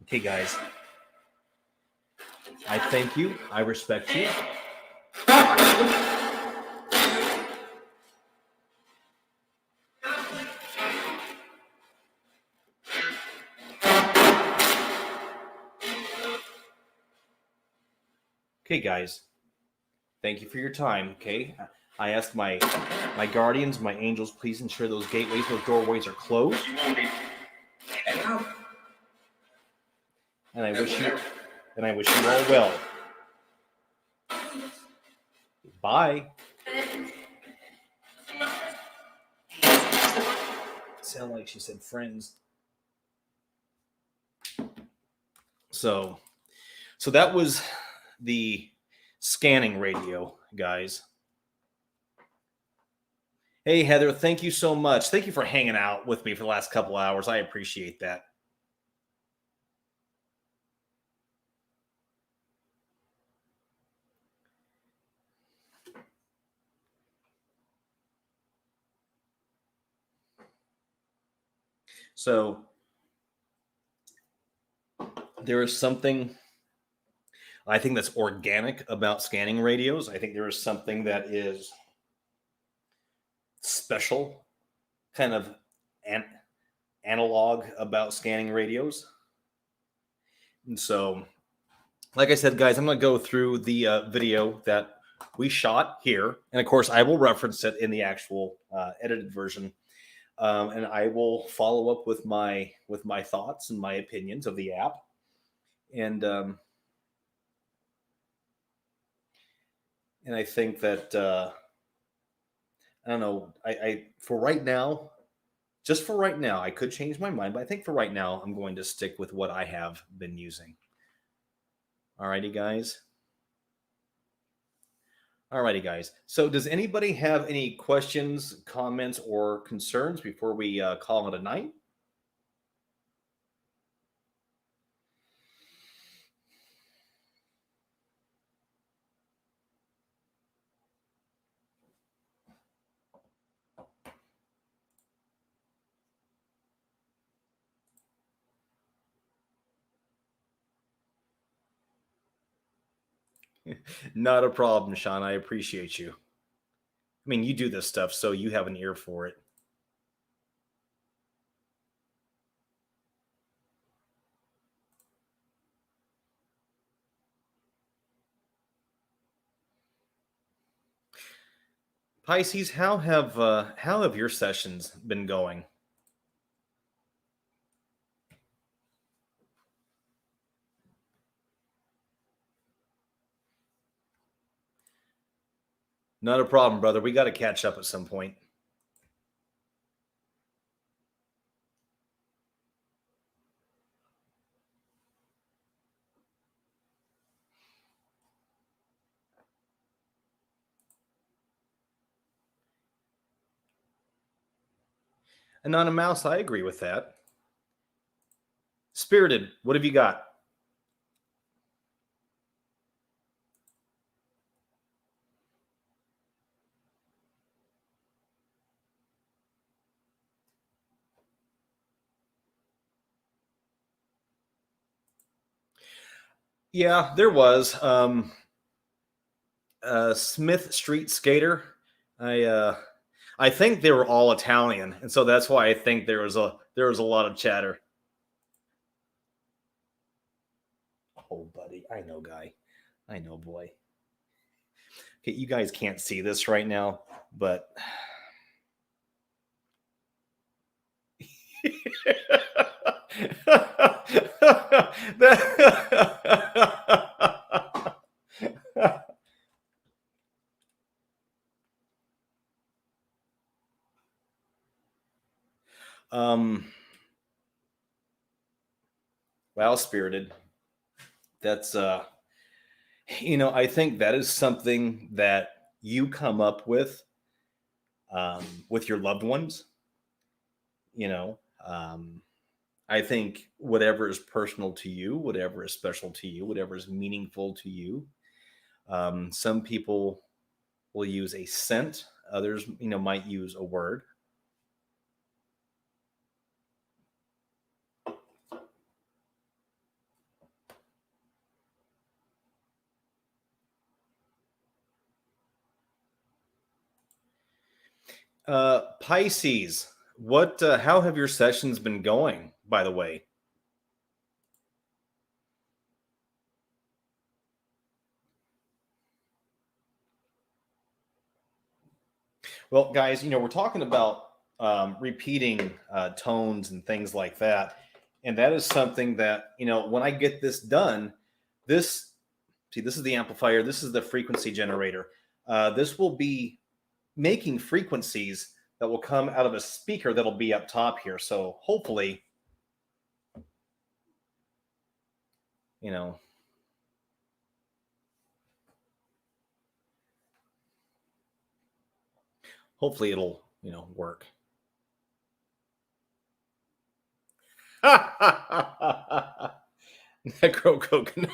Okay, guys. I thank you. I respect you. Okay, guys. Thank you for your time. Okay, I asked my guardians, my angels, please ensure those gateways, those doorways are closed. And I wish you all well. Bye. Sound like she said friends. So that was the scanning radio, guys. Hey, Heather, thank you so much. Thank you for hanging out with me for the last couple hours. I appreciate that. So there is something I think that's organic about scanning radios. I think there is something that is special, kind of analog about scanning radios. And so, like I said, guys, I'm going to go through the video that we shot here. And of course, I will reference it in the actual edited version. And I will follow up with my thoughts and my opinions of the app. And I think that I don't know. I for right now, just for right now, I could change my mind, but I think for right now, I'm going to stick with what I have been using. Alrighty, guys. Alrighty, guys. So does anybody have any questions, comments, or concerns before we call it a night? Not a problem, Sean. I appreciate you. I mean, you do this stuff, so you have an ear for it. Pisces, how have your sessions been going? Not a problem, brother. We got to catch up at some point. And on a mouse, I agree with that. Spirited, what have you got? Yeah, there was. Smith Street Skater. I uh, I think they were all Italian, and so that's why I think there was a lot of chatter. Oh, buddy, I know, guy, I know, boy. Okay, you guys can't see this right now, but um, well, spirited. That's I think that is something that you come up with your loved ones. You know, I think whatever is personal to you, whatever is special to you, whatever is meaningful to you. Some people will use a scent. Others, might use a word. Pisces, what? How have your sessions been going? By the way, well, guys, we're talking about repeating tones and things like that, and that is something that when I get this done, this see, this is the amplifier, this is the frequency generator. This will be making frequencies that will come out of a speaker that'll be up top here. So you know, hopefully it'll, work. Necro coconut.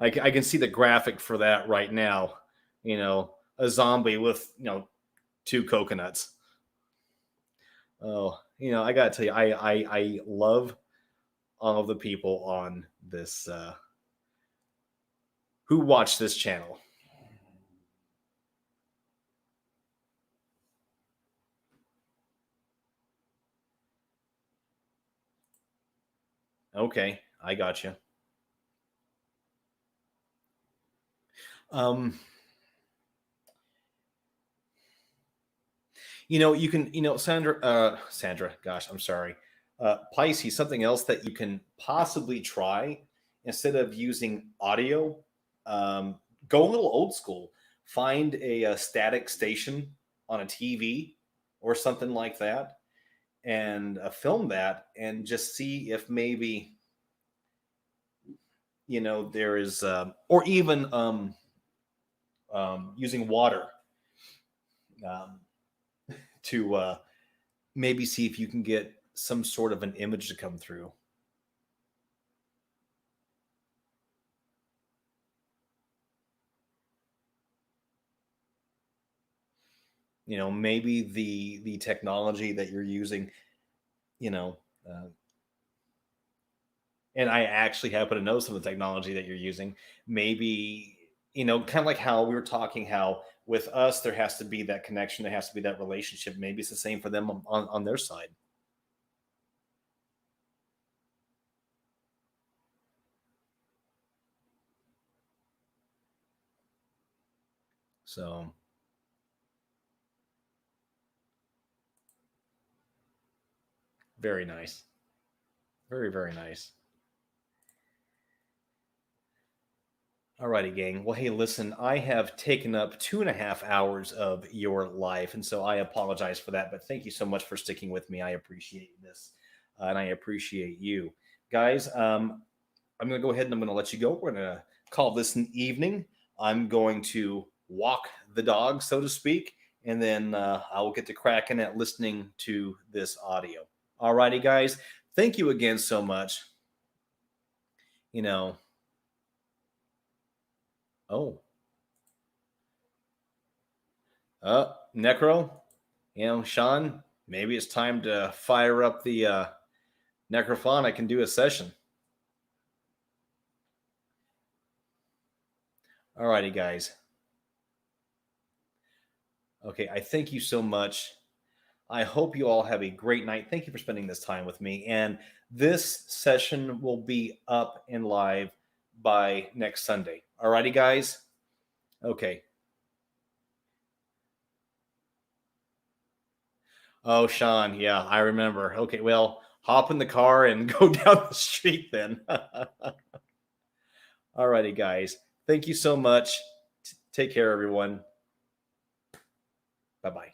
I can see the graphic for that right now. A zombie with, two coconuts. Oh, I gotta tell you, I love all of the people on this who watch this channel. Okay, I got you. Um, you can, Sandra, gosh, I'm sorry. Pisces, something else that you can possibly try instead of using audio, um, go a little old school. Find a static station on a TV or something like that, and film that, and just see if maybe there is, or even using water, um, to maybe see if you can get some sort of an image to come through. Maybe the technology that you're using, you know uh, and I actually happen to know some of the technology that you're using. Maybe, kind of like how we were talking, how with us there has to be that connection, there has to be that relationship. Maybe it's the same for them on their side. So very nice. Very, very nice. Alrighty, gang. Well, hey, listen, I have taken up 2.5 hours of your life, and so I apologize for that. But thank you so much for sticking with me. I appreciate this, and I appreciate you, guys. I'm going to go ahead and I'm going to let you go. We're going to call this an evening. I'm going to walk the dog, so to speak, and then I will get to cracking at listening to this audio. All righty, guys. Thank you again so much. You know, Necro, Sean, maybe it's time to fire up the Necrophonic and do a session. All righty, guys. Okay, I thank you so much. I hope you all have a great night. Thank you for spending this time with me. And this session will be up and live by next Sunday. All righty, guys? Okay. Oh, Sean, yeah, I remember. Okay, well, hop in the car and go down the street then. All righty, guys. Thank you so much. Take care, everyone. Bye-bye.